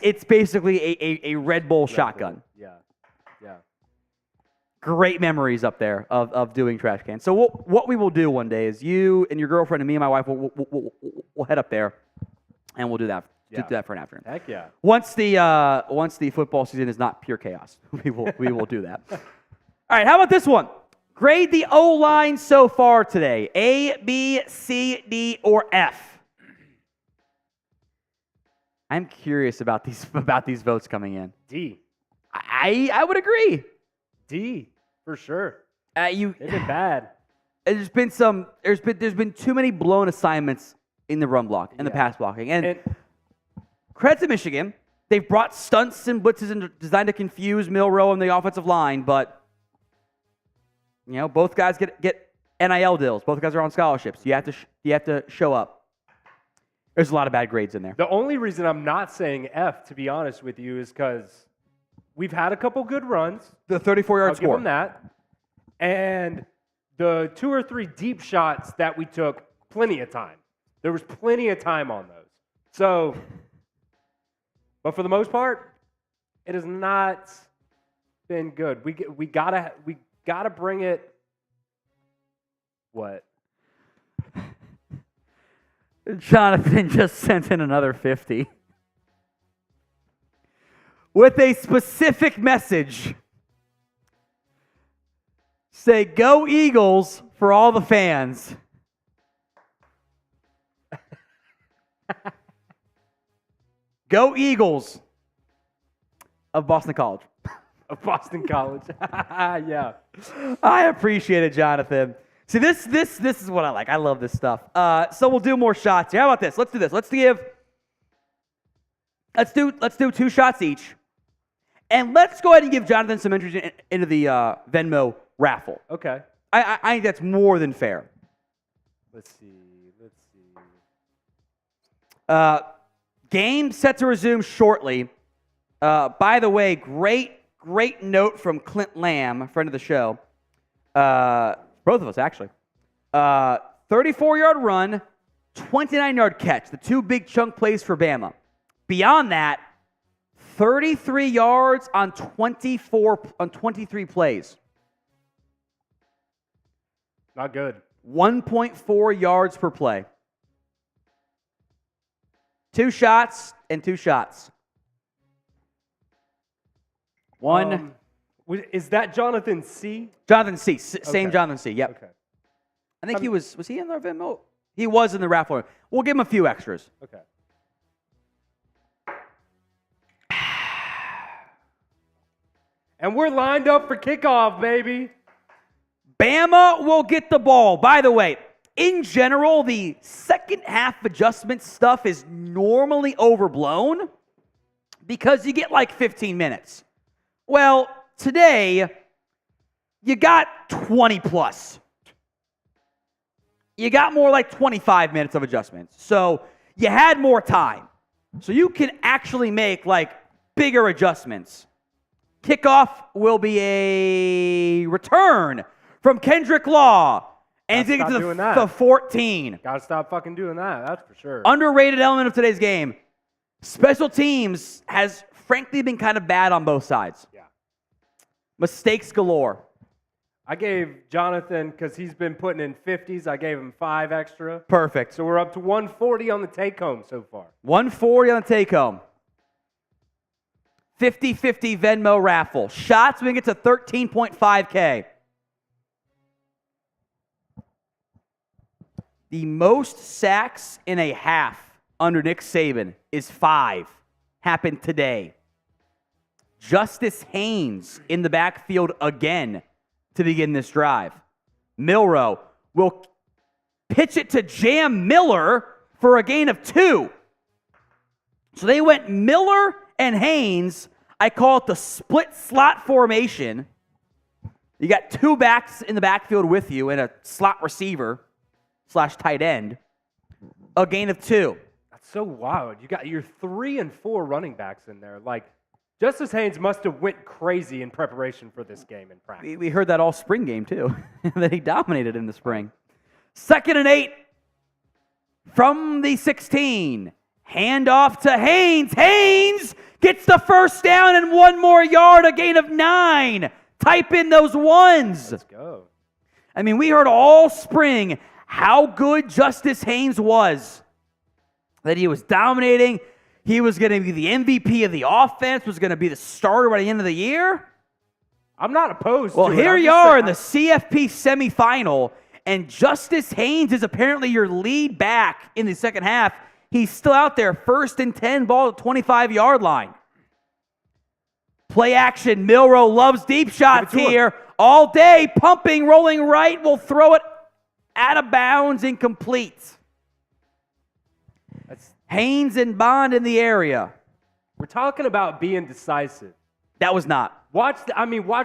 it's basically a Red Bull shotgun. Yeah. Great memories up there of doing trash cans. So what we will do one day is you and your girlfriend and me and my wife we'll head up there, and we'll do that. Do that for an afternoon. Heck yeah. Once the football season is not pure chaos, we will do that. All right, how about this one? Grade the O-line so far today. A, B, C, D, or F? I'm curious about these votes coming in. D. I would agree. D, for sure. They've been bad. There's been too many blown assignments in the run block and the pass blocking. And credit to Michigan. They've brought stunts and blitzes designed to confuse Milroe and the offensive line, but both guys get NIL deals. Both guys are on scholarships. You have to show up. There's a lot of bad grades in there. The only reason I'm not saying F, to be honest with you, is because we've had a couple good runs. The 34-yard score. Give them that. And the 2 or 3 deep shots that we took, plenty of time. There was plenty of time on those. So, but for the most part, it has not been good. We gotta bring it. What? Jonathan just sent in another 50 with a specific message. Say, "Go Eagles" for all the fans. Go Eagles of Boston College. of Boston College. Yeah. I appreciate it, Jonathan. See, this is what I like. I love this stuff. So we'll do more shots here. How about this? Let's do this. Let's do 2 shots each. And let's go ahead and give Jonathan some entries into the Venmo raffle. Okay. I think that's more than fair. Let's see. Game set to resume shortly. By the way, great note from Clint Lamb, a friend of the show. Both of us, actually. 34-yard run, 29-yard catch. The 2 big chunk plays for Bama. Beyond that, 33 yards on 23 plays. Not good. 1.4 yards per play. 2 shots and 2 shots. One. Is that Jonathan C? Jonathan C. Same Jonathan C. Yep. Okay. I think he was he in the Venmo? He was in the raffle. We'll give him a few extras. Okay. And we're lined up for kickoff, baby. Bama will get the ball. By the way, in general, the second half adjustment stuff is normally overblown because you get like 15 minutes. Well, today, you got 20 plus. You got more like 25 minutes of adjustments. So you had more time. So you can actually make like bigger adjustments. Kickoff will be a return from Kendrick Law. And he's going to get to the 14. Got to stop fucking doing that. That's for sure. Underrated element of today's game. Special teams has frankly been kind of bad on both sides. Yeah. Mistakes galore. I gave Jonathan, because he's been putting in 50s, I gave him 5 extra. Perfect. So we're up to 140 on the take-home so far. 140 on the take-home. 50-50 Venmo raffle. Shots, we can get to 13.5K. The most sacks in a half under Nick Saban is 5. Happened today. Justice Haynes in the backfield again to begin this drive. Milroe will pitch it to Jam Miller for a gain of 2. So they went Miller and Haynes. I call it the split slot formation. You got 2 backs in the backfield with you and a slot receiver / tight end. A gain of 2. That's so wild. You got your 3 and 4 running backs in there. Like, Justice Haynes must have went crazy in preparation for this game in practice. We heard that all spring game, too, that he dominated in the spring. 2nd and 8 from the 16. Handoff to Haynes. Haynes gets the first down and 1 more yard, a gain of 9. Type in those ones. Let's go. I mean, we heard all spring how good Justice Haynes was, that he was dominating. He was going to be the MVP of the offense, was going to be the starter by the end of the year. I'm not opposed to it. Well, here you are in the CFP Semifinal, and Justice Haynes is apparently your lead back in the second half. He's still out there, 1st and 10, ball at 25-yard line. Play action. Milroe loves deep shots here all day. Pumping, rolling right, will throw it out of bounds, incomplete. Haynes and Bond in the area. We're talking about being decisive. That was not. Watch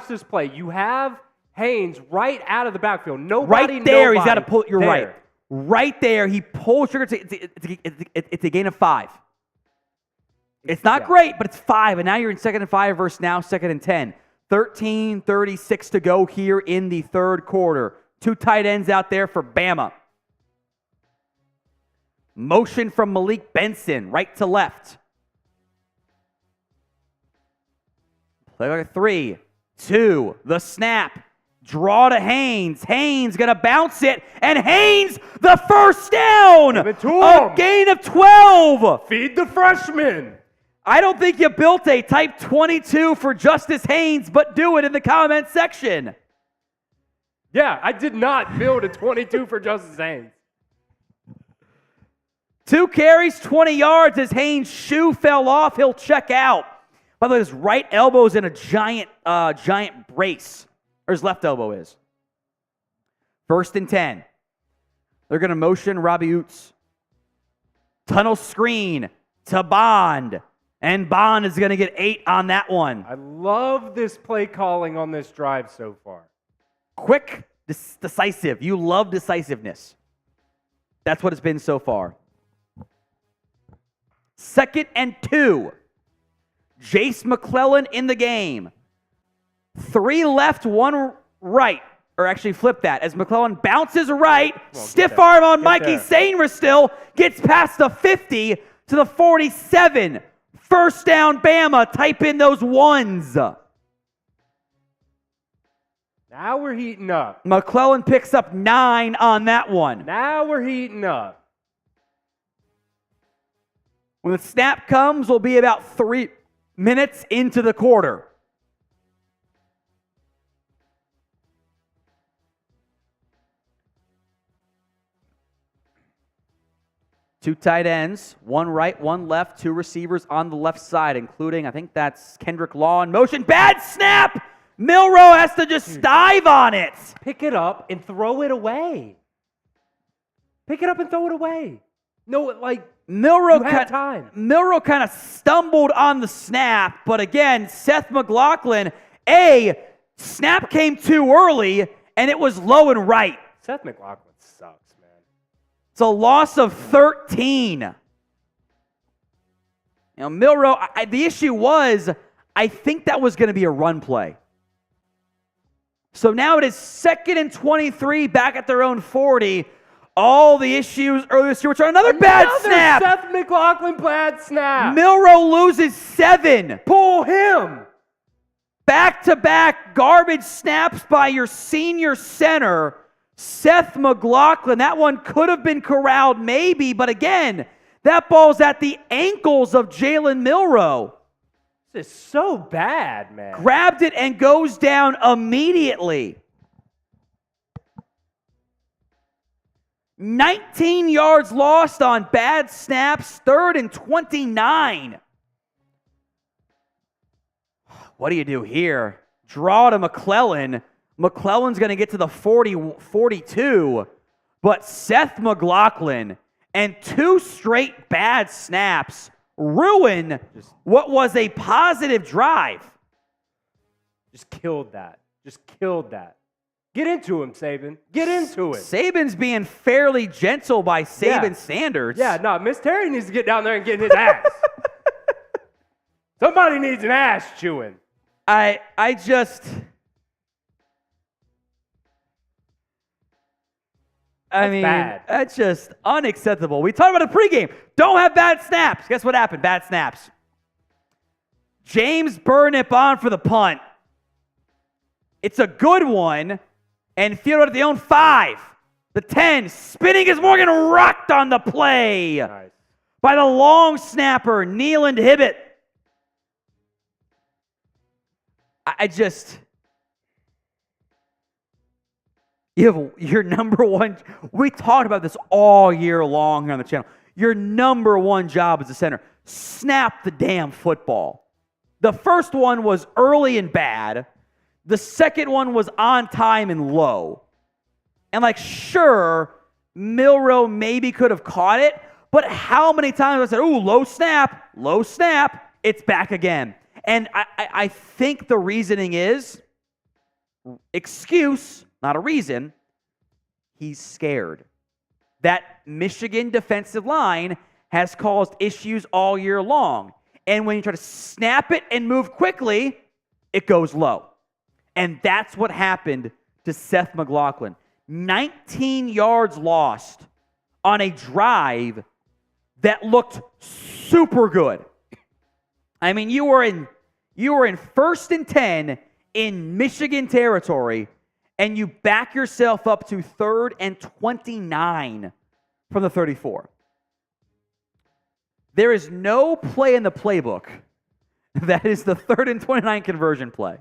this play. You have Haynes right out of the backfield. Right there, he's got to pull. You're right. Right there, he pulls trigger. It's a gain of 5. It's not great, but it's 5. And now you're in 2nd and 5 versus now 2nd and 10. 13:36 to go here in the 3rd quarter. 2 tight ends out there for Bama. Motion from Malik Benson, right to left. Play like a 3, 2, the snap. Draw to Haynes. Haynes going to bounce it. And Haynes, the first down. A gain of 12. Feed the freshman. I don't think you built a type 22 for Justice Haynes, but do it in the comment section. Yeah, I did not build a 22 for Justice Haynes. 2 carries, 20 yards as Haynes' shoe fell off. He'll check out. By the way, his right elbow is in a giant brace, or his left elbow is. 1st and 10. They're going to motion Robbie Oots. Tunnel screen to Bond. And Bond is going to get 8 on that one. I love this play calling on this drive so far. Quick, decisive. You love decisiveness. That's what it's been so far. 2nd and 2. Jace McClellan in the game. 3 left, 1 right. Or actually flip that. As McClellan bounces right, stiff arm on Mikey Sainristil still gets past the 50 to the 47. First down, Bama. Type in those ones. Now we're heating up. McClellan picks up 9 on that one. Now we're heating up. When the snap comes, we'll be about 3 minutes into the quarter. Two tight ends, 1 right, 1 left, 2 receivers on the left side, including, I think that's Kendrick Law in motion. Bad snap! Milroe has to just dive on it. Pick it up and throw it away. Pick it up and throw it away. No, Milroe had time. Milroe kind of stumbled on the snap, but again, Seth McLaughlin, snap came too early, and it was low and right. Seth McLaughlin sucks, man. It's a loss of 13. Milroe, the issue was, I think that was going to be a run play. So now it is 2nd and 23 back at their own 40. All the issues earlier this year, which are another bad snap. Seth McLaughlin bad snap. Milroe loses 7. Pull him. Back-to-back garbage snaps by your senior center, Seth McLaughlin. That one could have been corralled maybe, but again, that ball's at the ankles of Jalen Milroe. This is so bad, man. Grabbed it and goes down immediately. 19 yards lost on bad snaps, 3rd and 29. What do you do here? Draw to McClellan. McClellan's going to get to the 42, but Seth McLaughlin and 2 straight bad snaps ruin what was a positive drive. Just killed that. Just killed that. Get into him, Saban. Get into it. Saban's being fairly gentle by Saban standards. Yeah, no, Miss Terry needs to get down there and get in his ass. Somebody needs an ass chewing. I mean, bad. That's just unacceptable. We talked about a pregame. Don't have bad snaps. Guess what happened? Bad snaps. James Burnip on for the punt. It's a good one. And fielded at the own 5. The 10. Spinning as Morgan rocked on the play. Nice. By the long snapper, Neeland Hibbett. You have your number one. We talked about this all year long here on the channel. Your number one job as a center, snap the damn football. The first one was early and bad. The second one was on time and low. And sure, Milroe maybe could have caught it, but how many times I said, ooh, low snap, it's back again. And I think the reasoning is, excuse, not a reason, he's scared. That Michigan defensive line has caused issues all year long. And when you try to snap it and move quickly, it goes low. And that's what happened to Seth McLaughlin. 19 yards lost on a drive that looked super good. I mean, you were in 1st and 10 in Michigan territory, and you back yourself up to 3rd and 29 from the 34. There is no play in the playbook that is the 3rd and 29 conversion play.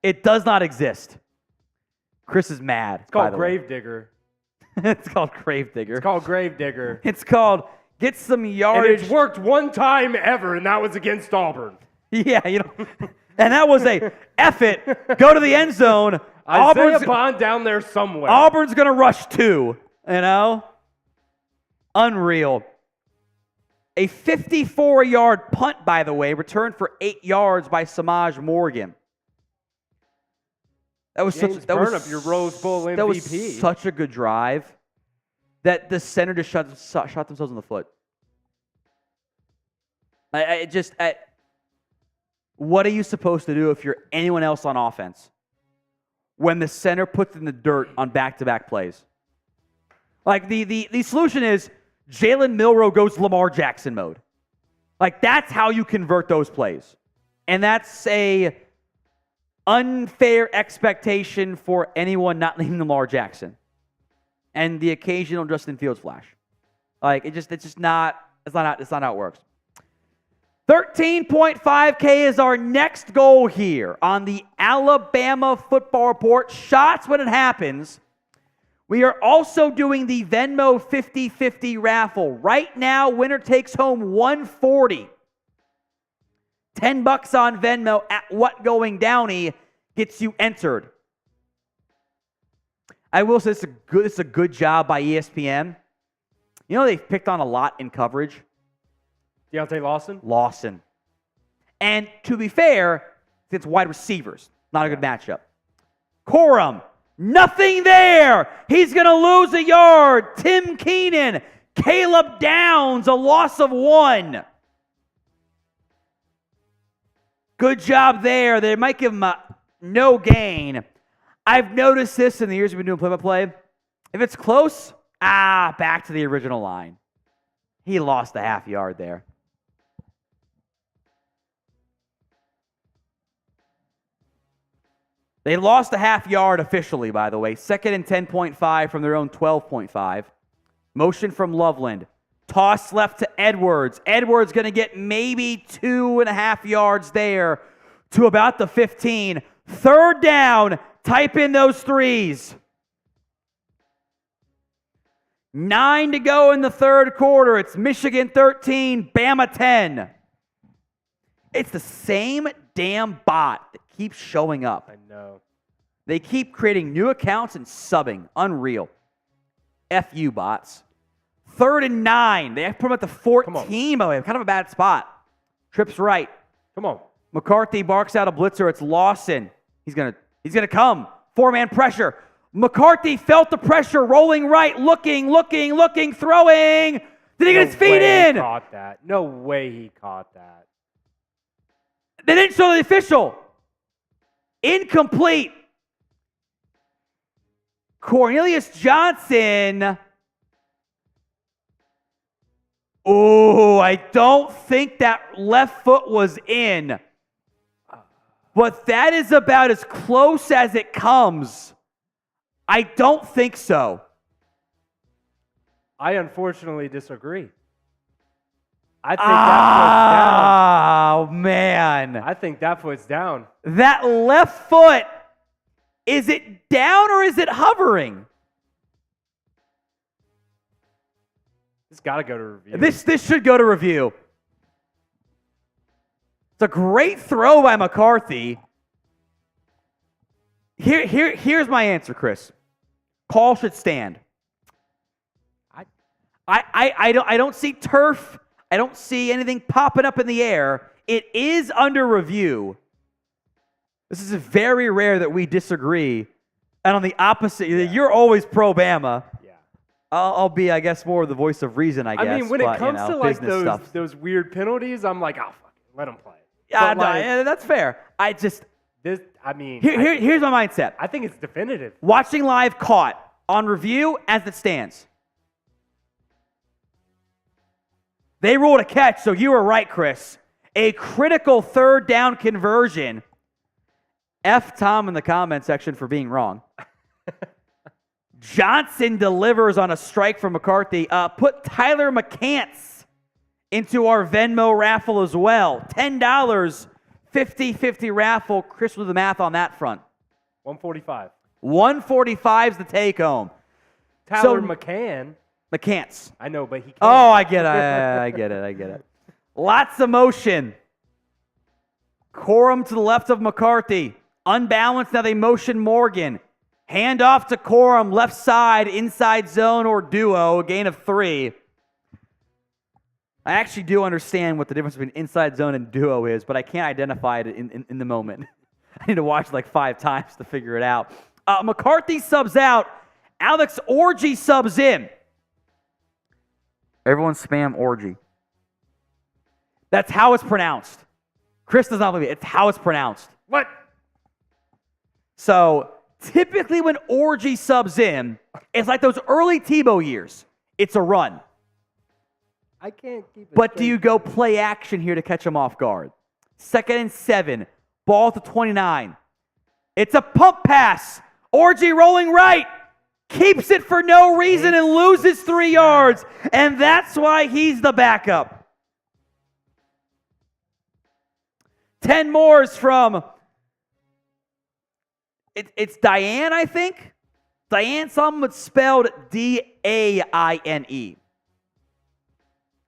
It does not exist. Chris is mad. It's called Gravedigger. It's called Gravedigger. It's called Gravedigger. It's called get some yardage. And it's worked one time ever, and that was against Auburn. Yeah, and that was a F it, go to the end zone. Isaiah Bond down there somewhere. Auburn's going to rush 2, Unreal. A 54-yard punt, by the way, returned for 8 yards by Samaj Morgan. That was your Rose Bowl MVP. That was such a good drive that the center just shot themselves in the foot. What are you supposed to do if you're anyone else on offense when the center puts in the dirt on back-to-back plays? Like, the solution is Jalen Milroe goes Lamar Jackson mode. Like, that's how you convert those plays. And that's a unfair expectation for anyone not named Lamar Jackson. And the occasional Justin Fields flash. Like, it's not how it works. 13.5K is our next goal here on the Alabama Football Report. Shots when it happens. We are also doing the Venmo 50-50 raffle. Right now, winner takes home $140. $10 on Venmo at What Going Downey gets you entered. I will say it's a good job by ESPN. They've picked on a lot in coverage. Deontay Lawson? Lawson. And to be fair, it's wide receivers. Not a good matchup. Corum. Nothing there. He's going to lose a yard. Tim Keenan. Caleb Downs, a loss of 1. Good job there. They might give him a no gain. I've noticed this in the years we've been doing play-by-play. If it's close, back to the original line. He lost a half yard there. They lost a half yard officially, by the way. 2nd and 10.5 from their own 12.5. Motion from Loveland. Toss left to Edwards. Edwards going to get maybe 2.5 yards there to about the 15. 3rd down. Type in those 3s. 9 to go in the 3rd quarter. It's Michigan 13, Bama 10. It's the same damn bot that keeps showing up. I know. They keep creating new accounts and subbing. Unreal. FU bots. 3rd and 9. They have to put them at the 14, by the way. Kind of a bad spot. Trips right. Come on. McCarthy barks out a blitzer. It's Lawson. He's gonna come. 4-man pressure. McCarthy felt the pressure, rolling right, looking, throwing. Did he get his feet in? He caught that. No way he caught that. They didn't show the official. Incomplete. Cornelius Johnson. Oh, I don't think that left foot was in. But that is about as close as it comes. I don't think so. I unfortunately disagree. I think that foot's down. Oh, man. I think that foot's down. That left foot, is it down or is it hovering? It's got to go to review. This should go to review. It's a great throw by McCarthy. Here's my answer, Chris. Call should stand. I don't see turf. I don't see anything popping up in the air. It is under review. This is very rare that we disagree. And on the opposite, you're always pro-Bama. Yeah. I'll be, I guess, more the voice of reason, I guess. I mean, when it comes to like those weird penalties, I'm like, fuck it, let them play. Yeah, that's fair. Here's my mindset. I think it's definitive. Watching live, caught. On review, as it stands. They ruled a catch, so you were right, Chris. A critical 3rd down conversion. F Tom in the comment section for being wrong. Johnson delivers on a strike from McCarthy. Put Tyler McCants into our Venmo raffle as well. $10, 50-50 raffle. Chris with the math on that front. 145. 145 is the take home. Tyler McCants. I know, but he can't. Oh, I get it. I get it. Lots of motion. Corum to the left of McCarthy. Unbalanced, now they motion Morgan. Hand off to Corum, left side, inside zone or duo, a gain of 3. I actually do understand what the difference between inside zone and duo is, but I can't identify it in the moment. I need to watch it like 5 times to figure it out. McCarthy subs out. Alex Orgy subs in. Everyone spam Orgy. That's how it's pronounced. Chris does not believe it. It's how it's pronounced. What? So typically when Orgy subs in, it's like those early Tebow years. It's a run. I can't keep it. But do you go play action here to catch him off guard? 2nd and 7. Ball to 29. It's a pump pass. Orgy rolling right. Keeps it for no reason and loses 3 yards. And that's why he's the backup. 10 more is from, it's Diane, I think. Diane Solomon, but spelled Daine. I think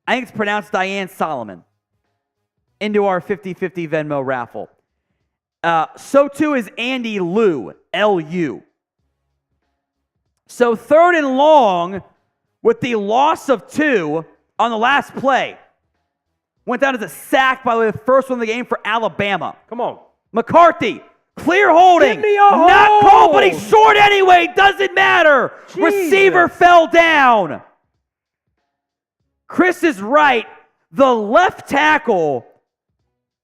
it's pronounced Diane Solomon. Into our 50-50 Venmo raffle. So too is Andy Liu, L-U. So 3rd and long with the loss of 2 on the last play. Went down as a sack, by the way, the first one of the game for Alabama. Come on. McCarthy, clear holding. Give me a Not hold. called, but he's short anyway. Doesn't matter. Jesus. Receiver fell down. Chris is right. The left tackle,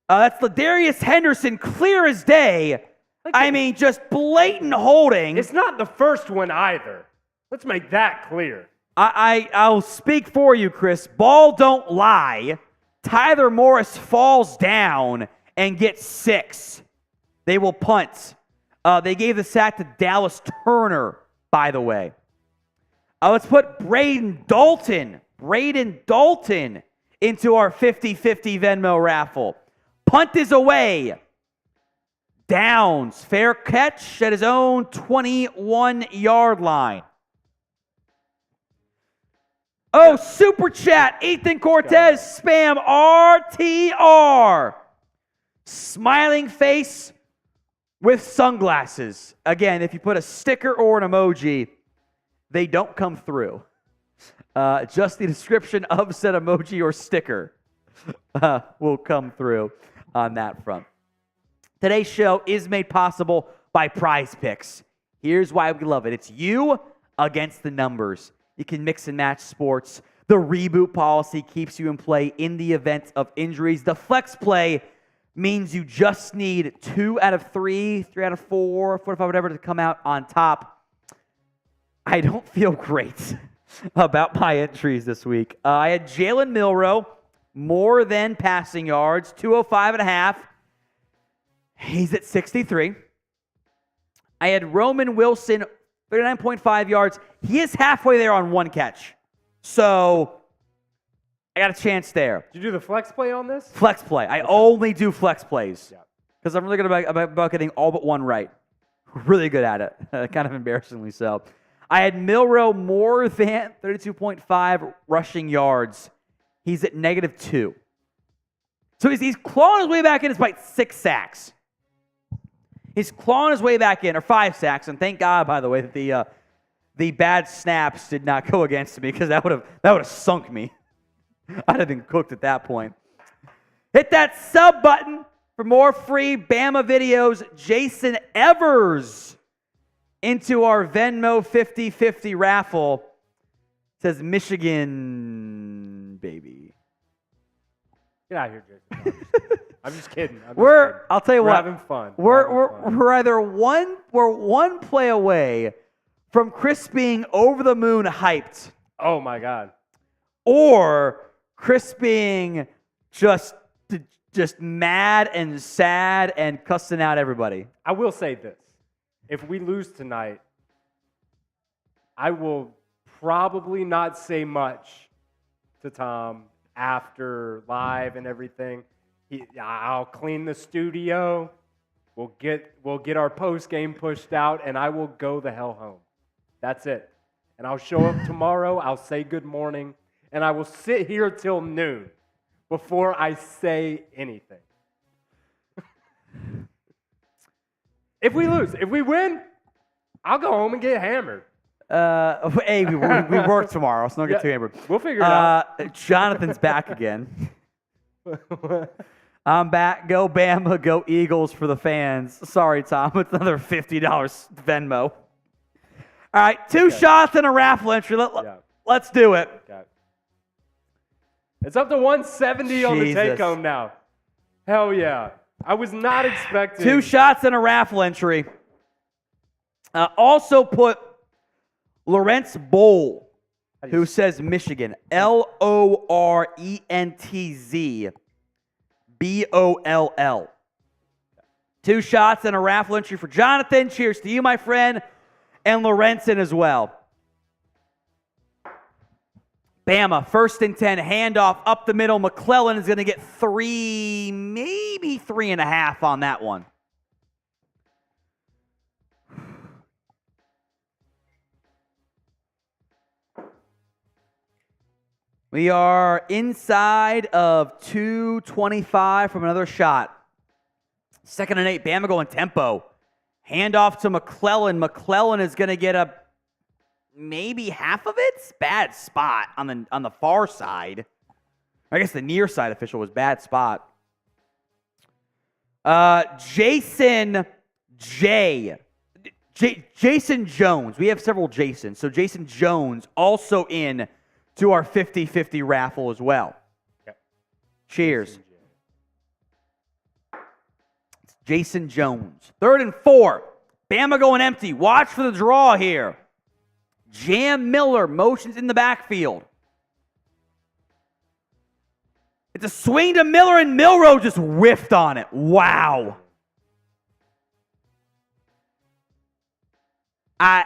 that's Ladarius Henderson, clear as day. I mean, just blatant holding. It's not the first one either. Let's make that clear. I'll speak for you, Chris. Ball don't lie. Tyler Morris falls down and gets 6. They will punt. They gave the sack to Dallas Turner, by the way. Let's put Braden Dalton into our 50-50 Venmo raffle. Punt is away. Downs, fair catch at his own 21-yard line. Oh, super chat. Ethan Cortez, spam RTR. Smiling face with sunglasses. Again, if you put a sticker or an emoji, they don't come through. Just the description of said emoji or sticker will come through on that front. Today's show is made possible by Prize Picks. Here's why we love it. It's you against the numbers. You can mix and match sports. The reboot policy keeps you in play in the event of injuries. The flex play means you just need 2 out of 3, 3 out of 4, 4 to 5, whatever to come out on top. I don't feel great about my entries this week. I had Jalen Milroe, more than passing yards, 205.5. He's at 63. I had Roman Wilson, 39.5 yards. He is halfway there on 1 catch. So I got a chance there. Did you do the flex play on this? Flex play. I only do flex plays because I'm really good about getting all but 1 right. Really good at it. Kind of embarrassingly so. I had Milroe more than 32.5 rushing yards. He's at -2. So he's clawing his way back in despite 6 sacks. He's clawing his way back in, or 5 sacks, and thank God, by the way, that the bad snaps did not go against me because that would have sunk me. I'd have been cooked at that point. Hit that sub button for more free Bama videos. Jason Evers into our Venmo 50-50 raffle. Says Michigan, baby. Get out of here, Jason. I'm just kidding. I'll tell you We're what. having fun. We're either one play away from Chris being over the moon hyped. Oh my God. Or Chris being just mad and sad and cussing out everybody. I will say this. If we lose tonight, I will probably not say much to Tom after live and everything. I'll clean the studio. We'll get our post game pushed out, and I will go the hell home. That's it. And I'll show up tomorrow. I'll say good morning, and I will sit here till noon before I say anything. If we lose, if we win, I'll go home and get hammered. Hey, we work tomorrow, so don't get too hammered. We'll figure it out. Jonathan's back again. I'm back. Go Bama, go Eagles for the fans. Sorry, Tom. It's another $50 Venmo. All right, two shots and a raffle entry. Let's do it. Okay. It's up to 170 on the take-home now. Hell yeah. I was not expecting. Two shots and a raffle entry. Also put Lawrence Bowl, who says Michigan. LORENTZ Two shots and a raffle entry for Jonathan. Cheers to you, my friend, and Lorenzen as well. Bama, 1st and 10, handoff up the middle. McClellan is going to get 3, maybe 3.5 on that one. We are inside of 2:25 from another shot. 2nd and 8, Bama going tempo. Handoff to McClellan. McClellan is going to get maybe half of it. Bad spot on the far side. I guess the near side official was bad spot. Jason Jones. We have several Jasons. So Jason Jones also in to our 50-50 raffle as well. Okay. Cheers. It's Jason Jones. 3rd and 4. Bama going empty. Watch for the draw here. Jam Miller motions in the backfield. It's a swing to Miller, and Milroe just whiffed on it. Wow. I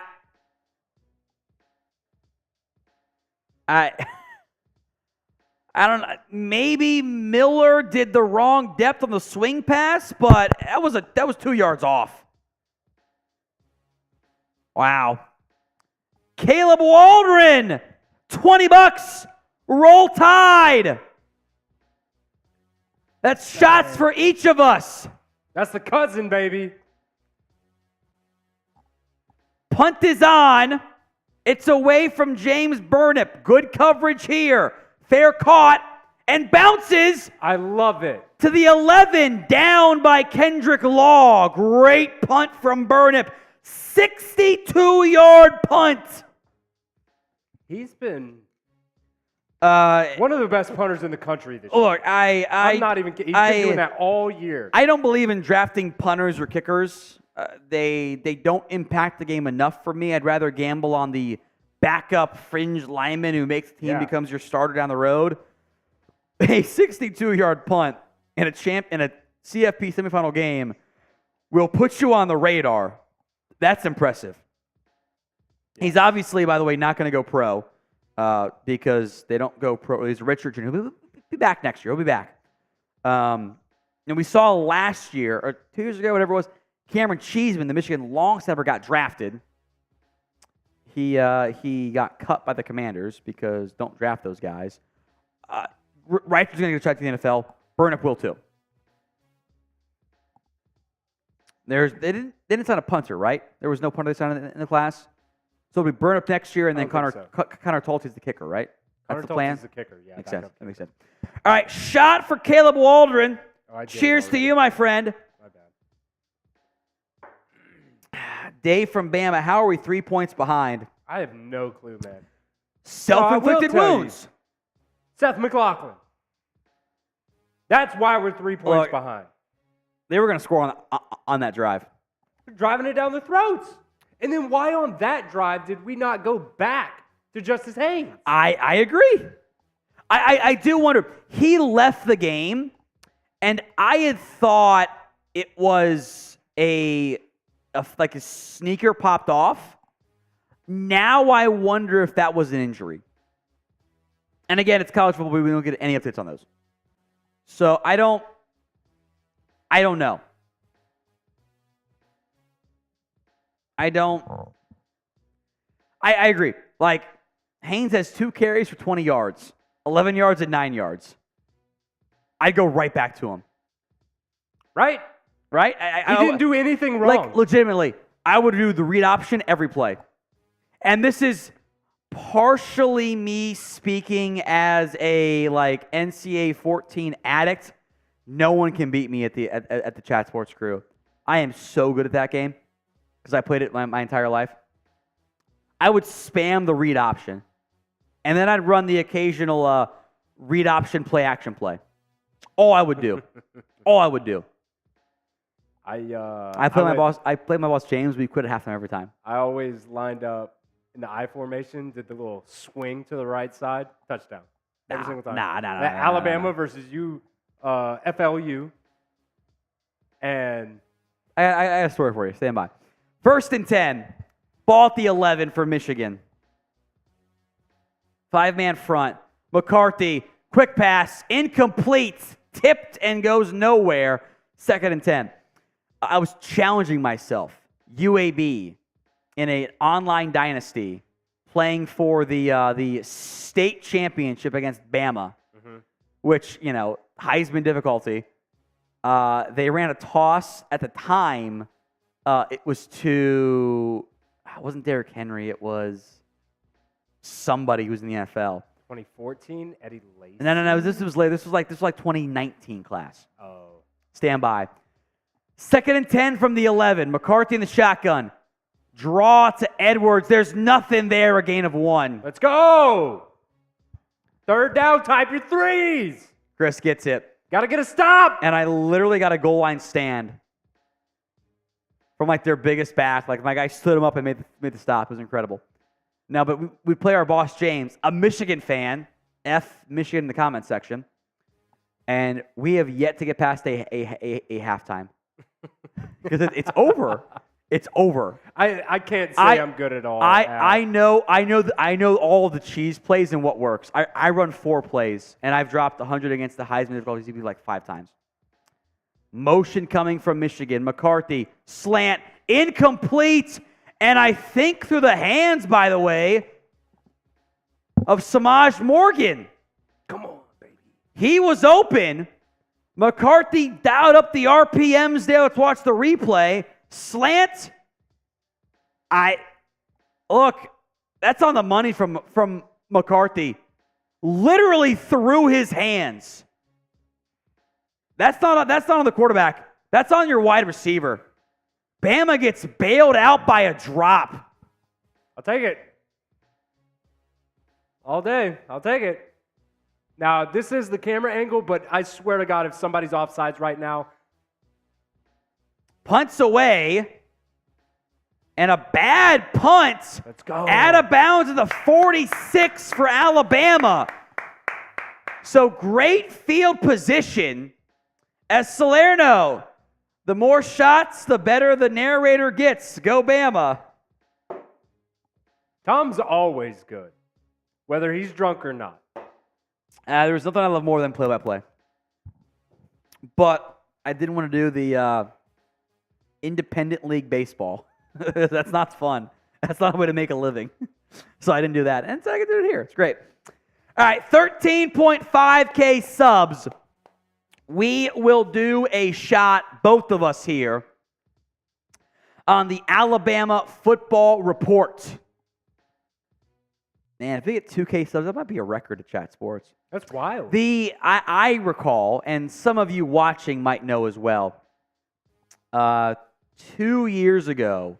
don't know. Maybe Miller did the wrong depth on the swing pass, but that was 2 yards off. Wow. Caleb Waldron, $20. Roll Tide. That's shots for each of us. That's the cousin, baby. Punt is on. It's away from James Burnip. Good coverage here. Fair caught and bounces. I love it. To the 11, down by Kendrick Law. Great punt from Burnip. 62-yard punt. He's been one of the best punters in the country this year. Look, I'm not even kidding. He's been doing that all year. I don't believe in drafting punters or kickers. They don't impact the game enough for me. I'd rather gamble on the backup fringe lineman who makes the team becomes your starter down the road. A 62-yard punt in a CFP semifinal game will put you on the radar. That's impressive. He's obviously, by the way, not going to go pro because they don't go pro. He's Richard. He'll be back next year. He'll be back. And we saw last year, or 2 years ago, whatever it was, Cameron Cheeseman, the Michigan long snapper, got drafted. He got cut by the Commanders because don't draft those guys. Reichard's going to get drafted to the NFL. Burnip will too. They didn't sign a punter, right? There was no punter they signed in the class. So it'll be Burnip next year, and then Connor Talty's the kicker, right? That's the plan. The kicker, yeah. Makes sense. That makes sense. All right, shot for Caleb Waldron. Cheers to you, my friend. My bad. Dave from Bama, how are we 3 points behind? I have no clue, man. Self-inflicted wounds. Seth McLaughlin. That's why we're 3 points behind. They were going to score on that drive. They're driving it down the throats. And then why on that drive did we not go back to Justice Haynes? I agree. I do wonder. He left the game, and I had thought it was like a sneaker popped off. Now I wonder if that was an injury. And again, it's college football. We don't get any updates on those. So I don't know. I agree. Like, Haynes has 2 carries for 20 yards, 11 yards and 9 yards. I'd go right back to him. Right? right? He didn't do anything wrong. Like, legitimately, I would do the read option every play. And this is partially me speaking as a, like, NCAA 14 addict. No one can beat me at the Chat Sports crew. I am so good at that game because I played it my entire life. I would spam the read option, and then I'd run the occasional read option play action play. All I would do. All I would do. I played my boss James. We quit at halftime every time. I always lined up in the I formation, did the little swing to the right side, touchdown every single time. Alabama versus FLU, and I got a story for you. Stand by. 1st and 10, ball at the 11 for Michigan. 5-man front. McCarthy, quick pass, incomplete, tipped and goes nowhere. 2nd and 10. I was challenging myself. UAB in an online dynasty, playing for the state championship against Bama, which, you know, Heisman difficulty. They ran a toss at the time. It was to, it wasn't Derrick Henry. It was somebody who was in the NFL. 2014, Eddie Lacy. No. This was like 2019 class. Oh. Stand by. 2nd and 10 from the 11. McCarthy in the shotgun. Draw to Edwards. There's nothing there. A gain of 1. Let's go. 3rd down. Type your threes. Chris gets it. Got to get a stop. And I literally got a goal line stand from like their biggest back. Like my guy stood him up and made the stop. It was incredible. Now, but we play our boss James, a Michigan fan. F Michigan in the comment section. And we have yet to get past a halftime. Because it's over. It's over. I can't say I'm good at all. I know all the cheese plays and what works. I run 4 plays, and I've dropped 100 against the Heisman difficulty like 5 times. Motion coming from Michigan. McCarthy, slant, incomplete, and I think through the hands, by the way, of Samaj Morgan. Come on, baby. He was open. McCarthy dialed up the RPMs there. Let's watch the replay. Slant. Look, that's on the money from McCarthy. Literally through his hands. That's not on the quarterback. That's on your wide receiver. Bama gets bailed out by a drop. I'll take it. All day. I'll take it. Now, this is the camera angle, but I swear to God, if somebody's offsides right now. Punts away. And a bad punt. Let's go. Out of bounds at the 46 for Alabama. So great field position as Salerno. The more shots, the better the narrator gets. Go Bama. Tom's always good, whether he's drunk or not. There's nothing I love more than play-by-play. But I didn't want to do the independent league baseball. That's not fun. That's not a way to make a living. So I didn't do that. And so I can do it here. It's great. All right, 13.5K subs. We will do a shot, both of us here, on the Alabama Football Report. Man, if we get 2K subs, that might be a record at Chat Sports. That's wild. I recall, and some of you watching might know as well, 2 years ago,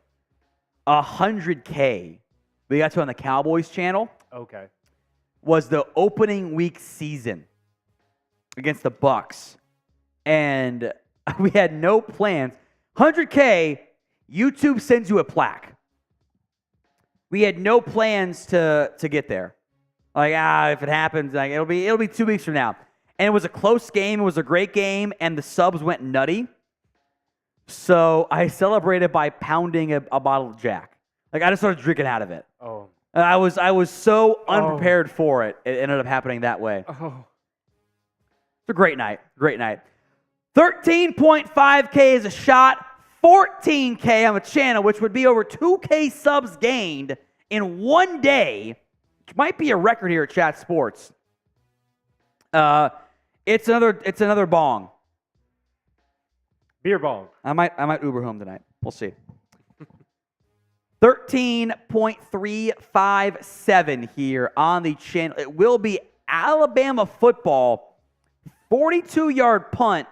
100K, we got to on the Cowboys channel. Okay. Was the opening week season against the Bucks. And we had no plans. 100K, YouTube sends you a plaque. We had no plans to get there. Like, if it happens, like it'll be 2 weeks from now. And it was a close game. It was a great game, and the subs went nutty. So I celebrated by pounding a bottle of Jack. Like I just started drinking out of it. Oh. And I was so unprepared for it. It ended up happening that way. Oh. It's a great night. Great night. 13.5K is a shot. 14K on the channel, which would be over 2K subs gained in 1 day, which might be a record here at Chat Sports. It's another bong. Beer bong. I might Uber home tonight. We'll see. 13.357 here on the channel. It will be Alabama football. 42-yard punt.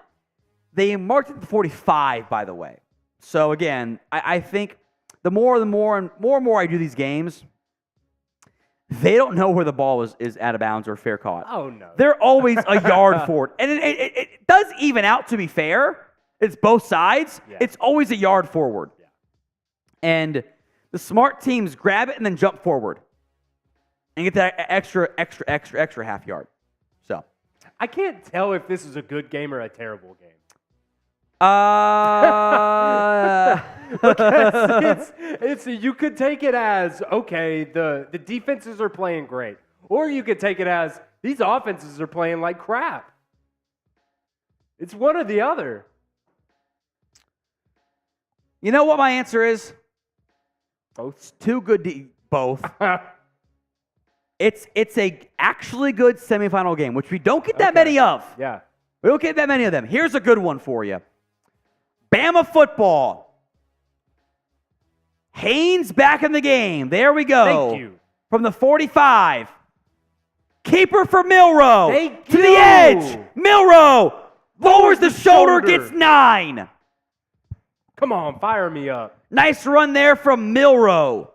They marked it to 45, by the way. So, again, I think the more and more I do these games, they don't know where the ball is out of bounds or fair caught. Oh, no. They're always a yard forward. And it does even out, to be fair. It's both sides. Yeah. It's always a yard forward. Yeah. And the smart teams grab it and then jump forward and get that extra half yard. So I can't tell if this is a good game or a terrible game. It's you could take it as, okay, the defenses are playing great. Or you could take it as, these offenses are playing like crap. It's one or the other. You know what my answer is? Both. It's too good both. It's a actually good semifinal game, which we don't get that many of. Yeah. We don't get that many of them. Here's a good one for you. Bama football. Haynes back in the game. There we go. Thank you. From the 45. Keeper for Milroe. Thank to you. the edge. Milroe lowers the shoulder, gets 9. Come on, fire me up. Nice run there from Milroe.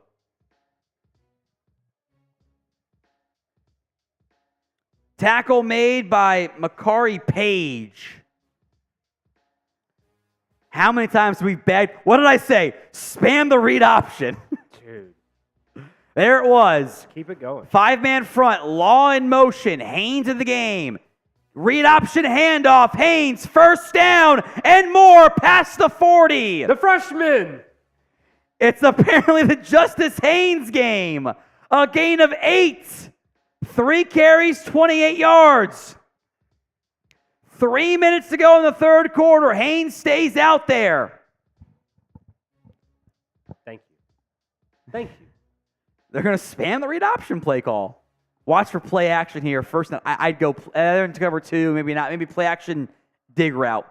Tackle made by Makari Page. How many times have we begged? What did I say? Spam the read option. Dude. There it was. Keep it going. 5-man front, Law in motion. Haynes in the game. Read option handoff. Haynes, first down and more past the 40. The freshman. It's apparently the Justice Haynes game. A gain of 8. 3 carries, 28 yards. 3 minutes to go in the third quarter. Haynes stays out there. Thank you. Thank you. They're going to spam the read option play call. Watch for play action here. First, I'd go to cover 2, maybe not. Maybe play action dig route.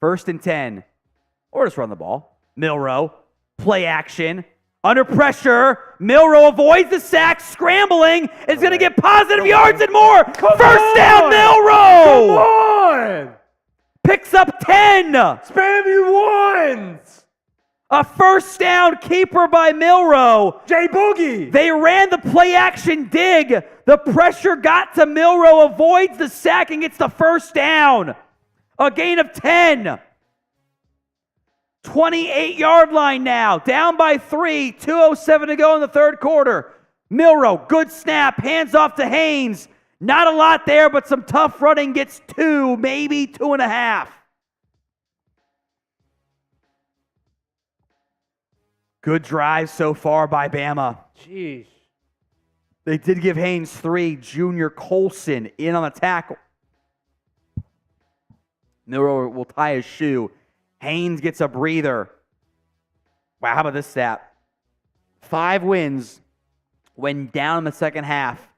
1st and 10. Or just run the ball. Milroe, play action. Under pressure, Milroe avoids the sack, scrambling, is going to get positive yards and more. First down, Milroe! Come on! Picks up 10. Spam you ones! A first down keeper by Milroe. Jay Boogie! They ran the play action dig. The pressure got to Milroe, avoids the sack and gets the first down. A gain of 10. 28-yard line now, down by 3, 2:07 to go in the third quarter. Milroe, good snap, hands off to Haynes. Not a lot there, but some tough running, gets 2, maybe 2.5. Good drive so far by Bama. Jeez. They did give Haynes 3. Junior Colson in on the tackle. Milroe will tie his shoe. Haynes gets a breather. Wow, how about this stat? 5 wins when down in the second half.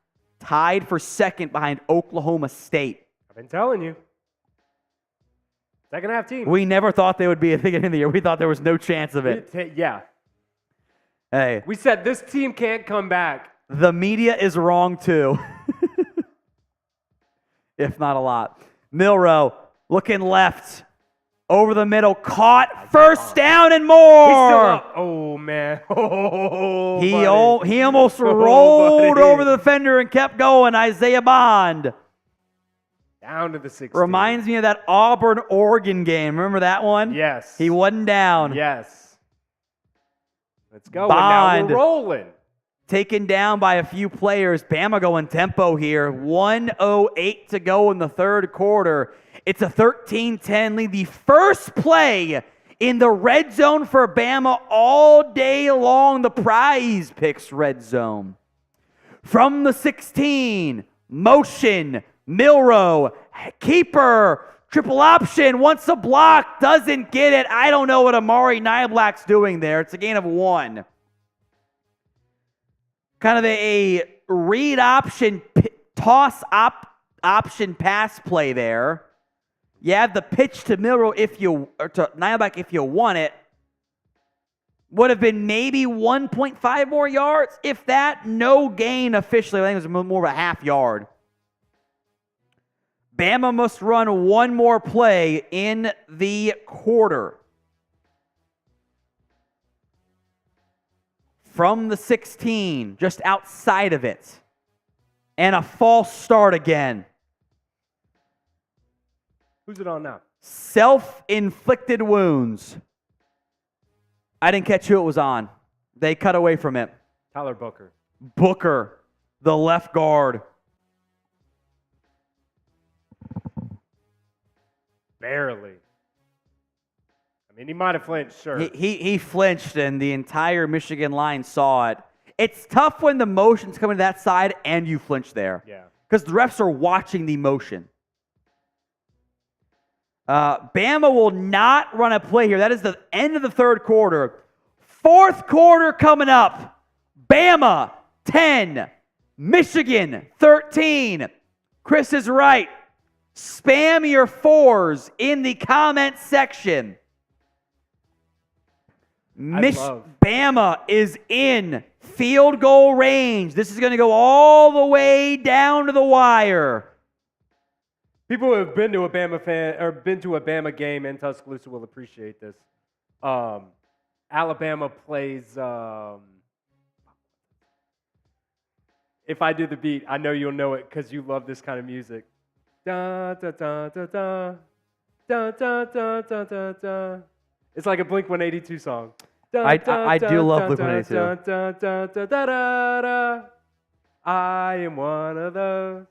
Tied for second behind Oklahoma State. I've been telling you. Second half team. We never thought they would be a thing in the year. We thought there was no chance of it. Yeah. Hey. We said this team can't come back. The media is wrong too. If not a lot. Milroe looking left. Over the middle, caught, first down and more. He's still up. Oh, man. Oh, he almost rolled over the defender and kept going. Isaiah Bond. Down to the 16. Reminds me of that Auburn-Oregon game. Remember that one? Yes. He wasn't down. Yes. Let's go. Bond, and now we're rolling. Taken down by a few players. Bama going tempo here. 1:08 to go in the third quarter. It's a 13-10 lead. The first play in the red zone for Bama all day long. The Prize Picks red zone. From the 16, motion, Milroe, keeper, triple option, wants a block, doesn't get it. I don't know what Amari Niblack's doing there. It's a gain of 1. Kind of a read option, toss option pass play there. You have the pitch to Milroe or to Nileback if you want it. Would have been maybe 1.5 more yards, if that. No gain officially. I think it was more of a half yard. Bama must run one more play in the quarter. From the 16, just outside of it. And a false start again. Who's it on now? Self-inflicted wounds. I didn't catch who it was on. They cut away from it. Tyler Booker. Booker, the left guard. Barely. I mean, he might have flinched, sure. He flinched, and the entire Michigan line saw it. It's tough when the motion's coming to that side and you flinch there. Yeah. Because the refs are watching the motion. Bama will not run a play here. That is the end of the third quarter. Fourth quarter coming up. Bama 10, Michigan 13. Chris is right. Spam your fours in the comment section. Bama is in field goal range. This is going to go all the way down to the wire. People who have been to a Bama game in Tuscaloosa will appreciate this. Alabama plays. If I do the beat, I know you'll know it because you love this kind of music. Da da da da da da da da da da da. It's like a Blink 182 song. I do love Blink 182. I am one of those.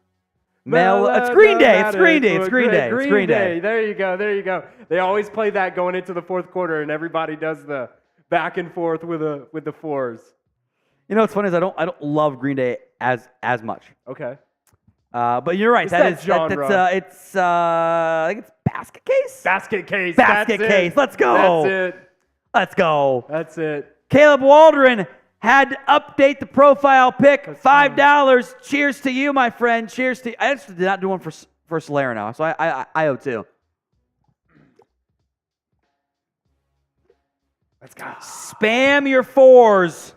It's Green Day. It's Green Day. It's Green Day. It's Green Day. There you go. There you go. They always play that going into the fourth quarter, and everybody does the back and forth with the fours. You know what's funny is I don't love Green Day as much. Okay. But you're right. I think it's Basket Case. Basket Case. Basket Case. Let's go. That's it. Let's go. That's it. Caleb Waldron had to update the profile pick. $5. Cheers to you, my friend. Cheers to you. I actually did not do one for Solera now, so I owe two. Let's go. Spam your fours.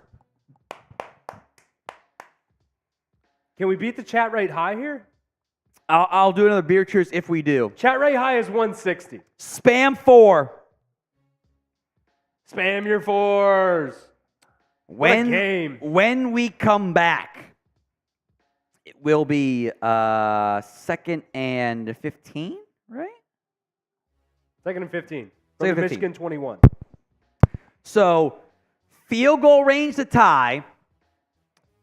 Can we beat the chat rate high here? I'll do another beer cheers if we do. Chat rate high is 160. Spam 4. Spam your fours. When we come back, it will be 2nd and 15, right? 2nd and 15. From the Michigan 21. So, field goal range to tie.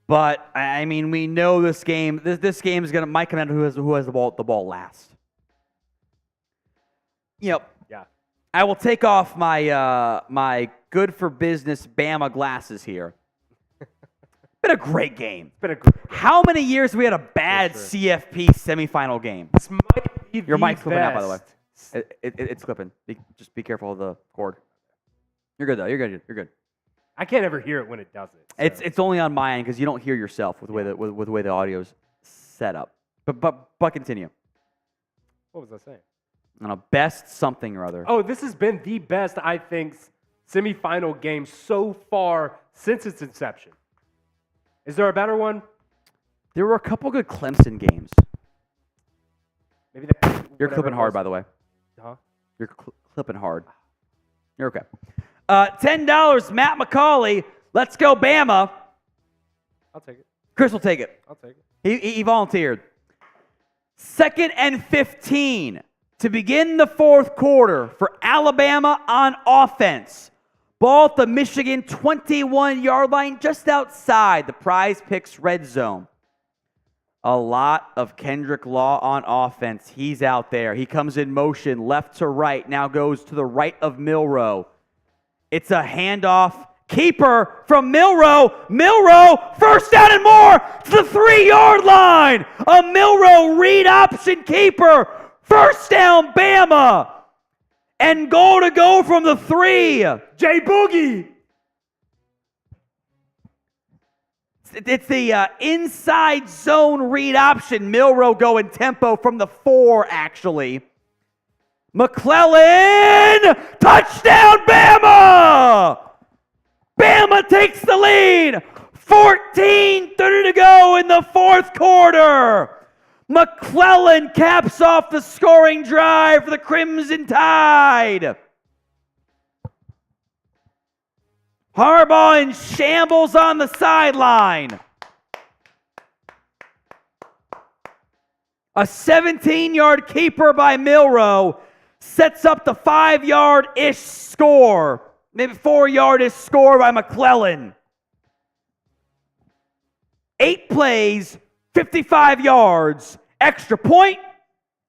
But I mean, we know this game. This game is might come down to who has the ball last. You know, yeah. I will take off my my good for business Bama glasses here. Been a great game. How many years have we had a bad CFP semifinal game? This might be Your mic's clipping out, by the way. It's clipping. Just be careful of the cord. You're good though. You're good. I can't ever hear it when it does it. So. It's only on my end because you don't hear yourself with the way the audio's set up. But continue. What was I saying? On a best something or other. Oh, this has been the best, I think, semifinal game so far since its inception. Is there a better one? There were a couple good Clemson games. Maybe you're clipping hard, by the way. Huh? You're clipping hard. You're okay. $10, Matt McCauley. Let's go, Bama. I'll take it. Chris will take it. I'll take it. He volunteered. 2nd and 15 to begin the fourth quarter for Alabama on offense. Ball at the Michigan 21-yard line, just outside the Prize Picks red zone. A lot of Kendrick Law on offense. He's out there. He comes in motion left to right, now goes to the right of Milroe. It's a handoff. Keeper from Milroe. Milroe, first down and more to the 3-yard line. A Milroe read option keeper. First down, Bama. And goal to go from the 3. Jay Boogie. It's the inside zone read option. Milroe going tempo from the 4, actually. McClellan! Touchdown, Bama! Bama takes the lead. 14:30 to go in the fourth quarter. McClellan caps off the scoring drive for the Crimson Tide. Harbaugh in shambles on the sideline. A 17-yard keeper by Milroe sets up the 5-yard-ish score. Maybe 4-yard-ish score by McClellan. 8 plays, 55 yards. Extra point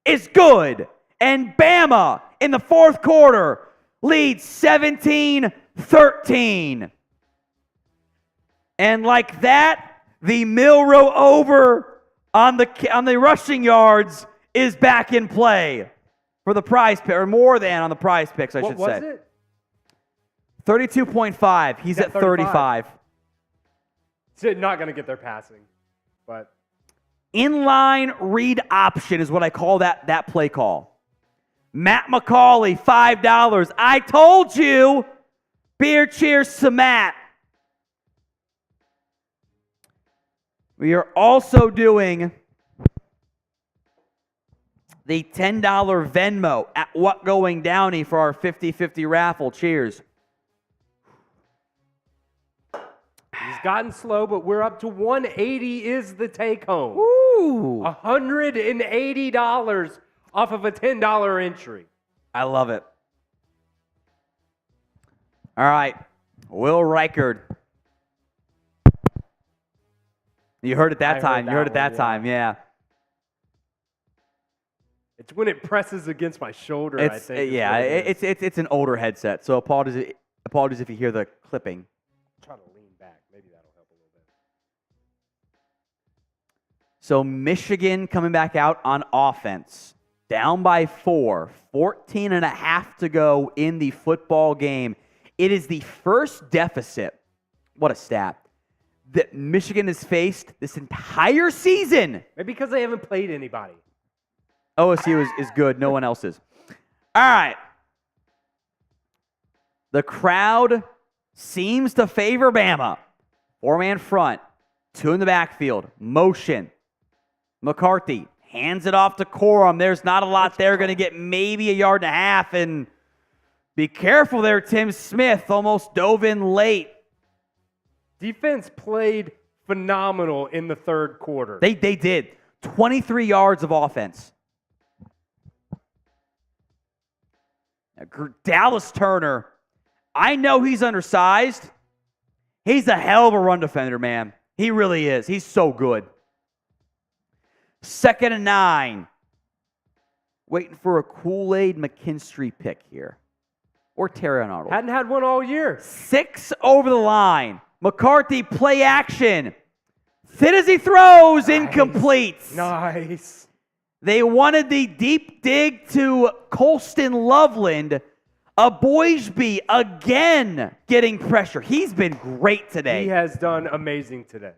is good. And Bama in the fourth quarter leads 17-13. And like that, the Milroe over on the rushing yards is back in play for the prize pick, or more than on the prize picks, I should say. What was it? 32.5. He's at 35. So not going to get their passing, but inline read option is what I call that play call. Matt McCauley, $5. I told you. Beer cheers to Matt. We are also doing the $10 Venmo at What Going Downey for our 50-50 raffle. Cheers. He's gotten slow, but we're up to 180 is the take home. Ooh. $180 off of a $10 entry. I love it. All right. Will Reichard. You heard it that time. You heard it that time. Yeah. It's when it presses against my shoulder, I think. Yeah, it's an older headset. So apologies if you hear the clipping. Try to lean back. Maybe that'll help a little bit. So Michigan coming back out on offense. Down by 4. 14 and a half to go in the football game. It is the first deficit. What a stat. That Michigan has faced this entire season. Maybe because they haven't played anybody. OSU is good. No one else is. All right. The crowd seems to favor Bama. 4-man front. 2 in the backfield. Motion. McCarthy hands it off to Corum. There's not a lot there. Going to get maybe 1.5 yards. And be careful there, Tim Smith. Almost dove in late. Defense played phenomenal in the third quarter. They did. 23 yards of offense. Dallas Turner, I know he's undersized. He's a hell of a run defender, man. He really is. He's so good. 2nd and 9. Waiting for a Kool-Aid McKinstry pick here. Or Terry Arnold. Hadn't had one all year. 6 over the line. McCarthy, play action. Thin as he throws, incomplete. Nice. They wanted the deep dig to Colston Loveland. A Boysby again getting pressure. He's been great today. He has done amazing today.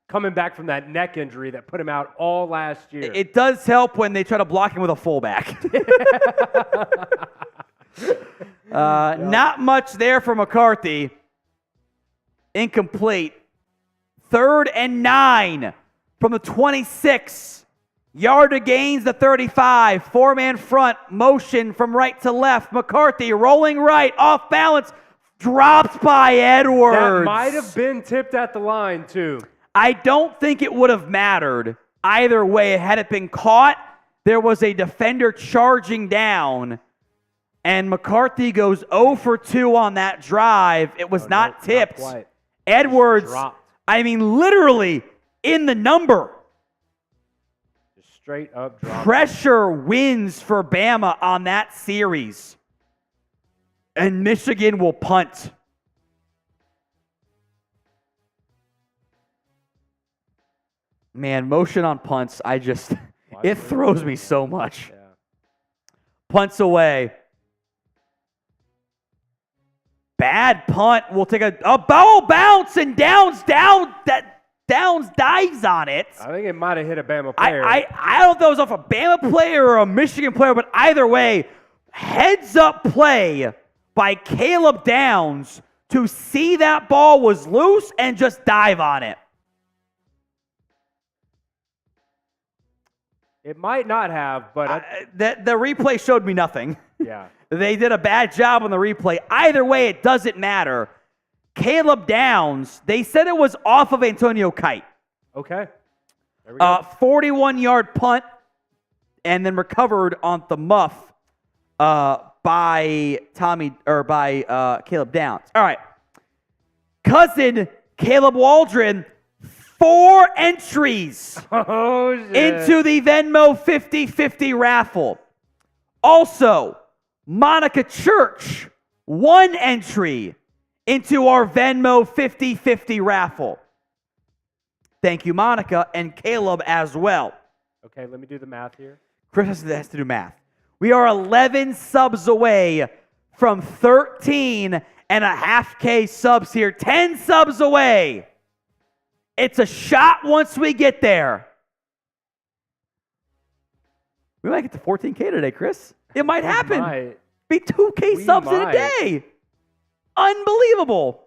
Coming back from that neck injury that put him out all last year. It does help when they try to block him with a fullback. Not much there for McCarthy. Incomplete. 3rd and 9 from the 26. Yard of gains the 35. 4-man front. Motion from right to left. McCarthy rolling right. Off balance. Dropped by Edwards. That might have been tipped at the line, too. I don't think it would have mattered either way. Had it been caught, there was a defender charging down. And McCarthy goes 0 for 2 on that drive. It was not tipped. Not quite. Edwards, I mean, literally in the number. Just straight up drop. Pressure wins for Bama on that series. And Michigan will punt. Man, motion on punts, it throws me so much. Yeah. Punts away. Bad punt. We'll take a ball bounce and down Downs dives on it. I think it might have hit a Bama player. I don't know if that was off a Bama player or a Michigan player, but either way, heads up play by Caleb Downs to see that ball was loose and just dive on it. It might not have, but The replay showed me nothing. yeah. They did a bad job on the replay. Either way, it doesn't matter. Caleb Downs, they said it was off of Antonio Kite. Okay. There we go. 41-yard punt, and then recovered on the muff by Caleb Downs. All right. Cousin Caleb Waldron, 4 entries into the Venmo 50-50 raffle. Also, Monica Church, 1 entry into our Venmo 50-50 raffle. Thank you, Monica, and Caleb as well. Okay, let me do the math here. Chris has to do math. We are 11 subs away from 13.5K subs here. 10 subs away. It's a shot once we get there. We might get to 14K today, Chris. It might happen. Might. Be 2K subs in a day. Unbelievable.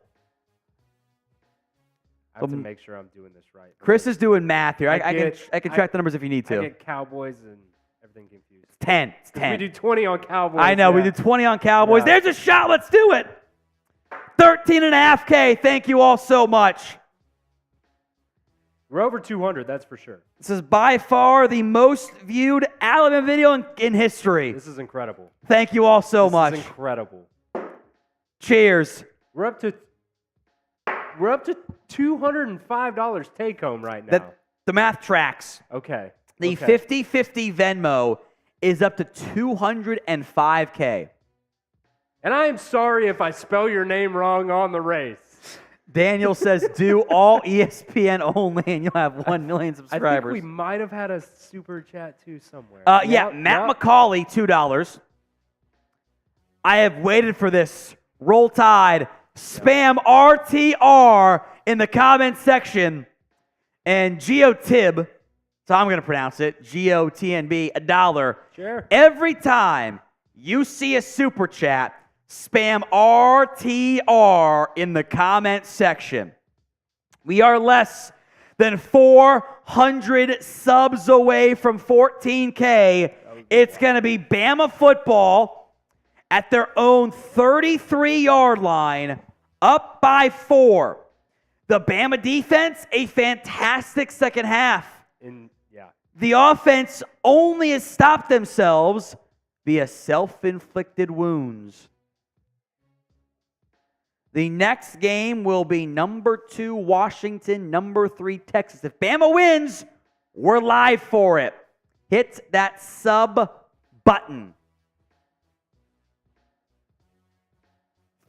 I have to make sure I'm doing this right. Chris is doing math here. I can track the numbers if you need to. I get Cowboys and everything confused. It's 10. It's 10. We do 20 on Cowboys. I know. Yeah. We do 20 on Cowboys. Yeah. There's a shot. Let's do it. 13.5K. Thank you all so much. We're over 200, that's for sure. This is by far the most viewed Alabama video in history. This is incredible. Thank you all so much. This is incredible. Cheers. We're up to $205 take home right now. The math tracks. Okay. The 50-50 Venmo is up to 205K. And I am sorry if I spell your name wrong on the race. Daniel says, do all ESPN only, and you'll have 1 million subscribers. I think we might have had a super chat, too, somewhere. Matt McCauley, $2. I have waited for this. Roll Tide. Spam RTR in the comment section. And GeoTib, so I'm going to pronounce it, GOTNB, $1. Sure. Every time you see a super chat, spam RTR in the comment section. We are less than 400 subs away from 14K. It's going to be Bama football at their own 33-yard line, up by 4. The Bama defense, a fantastic second half. The offense only has stopped themselves via self-inflicted wounds. The next game will be number 2 Washington, number 3 Texas. If Bama wins, we're live for it. Hit that sub button.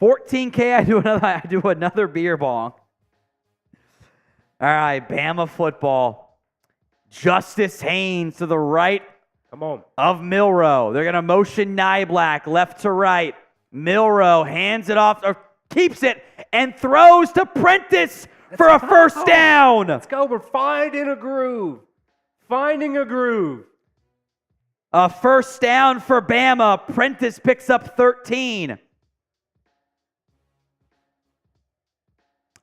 14K, I do another beer bong. All right, Bama football. Justice Haynes to the right of Milroe. They're going to motion Nyblack left to right. Milroe hands it off, or keeps it, and throws to Prentice for a first down. Let's go. We're finding a groove. Finding a groove. A first down for Bama. Prentice picks up 13.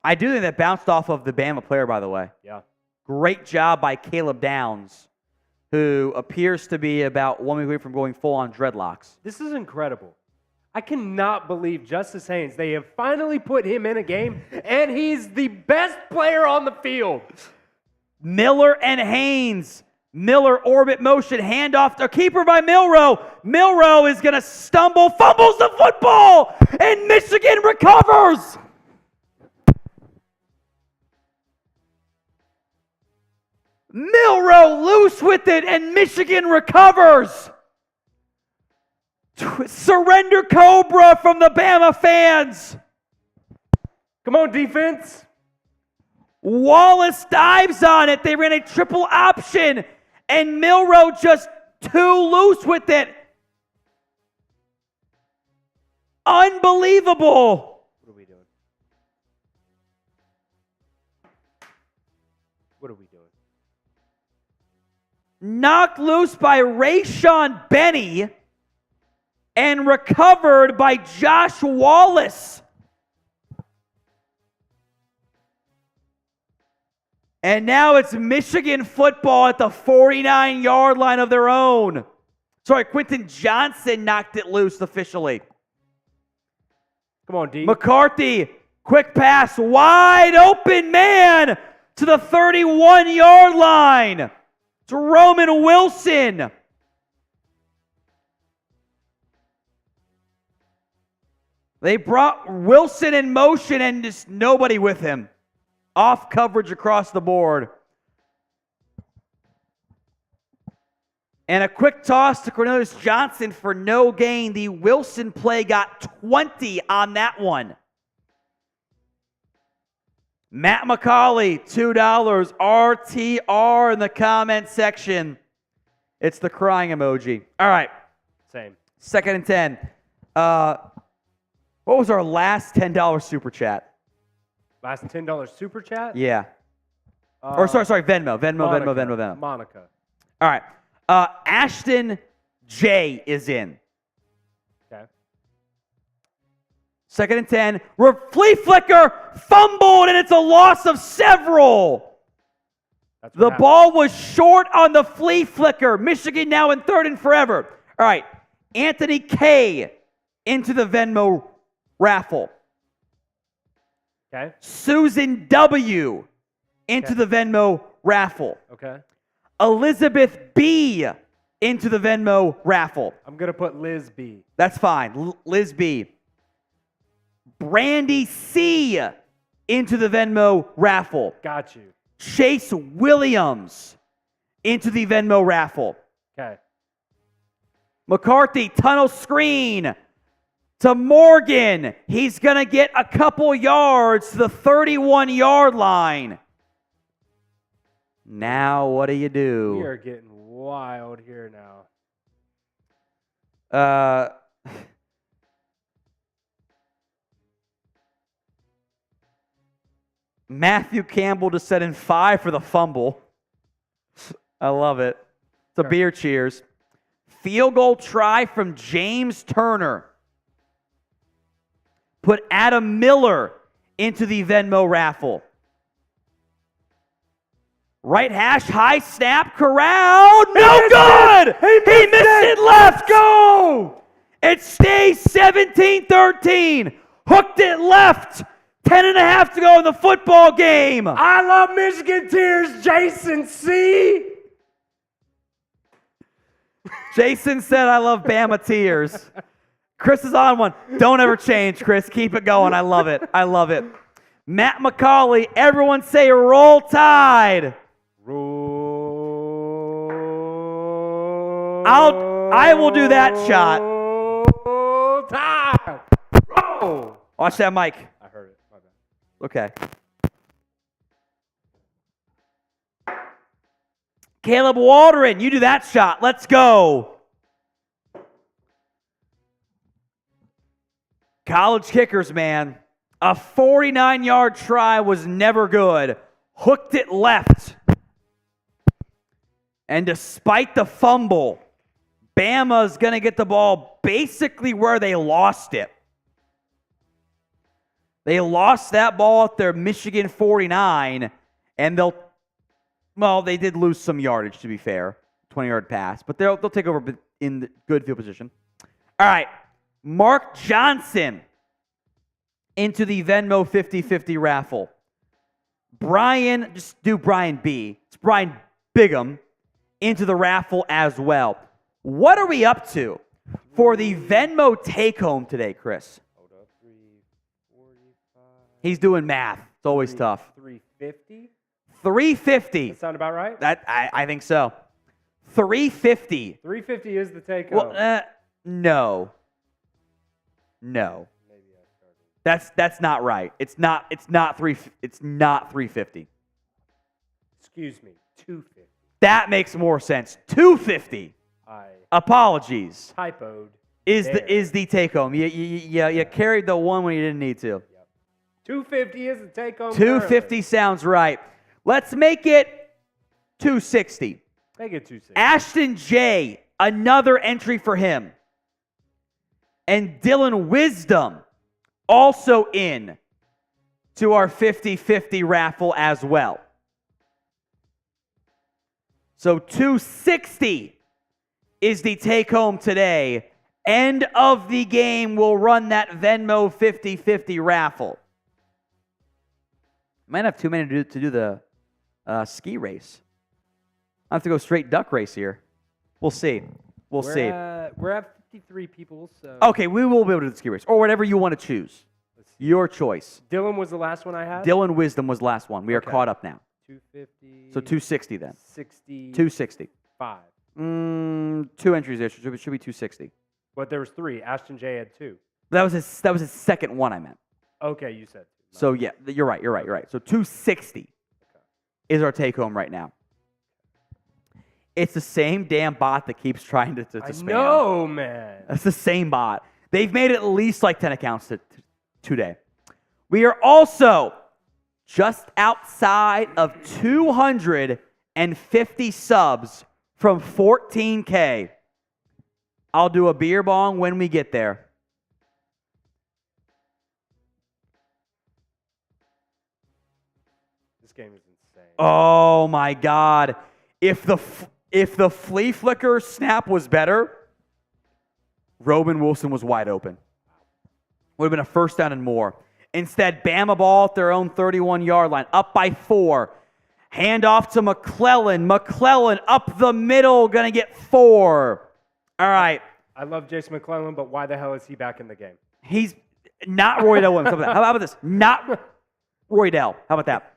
I do think that bounced off of the Bama player, by the way. Yeah. Great job by Caleb Downs, who appears to be about 1 week away from going full on dreadlocks. This is incredible. I cannot believe Justice Haynes. They have finally put him in a game, and he's the best player on the field. Miller and Haynes. Miller orbit motion, handoff to keeper by Milroe. Milroe is going to stumble, fumbles the football, and Michigan recovers. Milroe loose with it, and Michigan recovers. Surrender Cobra from the Bama fans. Come on, defense. Wallace dives on it. They ran a triple option, and Milroe just too loose with it. Unbelievable. What are we doing? What are we doing? Knocked loose by Rayshawn Benny and recovered by Josh Wallace. And now it's Michigan football at the 49-yard line of their own. Sorry, Quentin Johnson knocked it loose officially. Come on, D. McCarthy, quick pass, wide open man to the 31-yard line. It's Roman Wilson. They brought Wilson in motion and just nobody with him. Off coverage across the board. And a quick toss to Cornelius Johnson for no gain. The Wilson play got 20 on that one. Matt McCauley, $2. RTR in the comment section. It's the crying emoji. All right. Same. 2nd and 10. What was our last $10 super chat? Last $10 super chat? Yeah. Or sorry, Venmo. Monica. All right. Ashton J is in. Okay. 2nd and 10. Flea flicker fumbled, and it's a loss of several. The ball was short on the flea flicker. Michigan now in 3rd and forever. All right. Anthony K into the Venmo raffle. Okay. Susan W into the Venmo raffle. Okay. Elizabeth B into the Venmo raffle. I'm going to put Liz B. That's fine. Liz B. Brandy C into the Venmo raffle. Got you. Chase Williams into the Venmo raffle. Okay. McCarthy, tunnel screen to Morgan. He's going to get a couple yards to the 31-yard line. Now what do you do? We are getting wild here now. Matthew Campbell to set in 5 for the fumble. I love it. It's a beer cheers. Field goal try from James Turner. Put Adam Miller into the Venmo raffle. Right hash, high snap, corral. No good! He missed it left. Go! It stays 17-13. Hooked it left. 10.5 to go in the football game. I love Michigan tears, Jason C. Jason said, I love Bama tears. Chris is on one. Don't ever change, Chris. Keep it going. I love it. I love it. Matt McCauley, everyone say roll Tide. Roll. I will do that shot. Roll Tide. Roll. Watch that mic. I heard it. My bad. Okay. Caleb Waldron, you do that shot. Let's go. College kickers, man. A 49-yard try was never good. Hooked it left. And despite the fumble, Bama's going to get the ball basically where they lost it. They lost that ball at their Michigan 49, and they did lose some yardage, to be fair. 20-yard pass, but they'll take over in the good field position. All right. Mark Johnson into the Venmo 50-50 raffle. Brian, just do Brian B. It's Brian Bigham into the raffle as well. What are we up to for the Venmo take-home today, Chris? Hold up. 345. He's doing math. It's always tough. 350? 350. That sound about right? I think so. 350. 350 is the take-home. Well, no. Maybe I started. That's not right. It's not 350. Excuse me, 250. That makes more sense. 250. Apologies. Typoed. Is the take home. You carried the one when you didn't need to. Yep. 250 is the take home. 250 sounds right. Let's make it 260. Make it 260. Ashton J, another entry for him. And Dylan Wisdom also in to our 50-50 raffle as well. So 260 is the take home today. End of the game, we'll run that Venmo 50-50 raffle. Might have too many to do the ski race. I have to go straight duck race here. We'll see. We're at 53 people, so... Okay, we will be able to do the ski race. Or whatever you want to choose. Your choice. Dylan was the last one I had? Dylan Wisdom was the last one. We are caught up now. 250... So 260 then. 60... 260. 5. 2 entries there. Should be 260. But there was 3. Ashton J had 2. That was his second one I meant. Okay, you said 2. So yeah, you're right. So 260 is our take home right now. It's the same damn bot that keeps trying to spam. No, man. It's the same bot. They've made at least like 10 accounts today. We are also just outside of 250 subs from 14K. I'll do a beer bong when we get there. This game is insane. Oh my God. If the flea flicker snap was better, Robin Wilson was wide open. Would have been a first down and more. Instead, Bama ball at their own 31-yard line, up by 4. Hand off to McClellan. McClellan up the middle, going to get 4. All right. I love Jason McClellan, but why the hell is he back in the game? He's not Roydell Williams. How about this? Not Roydell. How about that?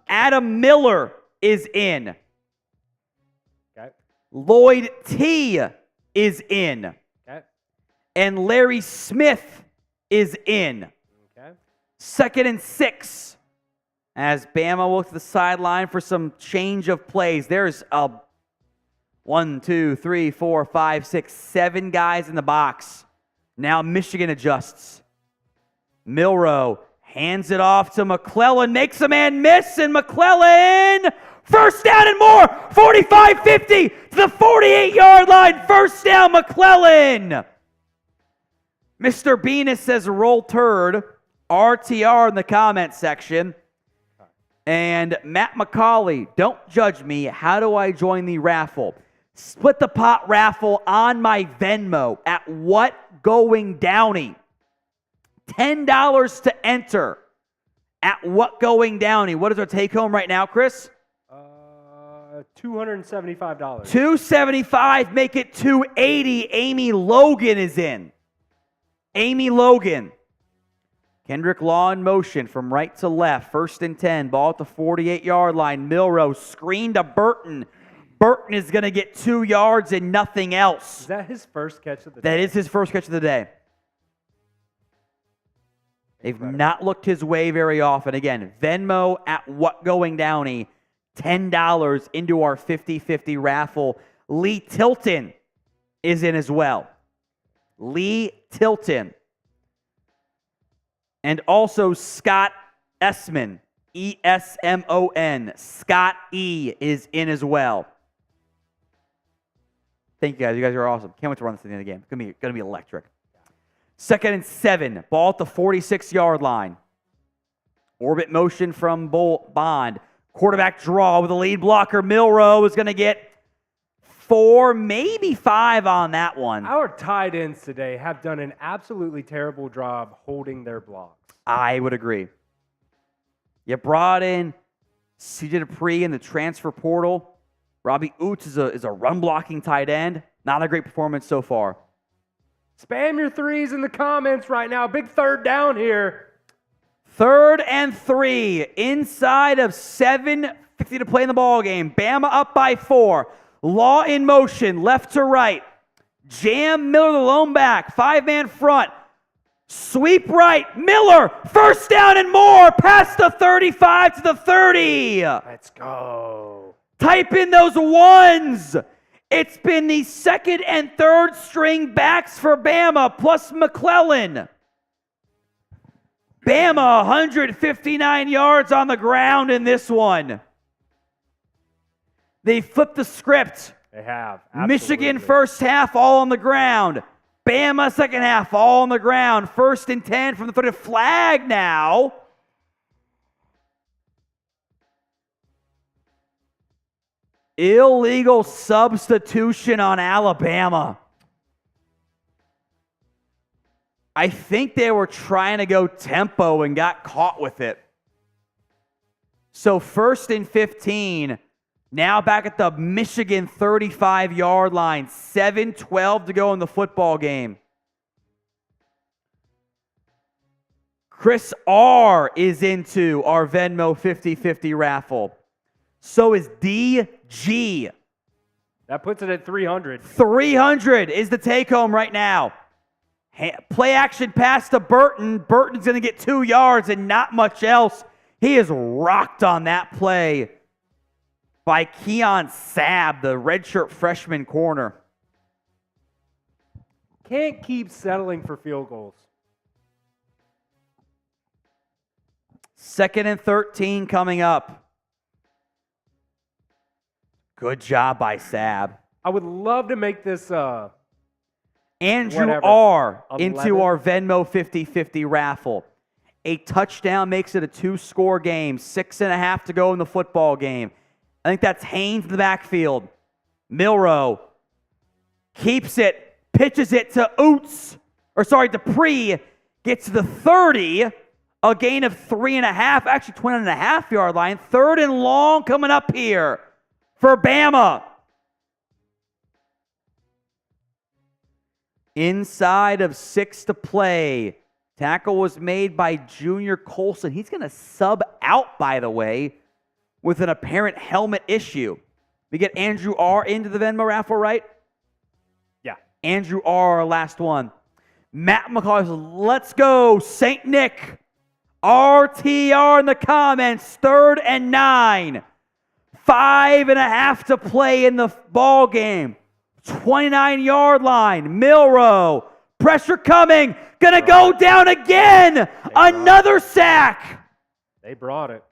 Adam Miller is in. Okay. Lloyd T is in. Okay. And Larry Smith is in. Okay. 2nd and 6. As Bama looks to the sideline for some change of plays. There's 1, 2, 3, 4, 5, 6, 7 guys in the box. Now Michigan adjusts. Milroe hands it off to McClellan, makes a man miss, and McClellan, first down and more, 45-50 to the 48-yard line, first down McClellan. Mr. Venus says roll turd, RTR in the comment section. And Matt McCauley, don't judge me, how do I join the raffle? Split the pot raffle on my Venmo at What Going Downey. $10 to enter at What Going Downey. What is our take home right now, Chris? $275. $275, make it $280. Amy Logan is in. Amy Logan. Kendrick Law in motion from right to left. 1st and 10. Ball at the 48-yard line. Milroe screen to Burton. Burton is going to get 2 yards and nothing else. Is that his first catch of the day? That is his first catch of the day. They've not looked his way very often. Again, Venmo at What Going Downey. $10 into our 50-50 raffle. Lee Tilton is in as well. Lee Tilton. And also Scott Esmon. E-S-M-O-N. Scott E is in as well. Thank you guys. You guys are awesome. Can't wait to run this at the end of the game. It's going to be electric. 2nd and 7. Ball at the 46-yard line. Orbit motion from Bond. Quarterback draw with a lead blocker. Milroe is going to get 4, maybe 5 on that one. Our tight ends today have done an absolutely terrible job holding their blocks. I would agree. You brought in C.J. Dupree in the transfer portal. Robbie Oots is a run-blocking tight end. Not a great performance so far. Spam your threes in the comments right now. Big third down here. 3rd and 3. Inside of 7:50 to play in the ball game. Bama up by 4. Law in motion, left to right. Jam Miller, the lone back. 5-man front. Sweep right. Miller, first down and more. Past the 35 to the 30. Let's go. Type in those ones. It's been the 2nd and 3rd string backs for Bama, plus McClellan. Bama, 159 yards on the ground in this one. They flipped the script. They have. Michigan Absolutely. first half, all on the ground. Bama second half, all on the ground. 1st and 10 from the foot of flag now. Illegal substitution on Alabama. I think they were trying to go tempo and got caught with it. So 1st and 15. Now back at the Michigan 35-yard line. 7:12 to go in the football game. Chris R. is into our Venmo 50-50 raffle. So is DG. That puts it at 300. 300 is the take-home right now. Play action pass to Burton. Burton's going to get 2 yards and not much else. He is rocked on that play by Keon Sabb, the redshirt freshman corner. Can't keep settling for field goals. 2nd and 13 coming up. Good job by Sabb. I would love to make this Andrew whatever. R. 11. into our Venmo 50-50 raffle. A touchdown makes it a 2-score game. 6.5 to go in the football game. I think that's Haynes in the backfield. Milroe keeps it, pitches it to Dupree, gets to the 30, a gain of 3.5, actually 20.5-yard line. 3rd and long coming up here for Bama. Inside of 6 to play. Tackle was made by Junior Colson. He's going to sub out, by the way, with an apparent helmet issue. We get Andrew R. into the Venmo raffle, right? Yeah. Andrew R., last one. Matt McCall says, let's go, St. Nick. RTR in the comments, 3rd and 9. 5.5 to play in the ball game. 29-yard line. Milroe. Pressure coming. Gonna go down again. Another sack. They brought it.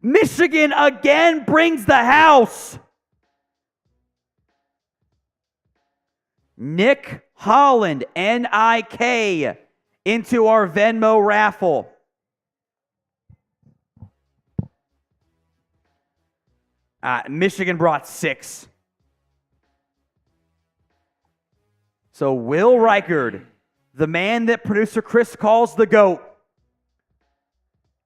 Michigan again brings the house. Nick Holland, N-I-K, into our Venmo raffle. Michigan brought 6. So Will Reichard, the man that producer Chris calls the GOAT,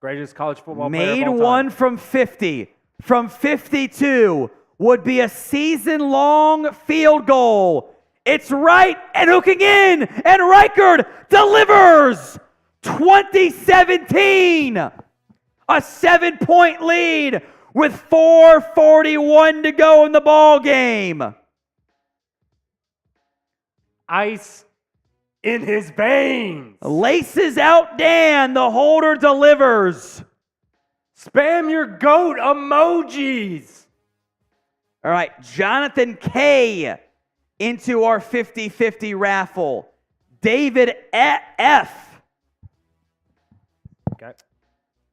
Greatest college football player made of all time. one from 50. From 52 would be a season-long field goal. It's right and hooking in, and Reichard delivers. 2017, a 7-point lead with 4:41 to go in the ball game. Ice in his veins. Laces out Dan, the holder delivers. Spam your GOAT emojis. All right, Jonathan K. into our 50-50 raffle. David F. Okay.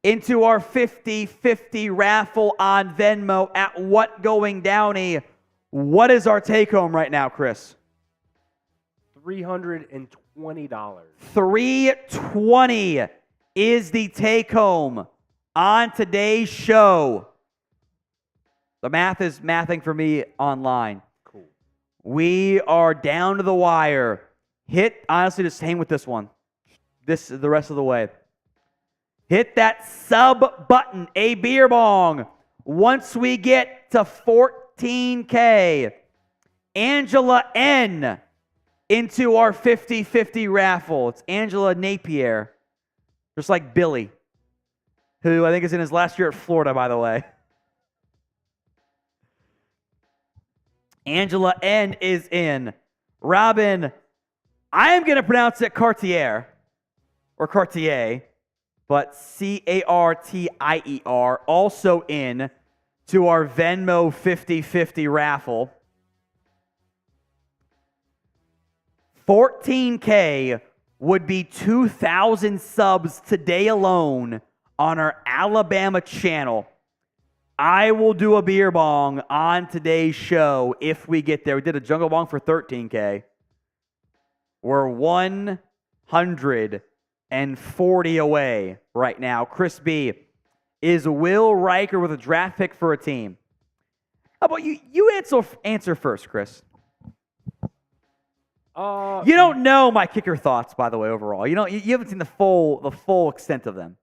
into our 50-50 raffle on Venmo at What Going Downey. What is our take-home right now, Chris? $320. $320 is the take-home on today's show. The math is mathing for me online. Cool. We are down to the wire. Honestly, just hang with this one. This is the rest of the way. Hit that sub button, a beer bong. Once we get to 14K, Angela N. into our 50-50 raffle. It's Angela Napier, just like Billy, who I think is in his last year at Florida, by the way. Angela N. is in. Robin, I am going to pronounce it Cartier, or Cartier, but Cartier, also in to our Venmo 50-50 raffle. 14K, would be 2,000 subs today alone on our Alabama channel. I will do a beer bong on today's show if we get there. We did a jungle bong for 13K. We're 140 away right now. Chris B, is Will Reichard with a draft pick for a team? How about you? You answer first, Chris. You don't know my kicker thoughts, by the way, overall. You haven't seen the full extent of them.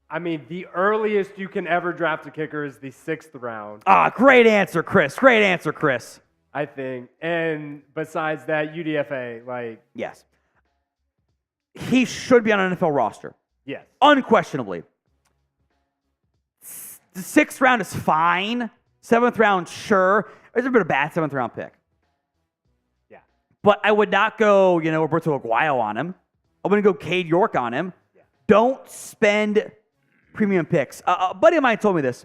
I mean, the earliest you can ever draft a kicker is the 6th round. Great answer, Chris. Great answer, Chris. I think. And besides that, UDFA, Yes. He should be on an NFL roster. Yes. Unquestionably. The 6th round is fine. 7th round, sure. It's a bit of a bad 7th round pick. Yeah. But I would not go, Roberto Aguayo on him. I'm going to go Cade York on him. Yeah. Don't spend premium picks. A buddy of mine told me this.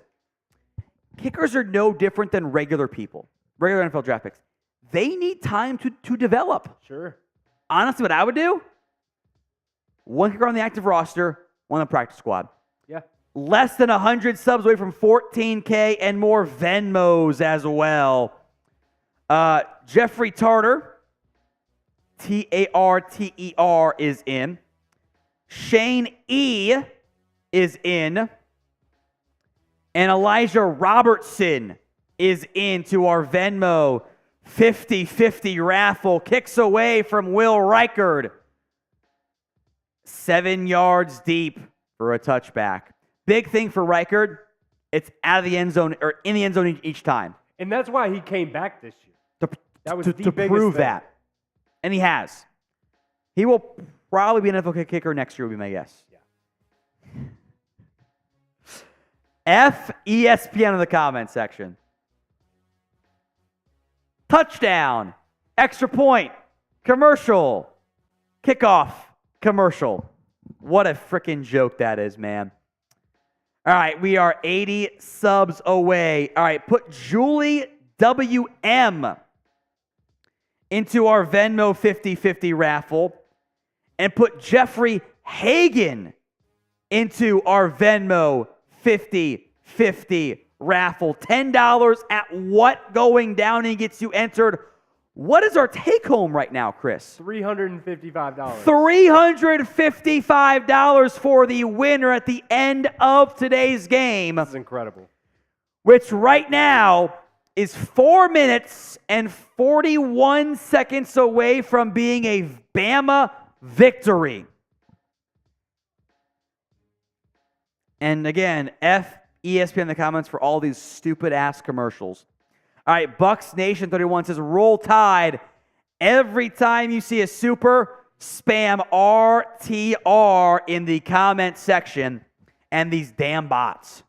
Kickers are no different than regular people, regular NFL draft picks. They need time to develop. Sure. Honestly, what I would do, one kicker on the active roster, one on the practice squad. Yeah. Less than 100 subs away from 14K and more Venmos as well. Jeffrey Tarter, Tarter is in. Shane E is in. And Elijah Robertson is into our Venmo 50-50 raffle. Kicks away from Will Reichard. 7 yards deep for a touchback. Big thing for Reichard, it's out of the end zone or in the end zone each time. And that's why he came back this year. That was to prove that. And he has. He will probably be an NFL kicker next year, would be my guess. Yeah. ESPN in the comment section. Touchdown, extra point, commercial, kickoff, commercial. What a freaking joke that is, man. All right, we are 80 subs away. All right, put Julie WM into our Venmo 50-50 raffle and put Jeffrey Hagan into our Venmo 50-50 raffle. $10 at what going down and gets you entered. What is our take home right now, Chris? $355. $355 for the winner at the end of today's game. This is incredible. Which right now is 4 minutes and 41 seconds away from being a Bama victory. And again, ESPN in the comments for all these stupid-ass commercials. All right, Bucks Nation 31 says, roll Tide. Every time you see a super, spam RTR in the comment section and these damn bots.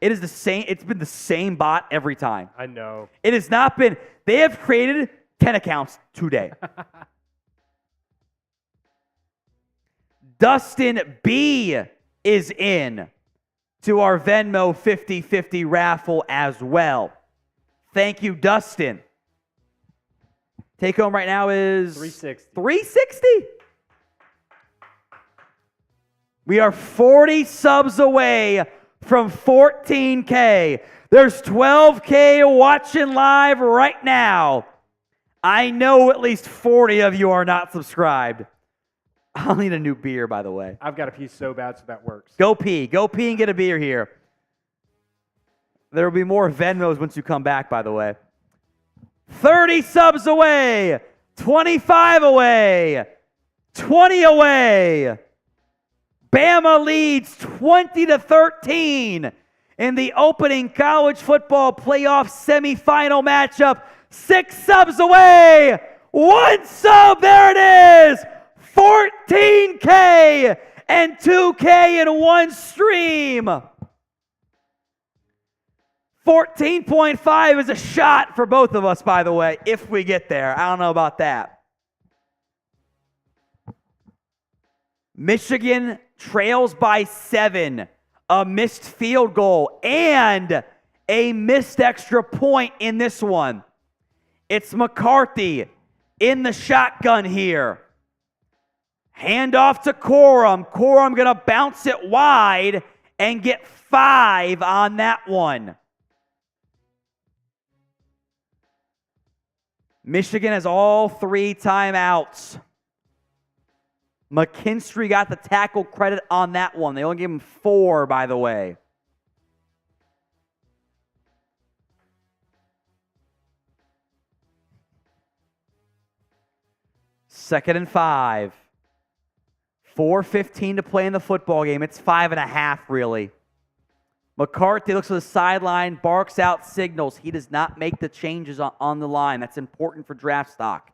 It is the same. It's been the same bot every time. I know. It has not been. They have created 10 accounts today. Dustin B is in to our Venmo 50-50 raffle as well. Thank you, Dustin. Take home right now is 360. 360? We are 40 subs away from 14K. There's 12K watching live right now. I know at least 40 of you are not subscribed. I'll need a new beer, by the way. I've got to pee so bad, so that works. Go pee. Go pee and get a beer here. There will be more Venmos once you come back, by the way. 30 subs away. 25 away. 20 away. Bama leads 20-13 in the opening college football playoff semifinal matchup. 6 subs away. 1 sub. There it is. 14K and 2K in one stream. 14.5 is a shot for both of us, by the way, if we get there. I don't know about that. Michigan trails by 7. A missed field goal and a missed extra point in this one. It's McCarthy in the shotgun here. Hand off to Corum. Corum going to bounce it wide and get 5 on that one. Michigan has all 3 timeouts. McKinstry got the tackle credit on that one. They only gave him 4, by the way. Second and 5. 4:15 to play in the football game. It's 5.5, really. McCarthy looks to the sideline, barks out signals. He does not make the changes on the line. That's important for draft stock.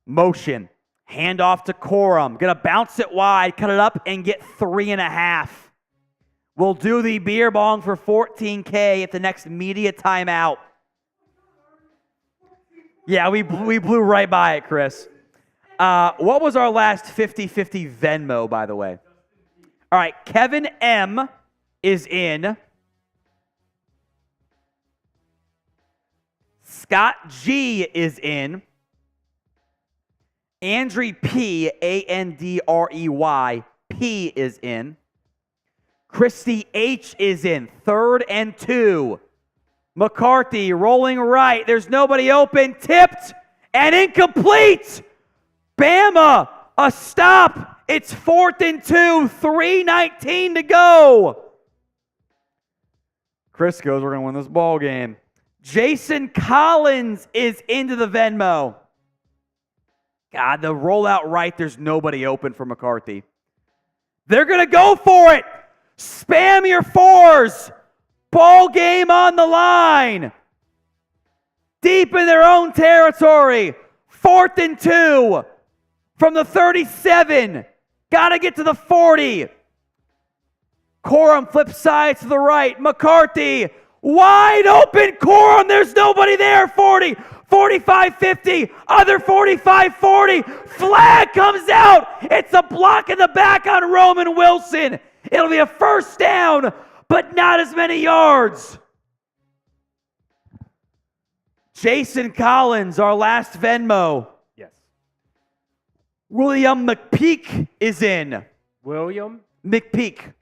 Motion. Hand off to Corum. Going to bounce it wide, cut it up, and get 3.5. We'll do the beer bong for $14K at the next media timeout. Yeah, we blew right by it, Chris. What was our last 50-50 Venmo, by the way? All right, Kevin M. is in. Scott G. is in. Andrew P. Andrey P. is in. Christy H. is in. 3rd and 2. McCarthy rolling right. There's nobody open. Tipped and incomplete. Bama, a stop. It's 4th and 2. 3:19 to go. Chris goes, we're going to win this ball game. Jason Collins is into the Venmo. God, the rollout right, there's nobody open for McCarthy. They're going to go for it. Spam your 4s. Ball game on the line. Deep in their own territory. 4th and 2. From the 37. Got to get to the 40. Corum flips sides to the right. McCarthy, wide open. Corum, there's nobody there. 40, 45, 50, other 45, 40. Flag comes out. It's a block in the back on Roman Wilson. It'll be a first down, but not as many yards. Jason Collins, our last Venmo. Yes. William McPeak is in. William McPeak.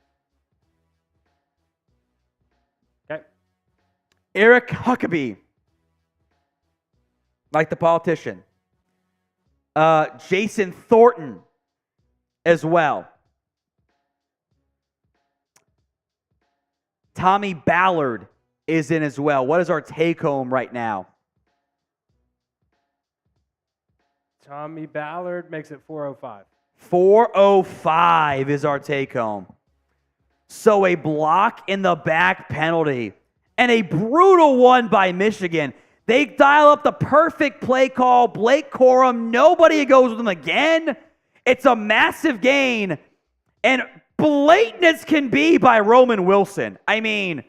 Okay. Eric Huckabee, like the politician. Jason Thornton as well. Tommy Ballard is in as well. What is our take home right now? Tommy Ballard makes it 405. 405 is our take home. So a block in the back penalty and a brutal one by Michigan. They dial up the perfect play call. Blake Corum, nobody goes with him again. It's a massive gain. And blatant as can be by Roman Wilson. I mean,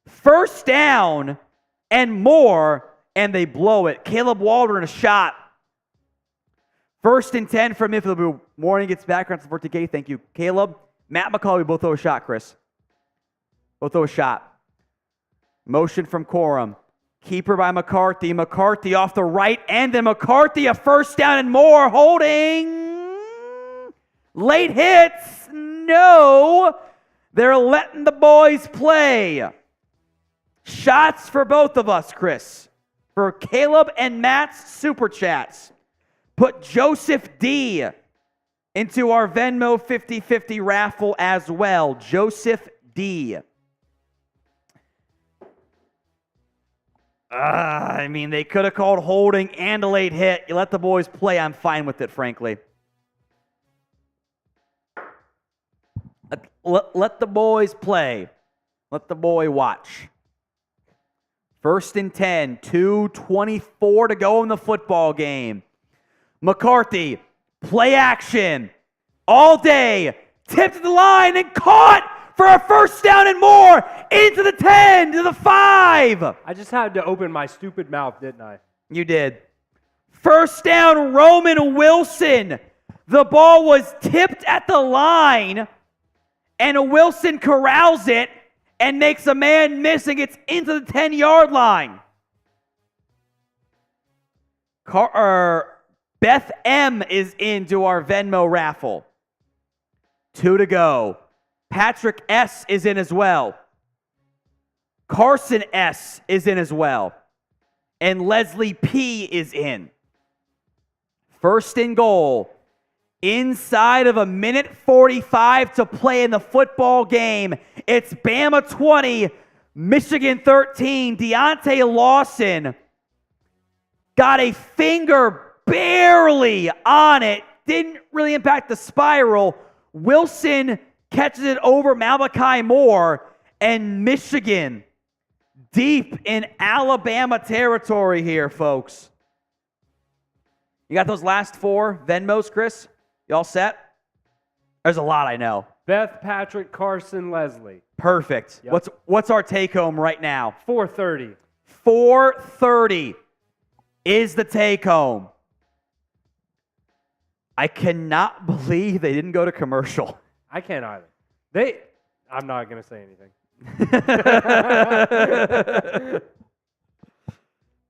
first down and more, and they blow it. Caleb Waldron a shot. 1st and 10 from Mifflin. Morning gets back around to 14K. Thank you, Caleb. Matt McCauley, both throw a shot, Chris. Both throw a shot. Motion from Corum. Keeper by McCarthy. McCarthy off the right end. Then McCarthy, a first down and more. Holding. Late hits. No. They're letting the boys play. Shots for both of us, Chris. For Caleb and Matt's Super Chats. Put Joseph D. into our Venmo 50-50 raffle as well. Joseph D. I mean, they could have called holding and a late hit. You let the boys play. I'm fine with it, frankly. Let the boys play. Let the boy watch. 1st and 10. 2:24 to go in the football game. McCarthy, play action. All day. Tipped to the line and caught for a first down and more. Into the 10, to the 5. I just had to open my stupid mouth, didn't I? You did. First down, Roman Wilson. The ball was tipped at the line, and Wilson corrals it and makes a man miss and gets into the 10-yard line. Beth M is into our Venmo raffle. 2 to go. Patrick S is in as well. Carson S is in as well. And Leslie P is in. First and goal. Inside of 1:45 to play in the football game. It's Bama 20, Michigan 13. Deontay Lawson got a finger barely on it. Didn't really impact the spiral. Wilson catches it over Malachi Moore, and Michigan deep in Alabama territory here, folks. You got those last 4 Venmos, Chris? You all set? There's a lot, I know. Beth, Patrick, Carson, Leslie. Perfect. Yep. What's our take home right now? 430. 430 is the take home. I cannot believe they didn't go to commercial. I can't either. I'm not going to say anything.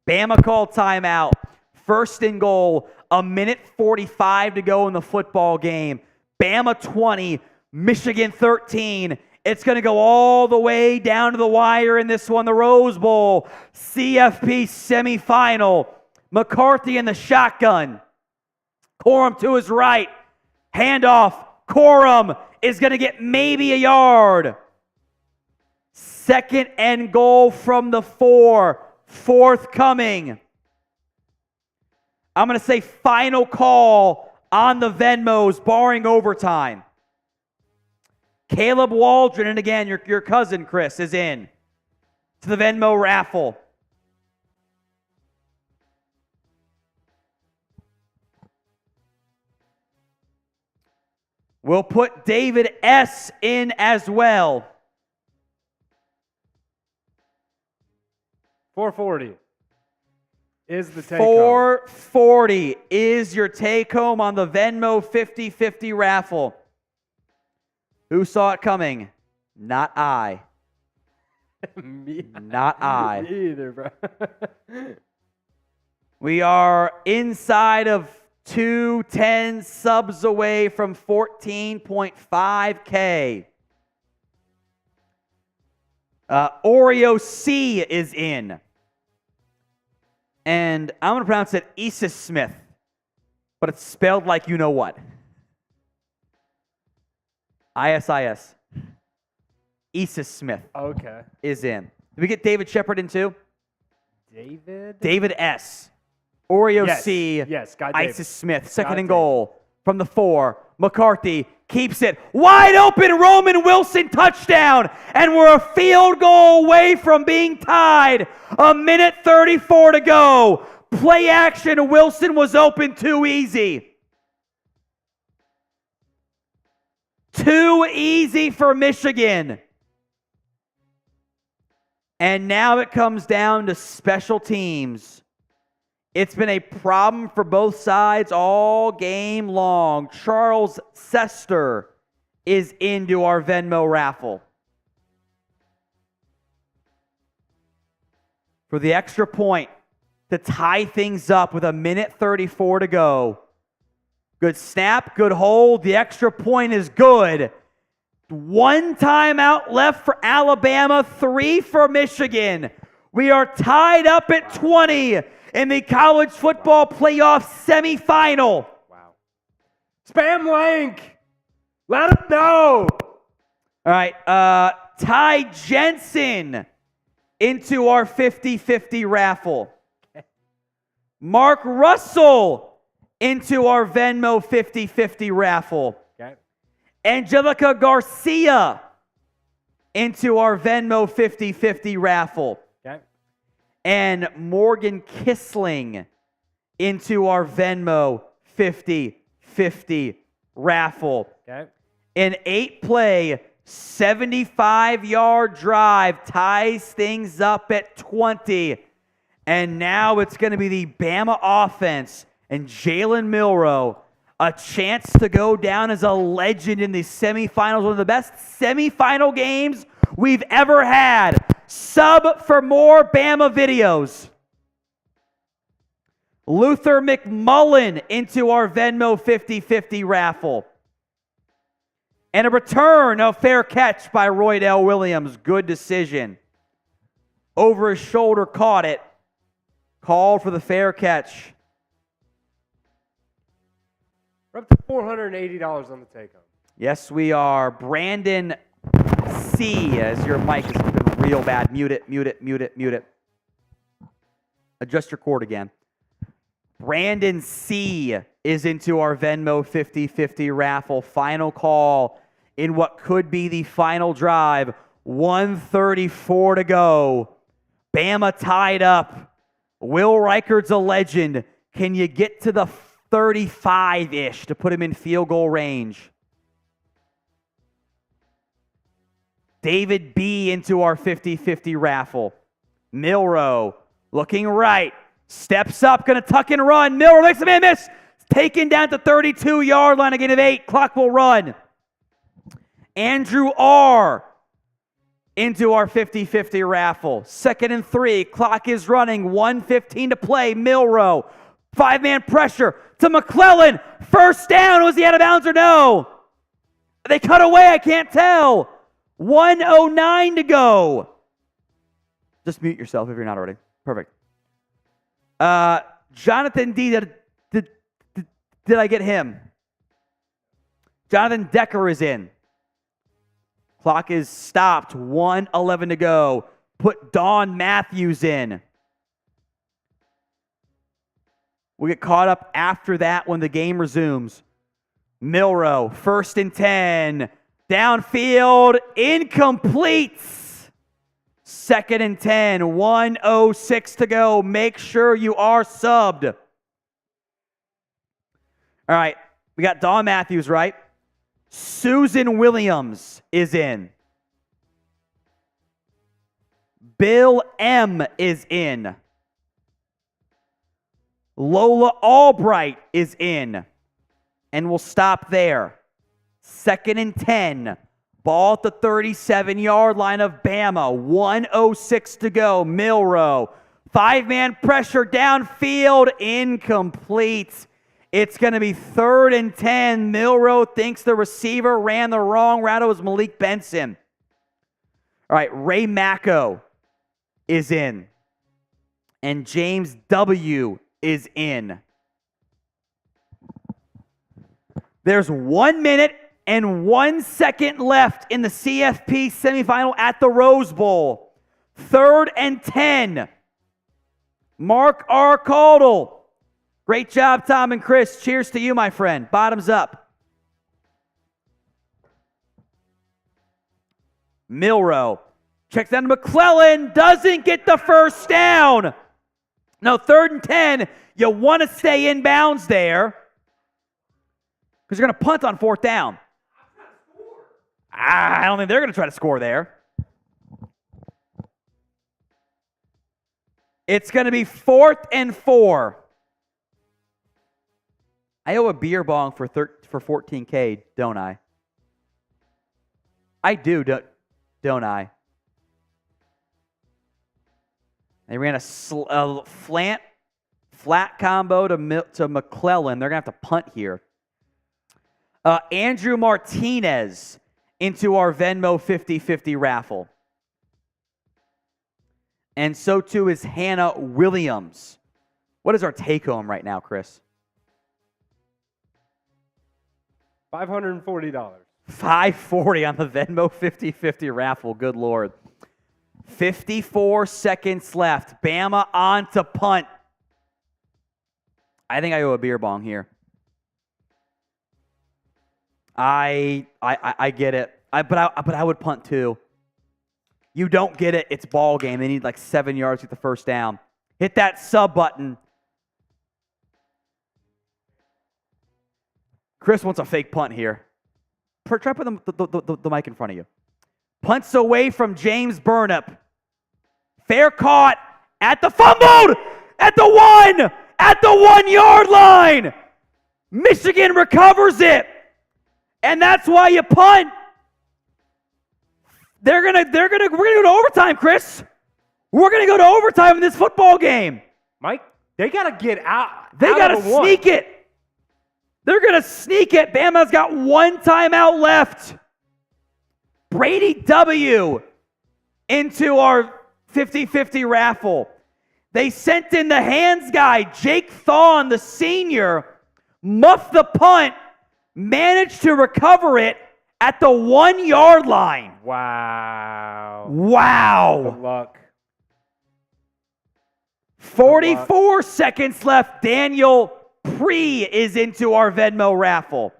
Bama called timeout. First and goal. 1:45 to go in the football game. Bama 20, Michigan 13. It's going to go all the way down to the wire in this one. The Rose Bowl, CFP Semifinal. McCarthy in the shotgun. Corum to his right. Handoff. Corum is going to get maybe a yard. Second and goal from the 4. Fourth coming. I'm going to say final call on the Venmos, barring overtime. Caleb Waldron, and again, your cousin, Chris, is in to the Venmo raffle. We'll put David S. in as well. 440 is the take 440 is your take home on the Venmo 50-50 raffle. Who saw it coming? Not I. Me, Not I. Me either, bro. We are inside of 210 subs away from 14.5K. Oreo C is in. And I'm going to pronounce it Isis Smith, but it's spelled like you know what. ISIS. Isis Smith. Okay. Is in. Did we get David Shepard in too? David? David S. Oreo yes. C. Yes, got David. Isis Smith. Second and goal from the 4. McCarthy keeps it wide open. Roman Wilson touchdown. And we're a field goal away from being tied. 1:34 to go. Play action. Wilson was open too easy. Too easy for Michigan. And now it comes down to special teams. It's been a problem for both sides all game long. Charles Sester is into our Venmo raffle. For the extra point to tie things up with 1:34 to go. Good snap, good hold. The extra point is good. 1 timeout left for Alabama, 3 for Michigan. We are tied up at 20 in the College Football Playoff Semifinal. Wow. Spam link. Let them know. All right. Ty Jensen into our 50-50 raffle. Mark Russell into our Venmo 50-50 raffle. Okay. Angelica Garcia into our Venmo 50-50 raffle. Okay. And Morgan Kissling into our Venmo 50-50 raffle. Okay. An 8-play, 75-yard drive ties things up at 20. And now it's going to be the Bama offense and Jalen Milroe. A chance to go down as a legend in the semifinals. One of the best semifinal games we've ever had. Sub for more Bama videos. Luther McMullen into our Venmo 50-50 raffle. And a return of fair catch by Roydell Williams. Good decision. Over his shoulder, caught it. Called for the fair catch. We're up to $480 on the take-home. Yes, we are. Brandon C, as your mic has been real bad. Mute it, mute it, mute it, mute it. Adjust your cord again. Brandon C is into our Venmo 50-50 raffle. Final call in what could be the final drive. 1:34 to go. Bama tied up. Will Reichard's a legend. Can you get to the 35-ish to put him in field goal range? David B into our 50-50 raffle. Milroe looking right. Steps up, going to tuck and run. Milroe makes a man miss. Taken down to 32-yard line, a gain of 8. Clock will run. Andrew R into our 50-50 raffle. 2nd and 3. Clock is running. 1:15 to play. Milroe. 5-man pressure to McClellan. First down. Was he out of bounds or no? They cut away. I can't tell. 1:09 to go. Just mute yourself if you're not already. Perfect. Jonathan D. Did I get him? Jonathan Decker is in. Clock is stopped. 1:11 to go. Put Don Matthews in. We'll get caught up after that when the game resumes. Milroe, 1st and 10. Downfield, incomplete. 2nd and 10, 1:06 to go. Make sure you are subbed. All right, we got Don Matthews, right? Susan Williams is in. Bill M is in. Lola Albright is in. And we'll stop there. 2nd and 10. Ball at the 37-yard line of Bama. 1:06 to go. Milroe. 5-man pressure downfield. Incomplete. It's going to be 3rd and 10. Milroe thinks the receiver ran the wrong route. It was Malik Benson. All right, Ray Macco is in. And James W. is in. There's 1 minute and 1 second left in the CFP Semifinal at the Rose Bowl. 3rd and 10. Mark R. Caudle. Great job, Tom and Chris. Cheers to you, my friend. Bottoms up. Milroe checks down to McClellan. Doesn't get the first down. No, 3rd and 10. You want to stay in bounds there because you're going to punt on 4th down. I don't think they're going to try to score there. It's going to be 4th and 4. I owe a beer bong for $14K, don't I? I do, don't I? They ran a flat combo to McClellan. They're going to have to punt here. Andrew Martinez into our Venmo 50-50 raffle. And so too is Hannah Williams. What is our take-home right now, Chris? $540. $540 on the Venmo 50-50 raffle. Good Lord. 54 seconds left. Bama on to punt. I think I owe a beer bong here. I get it. But I would punt too. You don't get it. It's ball game. They need like 7 yards to get the first down. Hit that sub button. Chris wants a fake punt here. Try put the mic in front of you. Punts away from James Burnup. Fair caught at the fumbled at the 1 yard line. Michigan recovers it. And that's why you punt. We're gonna go to overtime, Chris. We're gonna go to overtime in this football game. Mike, They got to get out. They got to sneak it. They're going to sneak it. Bama's got one timeout left. Brady W. into our 50-50 raffle. They sent in the hands guy, Jake Thawne, the senior, muffed the punt, managed to recover it at the 1 yard line. Wow. Wow. Good luck. 44 seconds left. Daniel Pre is into our Venmo raffle.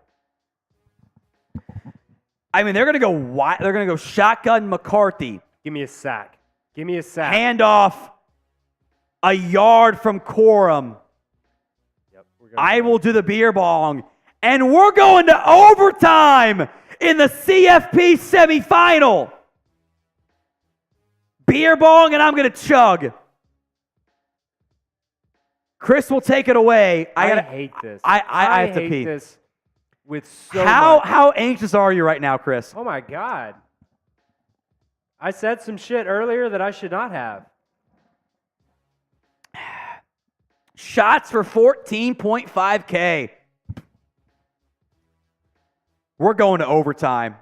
I mean, they're going to go wide. They're going to go shotgun McCarthy. Give me a sack. Give me a sack. Handoff a yard from Corum. Yep, I will do the beer bong. And we're going to overtime in the CFP Semifinal. Beer bong, and I'm going to chug. Chris will take it away. I hate this. I have to hate pee. This with so much. How anxious are you right now, Chris? Oh my God. I said some shit earlier that I should not have. Shots for 14.5K. We're going to overtime.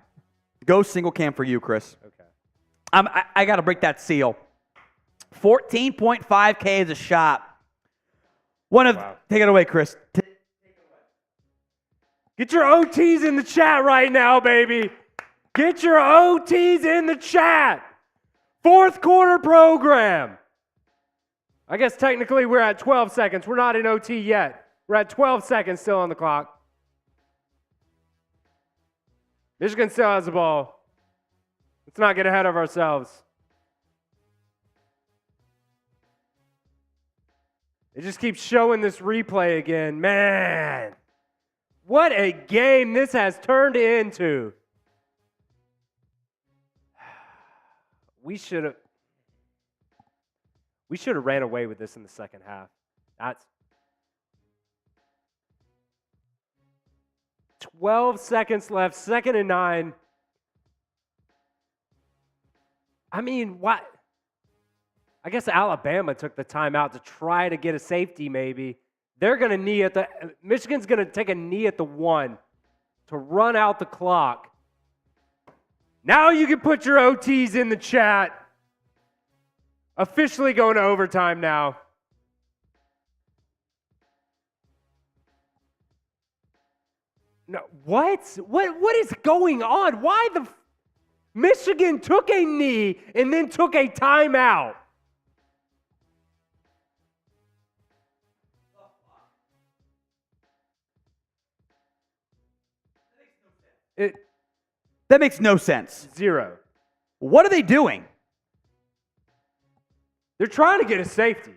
Go single cam for you, Chris. Okay. I got to break that seal. 14.5K is a shot. Wow. Take it away, Chris. Get your OTs in the chat right now, baby. Get your OTs in the chat. Fourth quarter program. I guess technically we're at 12 seconds. We're not in OT yet. We're at 12 seconds still on the clock. Michigan still has the ball. Let's not get ahead of ourselves. It just keeps showing this replay again. Man, what a game this has turned into. We should have ran away with this in the second half. That's 12 seconds left, 2nd and 9. I mean, what? I guess Alabama took the timeout to try to get a safety maybe. They're going to knee at the – Michigan's going to take a knee at the 1 to run out the clock. Now you can put your OTs in the chat. Officially going to overtime now. No, what? What is going on? Why the Michigan took a knee and then took a timeout? That makes no sense. Zero. What are they doing? They're trying to get a safety.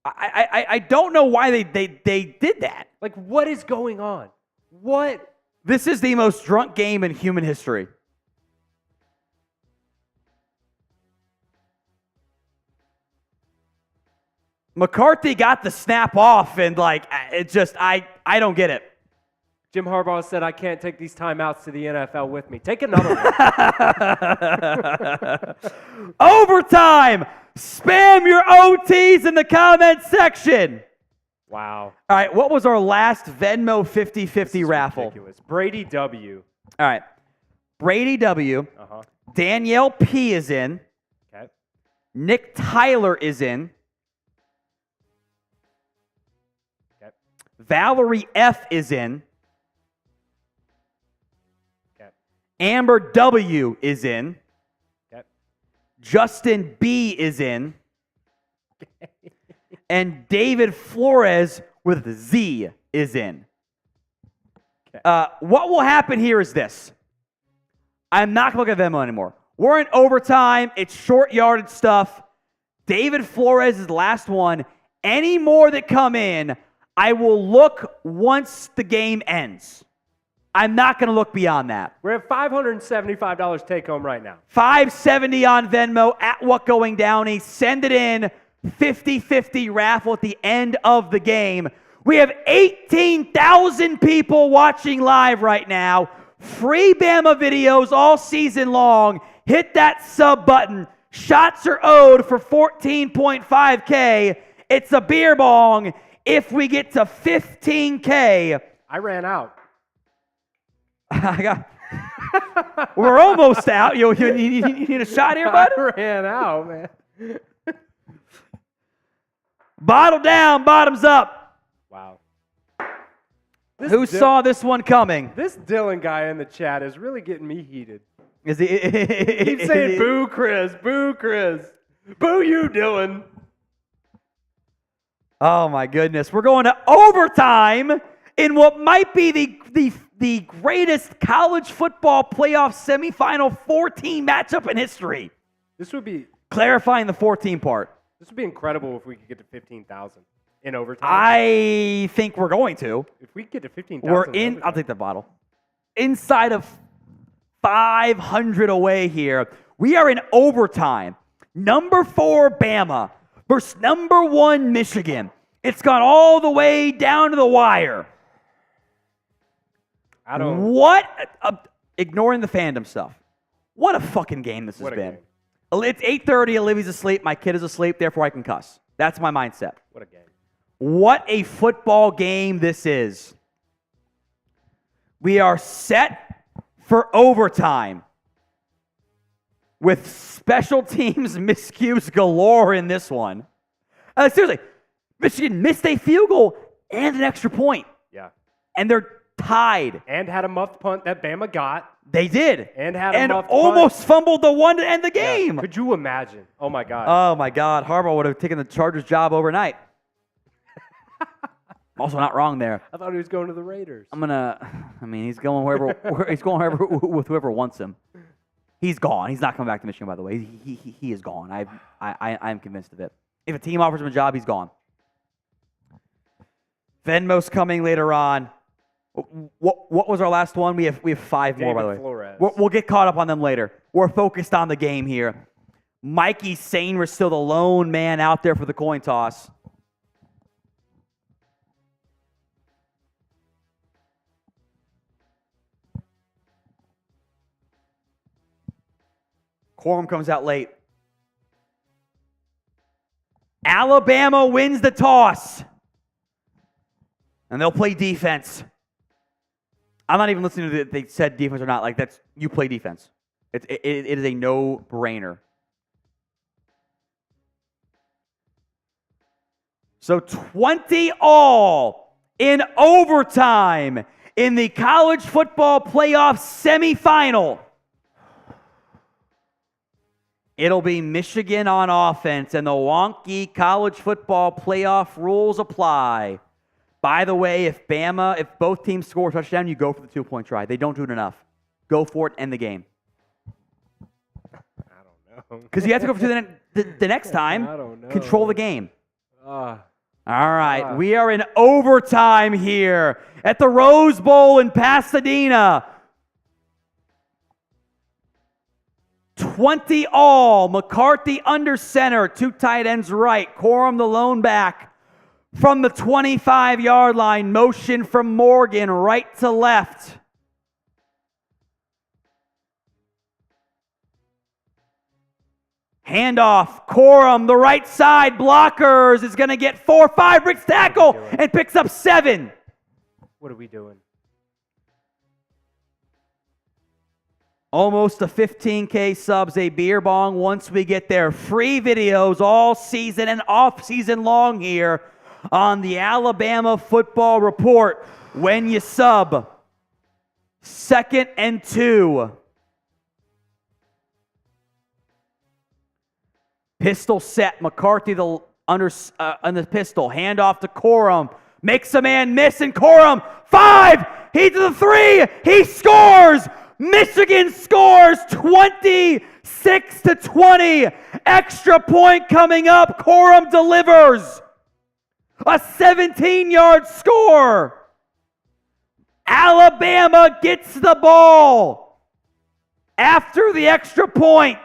I don't know why they did that. Like, what is going on? What? This is the most drunk game in human history. McCarthy got the snap off, and it just I don't get it. Jim Harbaugh said, I can't take these timeouts to the NFL with me. Take another one. Overtime! Spam your OTs in the comment section. Wow. All right, what was our last Venmo 50-50 raffle? Ridiculous. Brady W. All right. Brady W. Uh-huh. Danielle P. is in. Okay. Nick Tyler is in. Okay. Valerie F. is in. Okay. Amber W. is in. Okay. Justin B. is in. And David Flores with Z is in. Okay. What will happen here is this. I'm not going to look at Venmo anymore. We're in overtime. It's short yardage stuff. David Flores is the last one. Any more that come in, I will look once the game ends. I'm not going to look beyond that. We're at $575 take home right now. $570 on Venmo at What Going Downey. Send it in. 50-50 raffle at the end of the game. We have 18,000 people watching live right now. Free Bama videos all season long. Hit that sub button. Shots are owed for 14.5K. It's a beer bong if we get to 15K. I ran out. We're almost out. You need a shot here, bud? I ran out, man. Bottle down, bottoms up. Wow. Who saw this one coming? This Dylan guy in the chat is really getting me heated. Is he? Keep saying, boo, Chris. Boo, Chris. Boo you, Dylan. Oh, my goodness. We're going to overtime in what might be the greatest college football playoff semifinal 4-team matchup in history. This would be clarifying the 14 part. This would be incredible if we could get to 15,000 in overtime. I think we're going to. If we get to 15,000, we're in. I'll take the bottle. Inside of 500 away here. We are in overtime. Number 4 Bama versus number 1 Michigan. It's gone all the way down to the wire. Ignoring the fandom stuff. What a fucking game this has been. Game. It's 8:30, Olivia's asleep, my kid is asleep, therefore I can cuss. That's my mindset. What a game. What a football game this is. We are set for overtime with special teams miscues galore in this one. Seriously, Michigan missed a field goal and an extra point. Yeah. And they're tied. And had a muffed punt that Bama got. They did. And had a muffed almost punt. Fumbled the one to end the game. Yeah. Could you imagine? Oh, my God. Oh, my God. Harbaugh would have taken the Chargers job overnight. Also not wrong there. I thought he was going to the Raiders. He's going wherever with whoever wants him. He's gone. He's not coming back to Michigan, by the way. He is gone. I'm convinced of it. If a team offers him a job, he's gone. Venmo's coming later on. What was our last one? We have 5 more, by the way. Flores. We'll get caught up on them later. We're focused on the game here. Mikey Sainer still the lone man out there for the coin toss. Corum comes out late. Alabama wins the toss. And they'll play defense. I'm not even listening to they said defense or not. Like, that's, you play defense. It is a no-brainer. So 20 all in overtime in the College Football Playoff Semifinal. It'll be Michigan on offense, and the wonky College Football Playoff rules apply. By the way, if both teams score a touchdown, you go for the 2-point try. They don't do it enough. Go for it, end the game. I don't know. Because you have to go for the next time. I don't know. Control the game. All right, we are in overtime here at the Rose Bowl in Pasadena. 20 all. McCarthy under center. 2 tight ends right. Corum the lone back. From the 25-yard line, motion from Morgan right to left. Handoff, Corum, the right side, blockers, is going to get 4-5, breaks tackle, and picks up 7. What are we doing? Almost a 15K subs, a beer bong once we get there. Free videos all season and off season long here on the Alabama Football Report. When you sub, 2nd and 2. Pistol set. McCarthy on the pistol. Handoff to Corum. Makes a man miss, and Corum 5. He to the 3. He scores. Michigan scores 26-20. Extra point coming up. Corum delivers. A 17-yard score. Alabama gets the ball after the extra point.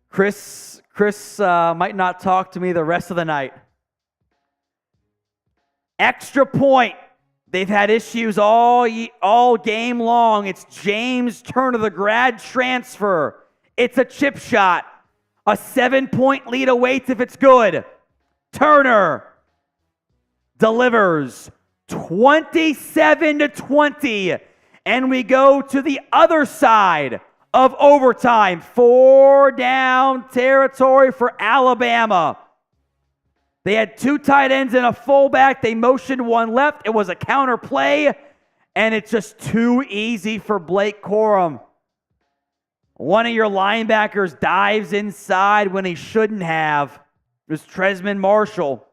Chris might not talk to me the rest of the night. Extra point. They've had issues all game long. It's James' turn of the grad transfer. It's a chip shot. A 7-point lead awaits if it's good. Turner delivers 27-20. And we go to the other side of overtime. 4 down territory for Alabama. They had 2 tight ends and a fullback. They motioned one left. It was a counter play, and it's just too easy for Blake Corum. One of your linebackers dives inside when he shouldn't have. It was Tresman Marshall.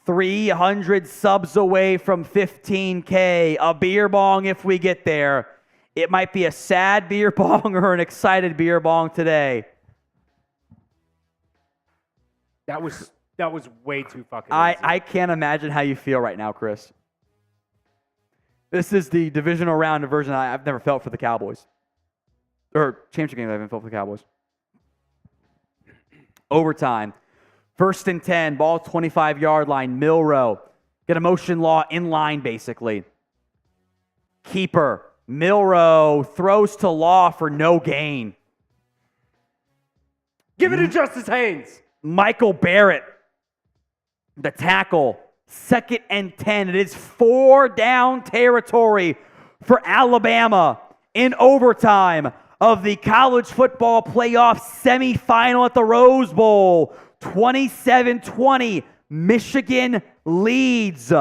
300 subs away from 15K. A beer bong if we get there. It might be a sad beer bong or an excited beer bong today. That was way too fucking easy. I can't imagine how you feel right now, Chris. This is the divisional round version I've never felt for the Cowboys. Or championship game I haven't felt for the Cowboys. Overtime. 1st and 10, ball 25-yard line. Milroe. Get a motion law in line, basically. Keeper. Milroe throws to Law for no gain. Give it to Justice Haynes. Michael Barrett, the tackle. 2nd and 10. It is 4 down territory for Alabama in overtime of the College Football Playoff Semifinal at the Rose Bowl. 27-20. Michigan leads.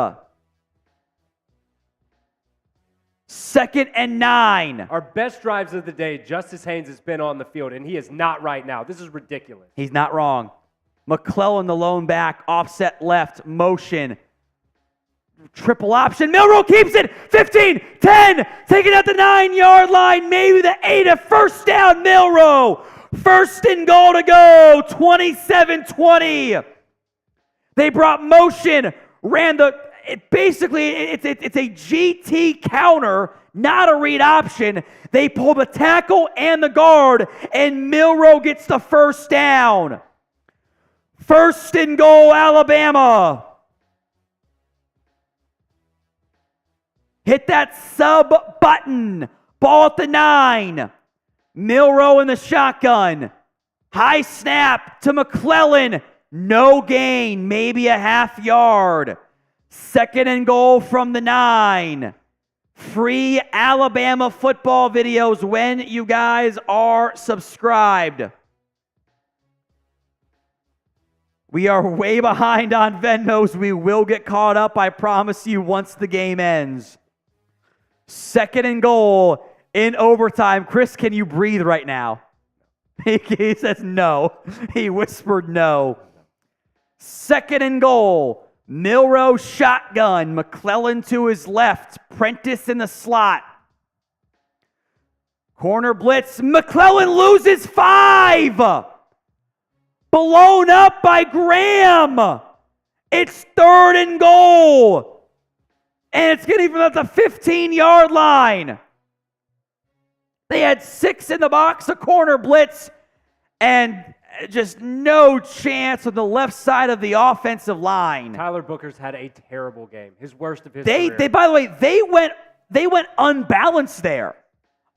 2nd and 9. Our best drives of the day, Justice Haynes has been on the field, and he is not right now. This is ridiculous. He's not wrong. McClellan, the lone back, offset left, motion. Triple option. Milroe keeps it. 15, 10, taking out the 9-yard line, maybe the 8. A first down, Milroe. 1st and goal to go. 27-20. They brought motion, ran the. It's a GT counter, not a read option. They pull the tackle and the guard, and Milroe gets the first down. 1st and goal, Alabama. Hit that sub button. Ball at the 9. Milroe in the shotgun. High snap to McClellan. No gain, maybe a half yard. 2nd and goal from the 9. Free Alabama football videos when you guys are subscribed. We are way behind on Venmos. We will get caught up, I promise you, once the game ends. 2nd and goal in overtime. Chris, can you breathe right now? He says no. He whispered no. 2nd and goal. Milroe shotgun. McClellan to his left. Prentice in the slot. Corner blitz. McClellan loses 5. Blown up by Graham. It's 3rd and goal. And it's getting from the 15-yard line. They had 6 in the box, a corner blitz, and just no chance on the left side of the offensive line. Tyler Booker's had a terrible game. His worst of his career. They by the way, they went unbalanced there.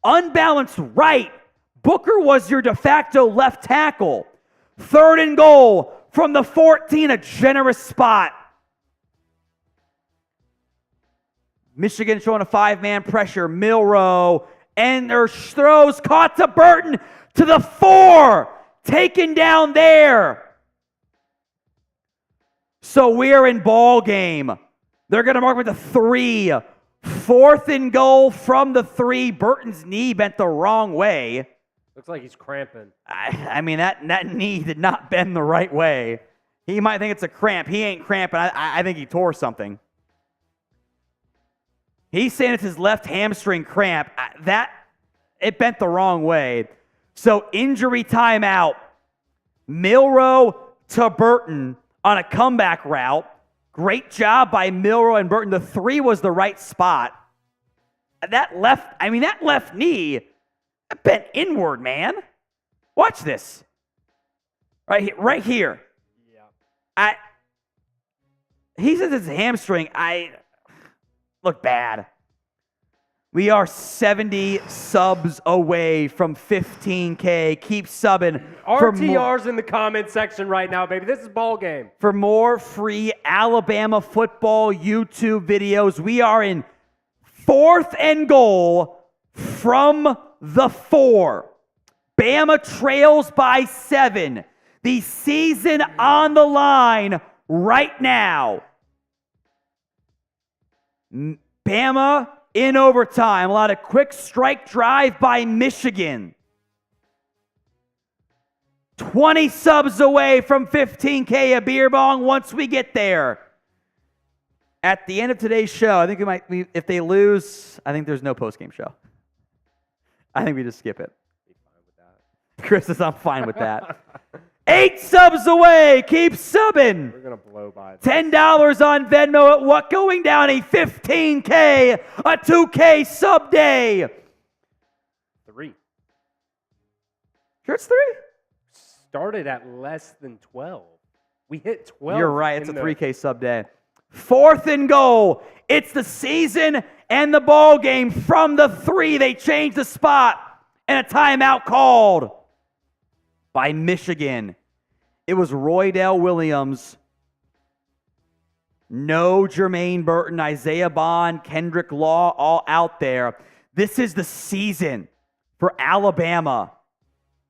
Unbalanced right. Booker was your de facto left tackle. 3rd and goal from the 14, a generous spot. Michigan showing a 5-man pressure. Milroe and their throws caught to Burton to the 4. Taken down there. So we're in ball game. They're going to mark with the 3. 4th and goal from the 3. Burton's knee bent the wrong way. Looks like he's cramping. I mean, that knee did not bend the right way. He might think it's a cramp. He ain't cramping. I think he tore something. He's saying it's his left hamstring cramp. It bent the wrong way. So injury timeout. Milroe to Burton on a comeback route. Great job by Milroe and Burton. The 3 was the right spot. That left knee bent inward, man. Watch this. Right here. Yeah. He says it's hamstring. Look bad. We are 70 subs away from 15K. Keep subbing. RTR's in the comment section right now, baby. This is ball game. For more free Alabama football YouTube videos, we are in 4th and goal from the 4. Bama trails by 7. The season on the line right now. Bama in overtime. A lot of quick strike drive by Michigan. 20 subs away from 15K a beer bong once we get there. At the end of today's show, I think if they lose, I think there's no post-game show. I think we just skip it. Chris says I'm fine with that. 8 subs away. Keep subbing. We're going to blow by this. $10 on Venmo at what? Going down a 15K, a 2K sub day. 3. Sure it's 3? Started at less than 12. We hit 12. You're right. It's a 3K sub day. 4th and goal. It's the season and the ball game from the 3. They changed the spot and a timeout called by Michigan. It was Roydell Williams. No Jermaine Burton, Isaiah Bond, Kendrick Law, all out there. This is the season for Alabama.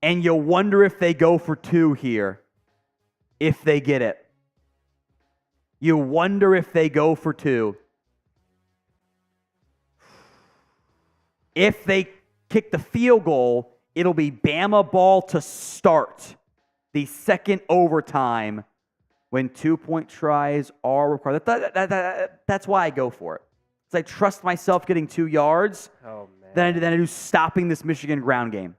And you wonder if they go for 2 here. If they get it. You wonder if they go for 2. If they kick the field goal, it'll be Bama ball to start the second overtime when 2-point tries are required. That's why I go for it. Because I trust myself getting 2 yards than I do stopping this Michigan ground game.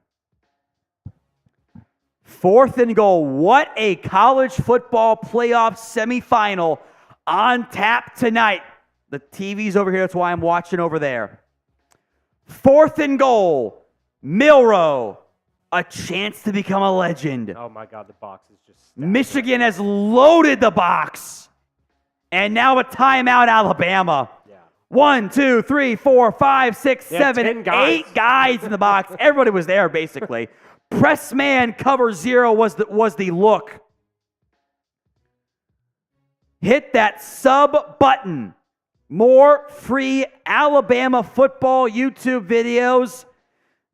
4th and goal. What a college football playoff semifinal on tap tonight. The TV's over here. That's why I'm watching over there. 4th and goal. Milroe, a chance to become a legend. Oh my God, the box is just stacked. Michigan has loaded the box. And now a timeout, Alabama. Yeah. 1, 2, 3, 4, 5, 6, 7, 8 guys in the box. Everybody was there, basically. Press man cover 0 was the look. Hit that sub button. More free Alabama football YouTube videos.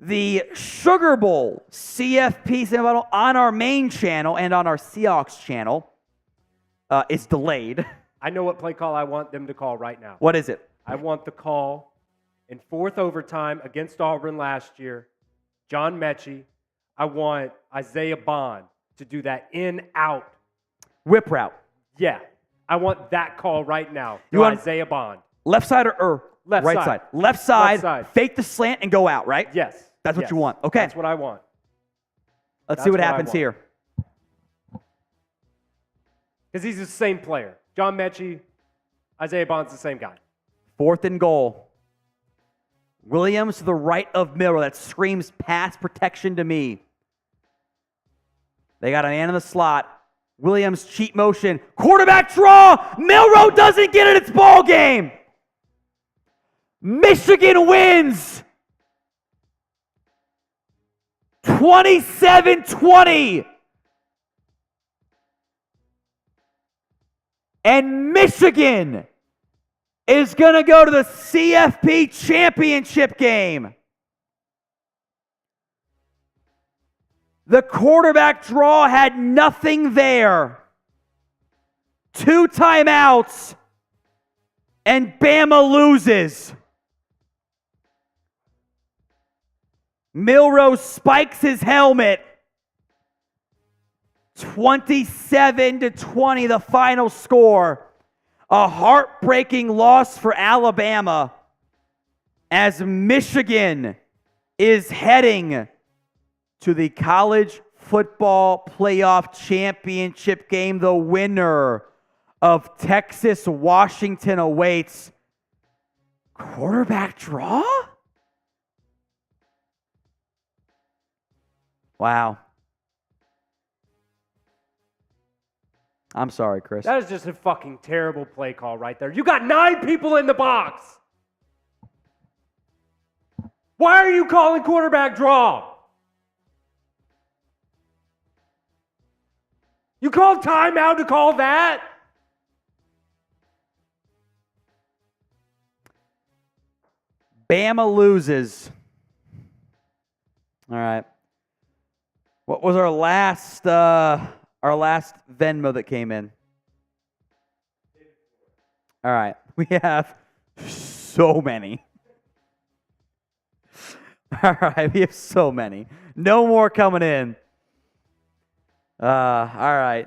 The Sugar Bowl CFP Semifinal on our main channel and on our Seahawks channel is delayed. I know what play call I want them to call right now. What is it? I want the call in 4th overtime against Auburn last year. John Mechie. I want Isaiah Bond to do that in-out. Whip route. Yeah. I want that call right now. You want Isaiah Bond. Left side or Left right side. Left side. Fake the slant and go out, right? Yes. That's what you want. Okay. That's what I want. Let's see what happens here. Because he's the same player. John Mechie, Isaiah Bond's the same guy. 4th and goal. Williams to the right of Milroe. That screams pass protection to me. They got a man in the slot. Williams cheat motion. Quarterback draw. Milroe doesn't get it. It's ball game. Michigan wins. 27-20. And Michigan is going to go to the CFP championship game. The quarterback draw had nothing there. 2 timeouts, and Bama loses. Milroe spikes his helmet. 27-20, the final score. A heartbreaking loss for Alabama as Michigan is heading to the College Football Playoff Championship game. The winner of Texas-Washington awaits. Quarterback draw? Wow. I'm sorry, Chris. That is just a fucking terrible play call right there. You got 9 people in the box. Why are you calling quarterback draw? You called timeout to call that? Bama loses. All right. What was our last Venmo that came in? All right. We have so many. All right. We have so many. No more coming in. All right.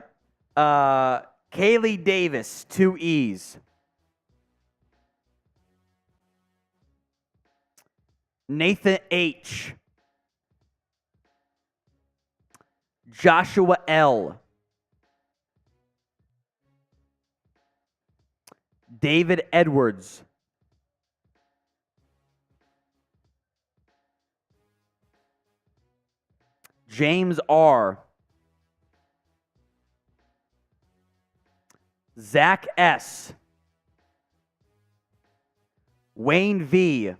Kaylee Davis, 2 E's. Nathan H. Joshua L. David Edwards. James R. Zach S. Wayne V.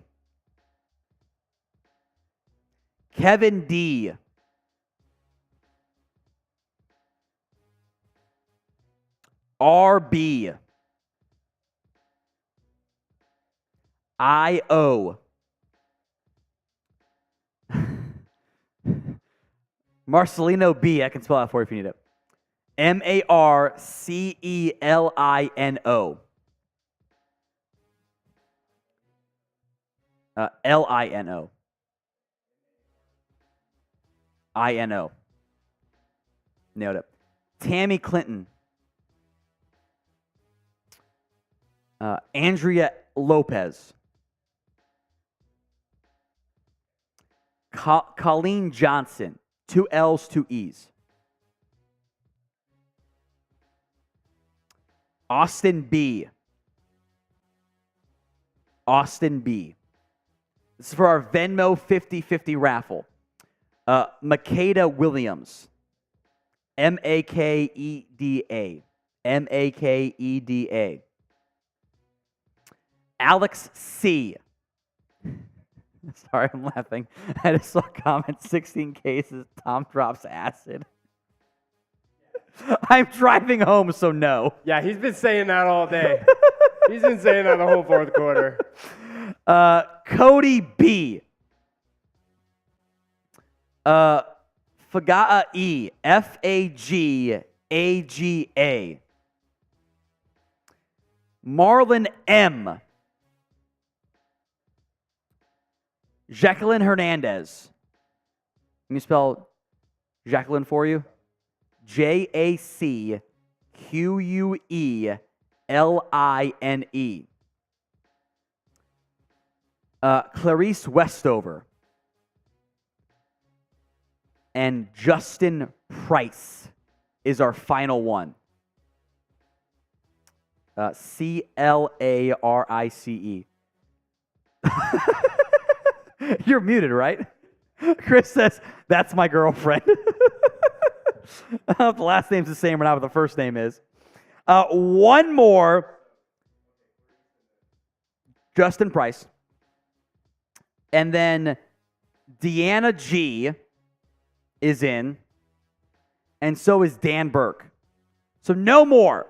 Kevin D. RB. IO. Marcelino B. I can spell that for you if you need it. Marcelino. Lino. INO. Nailed it. Tammy Clinton. Andrea Lopez. Colleen Johnson. 2 L's, 2 E's. Austin B. Austin B. This is for our Venmo 50-50 raffle. Makeda Williams. Makeda. Makeda. Alex C. Sorry, I'm laughing. I just saw a comment, 16 cases, Tom drops acid. I'm driving home, so no. Yeah, he's been saying that all day. He's been saying that the whole fourth quarter. Cody B. Fagaga E. Fagaga. Marlon M. Jacqueline Hernandez. Can you spell Jacqueline for you? Jacqueline. Clarice Westover. And Justin Price is our final one. Clarice. You're muted, right? Chris says, that's my girlfriend. I don't know if the last name's the same or not, but the first name is. One more. Justin Price. And then Deanna G is in. And so is Dan Burke. So no more.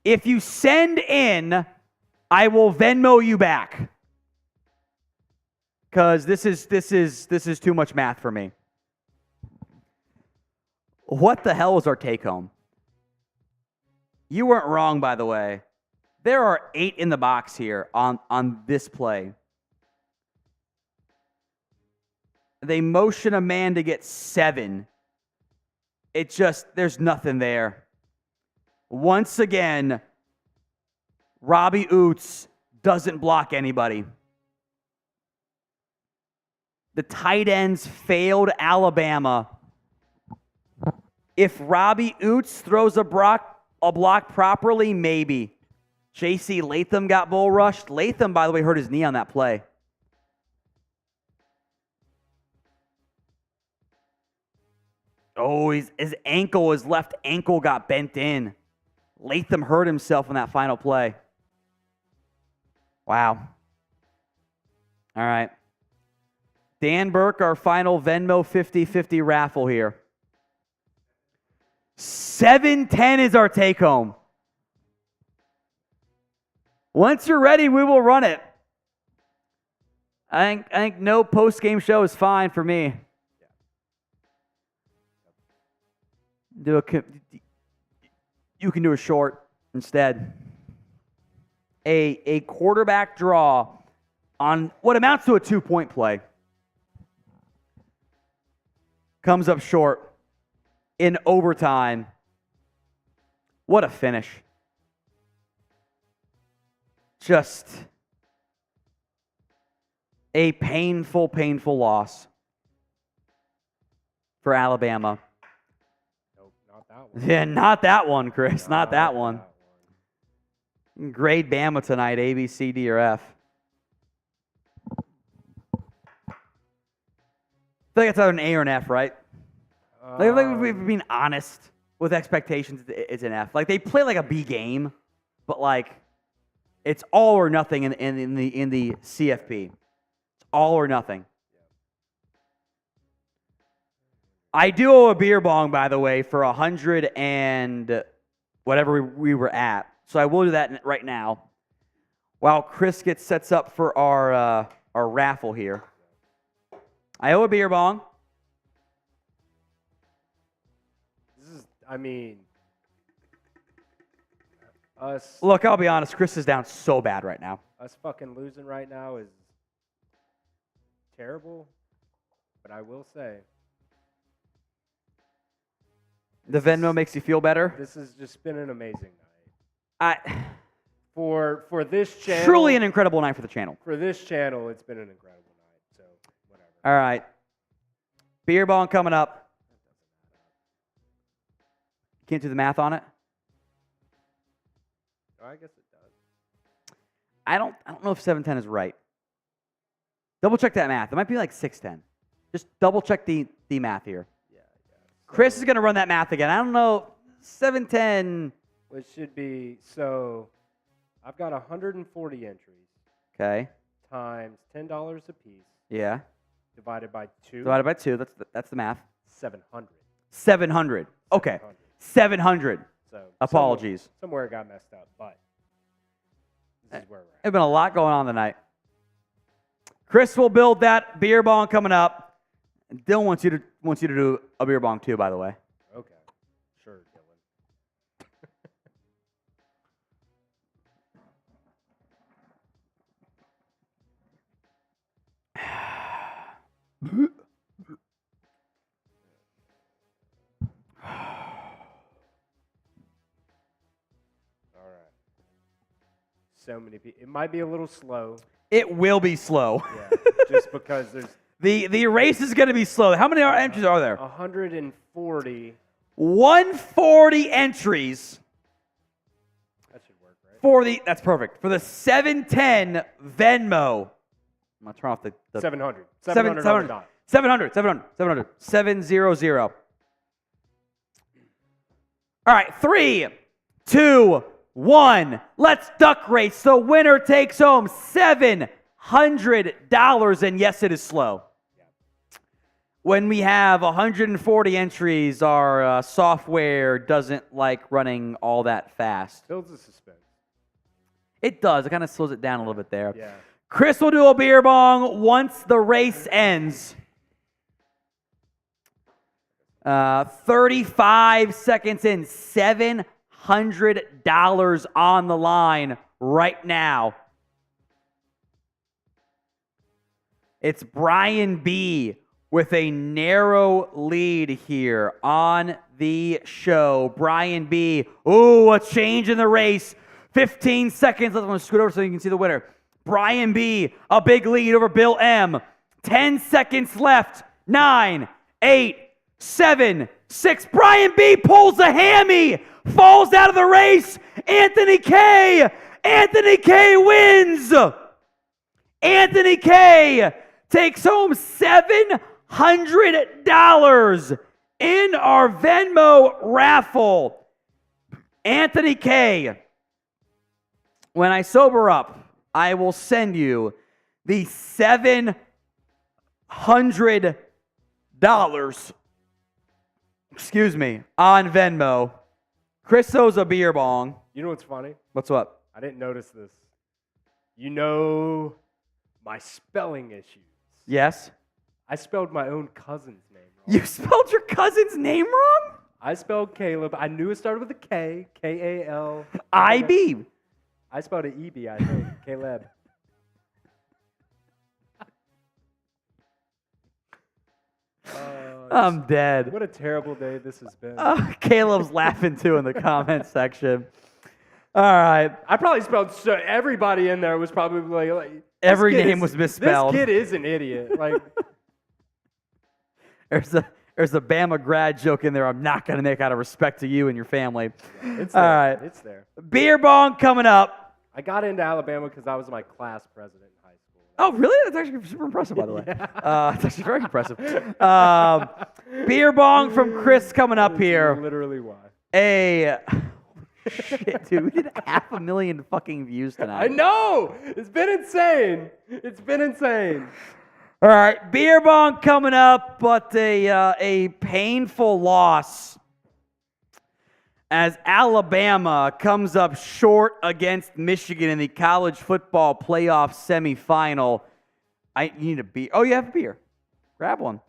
If you send in, I will Venmo you back. Because this is too much math for me. What the hell was our take home? You weren't wrong, by the way. There are 8 in the box here on this play. They motion a man to get 7. It just, there's nothing there. Once again, Robbie Oots doesn't block anybody. The tight ends failed Alabama. If Robbie Oots throws a block properly, maybe. J.C. Latham got bull rushed. Latham, by the way, hurt his knee on that play. Oh, his left ankle got bent in. Latham hurt himself in that final play. Wow. All right. Dan Burke, our final Venmo 50-50 raffle here. 710 is our take home. Once you're ready, we will run it. I think no post-game show is fine for me. You can do a short instead. A quarterback draw on what amounts to a 2-point play. Comes up short in overtime. What a finish. Just a painful, painful loss for Alabama. Nope, not that one. Yeah, not that one, Chris. Not that one. Grade Bama tonight, A, B, C, D, or F. I think it's either an A or an F, right? Like if we're being honest with expectations, it's an F. Like they play like a B game, but like it's all or nothing in the CFP. It's all or nothing. I do owe a beer bong, by the way, for 100 and whatever we were at. So I will do that right now, while Chris sets up for our raffle here. I owe a beer bong. Us. Look, I'll be honest. Chris is down so bad right now. Us fucking losing right now is terrible, but I will say The Venmo makes you feel better. this has just been an amazing night. For this channel, truly an incredible night for the channel. For this channel, it's been an incredible night. So whatever. All right, beer bong coming up. Can't do the math on it. Oh, I guess it does. I don't know if 710 is right. Double check that math. It might be like 610. Just double check the math here. Yeah. Chris is going to run that math again. I don't know. 710. Which should be, so I've got 140 entries. Okay. Times $10 a piece. Yeah. Divided by 2. Divided by 2. That's the math. 700. 700. Okay. 700. So apologies. Somewhere it got messed up, but this is where we're at. There's been a lot going on tonight. Chris will build that beer bong coming up. Dylan wants you to do a beer bong too, by the way. Okay. Sure, Dylan. So many people. It might be a little slow. It will be slow. Yeah, just because there's the race is going to be slow. How many entries are there? 140. 140 entries. That should work, right? That's perfect. For the 710 Venmo. I'm going to turn off the 700. 700. 700. 700. All right, 3, 2, 1. Let's duck race. The winner takes home $700. And yes, it is slow. When we have 140 entries, our software doesn't like running all that fast. Builds a suspense. It does. It kind of slows it down a little bit there. Yeah. Chris will do a beer bong once the race ends. 35 seconds in, $700 on the line right now. It's Brian B. with a narrow lead here on the show. Brian B. Ooh, a change in the race. 15 seconds. Let's scoot over so you can see the winner. Brian B. a big lead over Bill M. 10 seconds left. 9, 8, 7, 6. Brian B. pulls a hammy. Falls out of the race. Anthony K. Wins. Anthony K. takes home $700 in our Venmo raffle. Anthony K. When I sober up, I will send you the $700 excuse me, on Venmo. Chris owes a beer bong. You know what's funny? What's up? I didn't notice this. You know my spelling issues. Yes? I spelled my own cousin's name wrong. You spelled your cousin's name wrong? I spelled Caleb. I knew it started with a K. K-A-L. I-B. I spelled it E-B, I think. Caleb. I'm dead. What a terrible day this has been. Caleb's laughing too in the comment section. All right. I probably spelled everybody in there was probably like every name was misspelled. This kid is an idiot. Like there's a Bama grad joke in there I'm not going to make out of respect to you and your family. It's All there. right. It's there. Beer bong coming up. I got into Alabama because I was my class president in high school. Oh, really? That's actually super impressive, by the way. It's actually very impressive. Beer bong from Chris coming up here. Literally why. Shit, dude. We did 500,000 fucking views tonight. I know. It's been insane. It's been insane. All right. Beer bong coming up, but a painful loss as Alabama comes up short against Michigan in the College Football Playoff Semifinal. You need a beer. Oh, you have a beer. Grab one.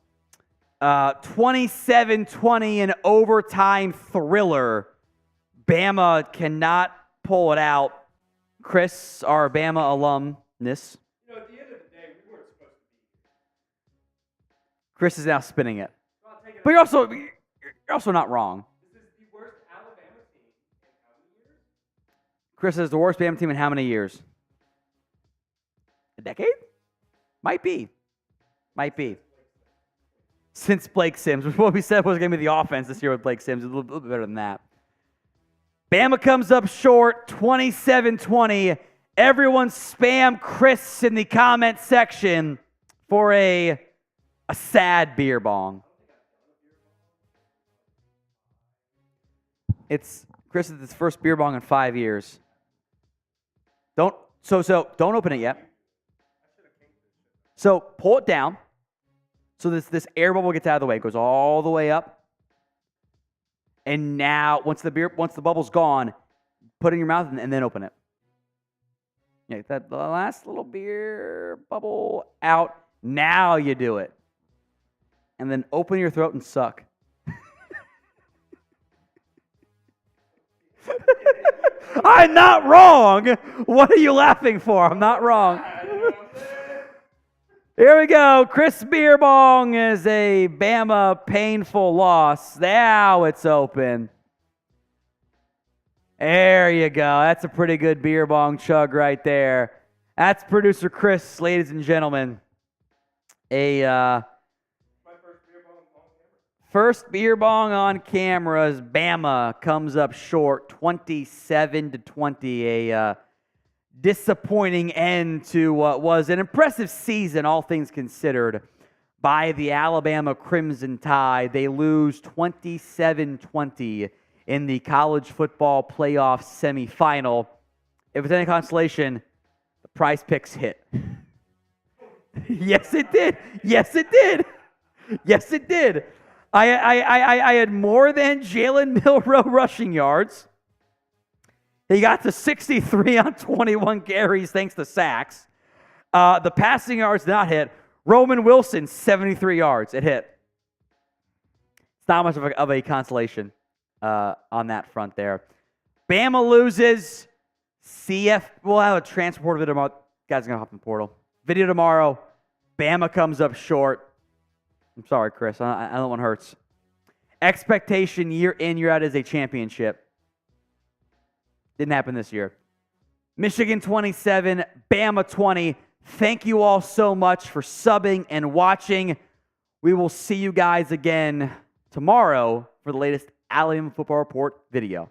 27-20 in overtime thriller. Bama cannot pull it out. Chris, our Bama alumnus. At the end of the day, we weren't supposed to be here. Chris is now spinning it. But you're also not wrong. This is the worst Alabama team in how many years? Chris is the worst Bama team in how many years? A decade? Might be. Since Blake Sims, which what we said was going to be the offense this year with Blake Sims. A little bit better than that. Bama comes up short, 27-20. Everyone spam Chris in the comment section for a sad beer bong. Chris is his first beer bong in 5 years. Don't open it yet. So pull it down. So this air bubble gets out of the way. It goes all the way up. And now, once the bubble's gone, put it in your mouth and then open it. Yeah, that the last little beer bubble out. Now you do it. And then open your throat and suck. I'm not wrong. What are you laughing for? I'm not wrong. Here we go. Chris Beer Bong is a Bama painful loss. Now it's open. There you go. That's a pretty good beer bong chug right there. That's producer Chris, ladies and gentlemen. First beer bong on camera as Bama comes up short, 27-20. A disappointing end to what was an impressive season, all things considered, by the Alabama Crimson Tide. They lose 27-20 in the College Football Playoff Semifinal. If it's any consolation, the Prize Picks hit. Yes, it did. Yes, it did. Yes, it did. I had more than Jalen Milroe rushing yards. He got to 63 on 21 carries thanks to sacks. The passing yards did not hit. Roman Wilson, 73 yards. It hit. It's not much of a consolation on that front there. Bama loses. We'll have a transfer video tomorrow. Guys are going to hop in the portal. Video tomorrow. Bama comes up short. I'm sorry, Chris. I know one hurts. Expectation year in, year out is a championship. Didn't happen this year. Michigan 27, Bama 20. Thank you all so much for subbing and watching. We will see you guys again tomorrow for the latest Alabama Football Report video.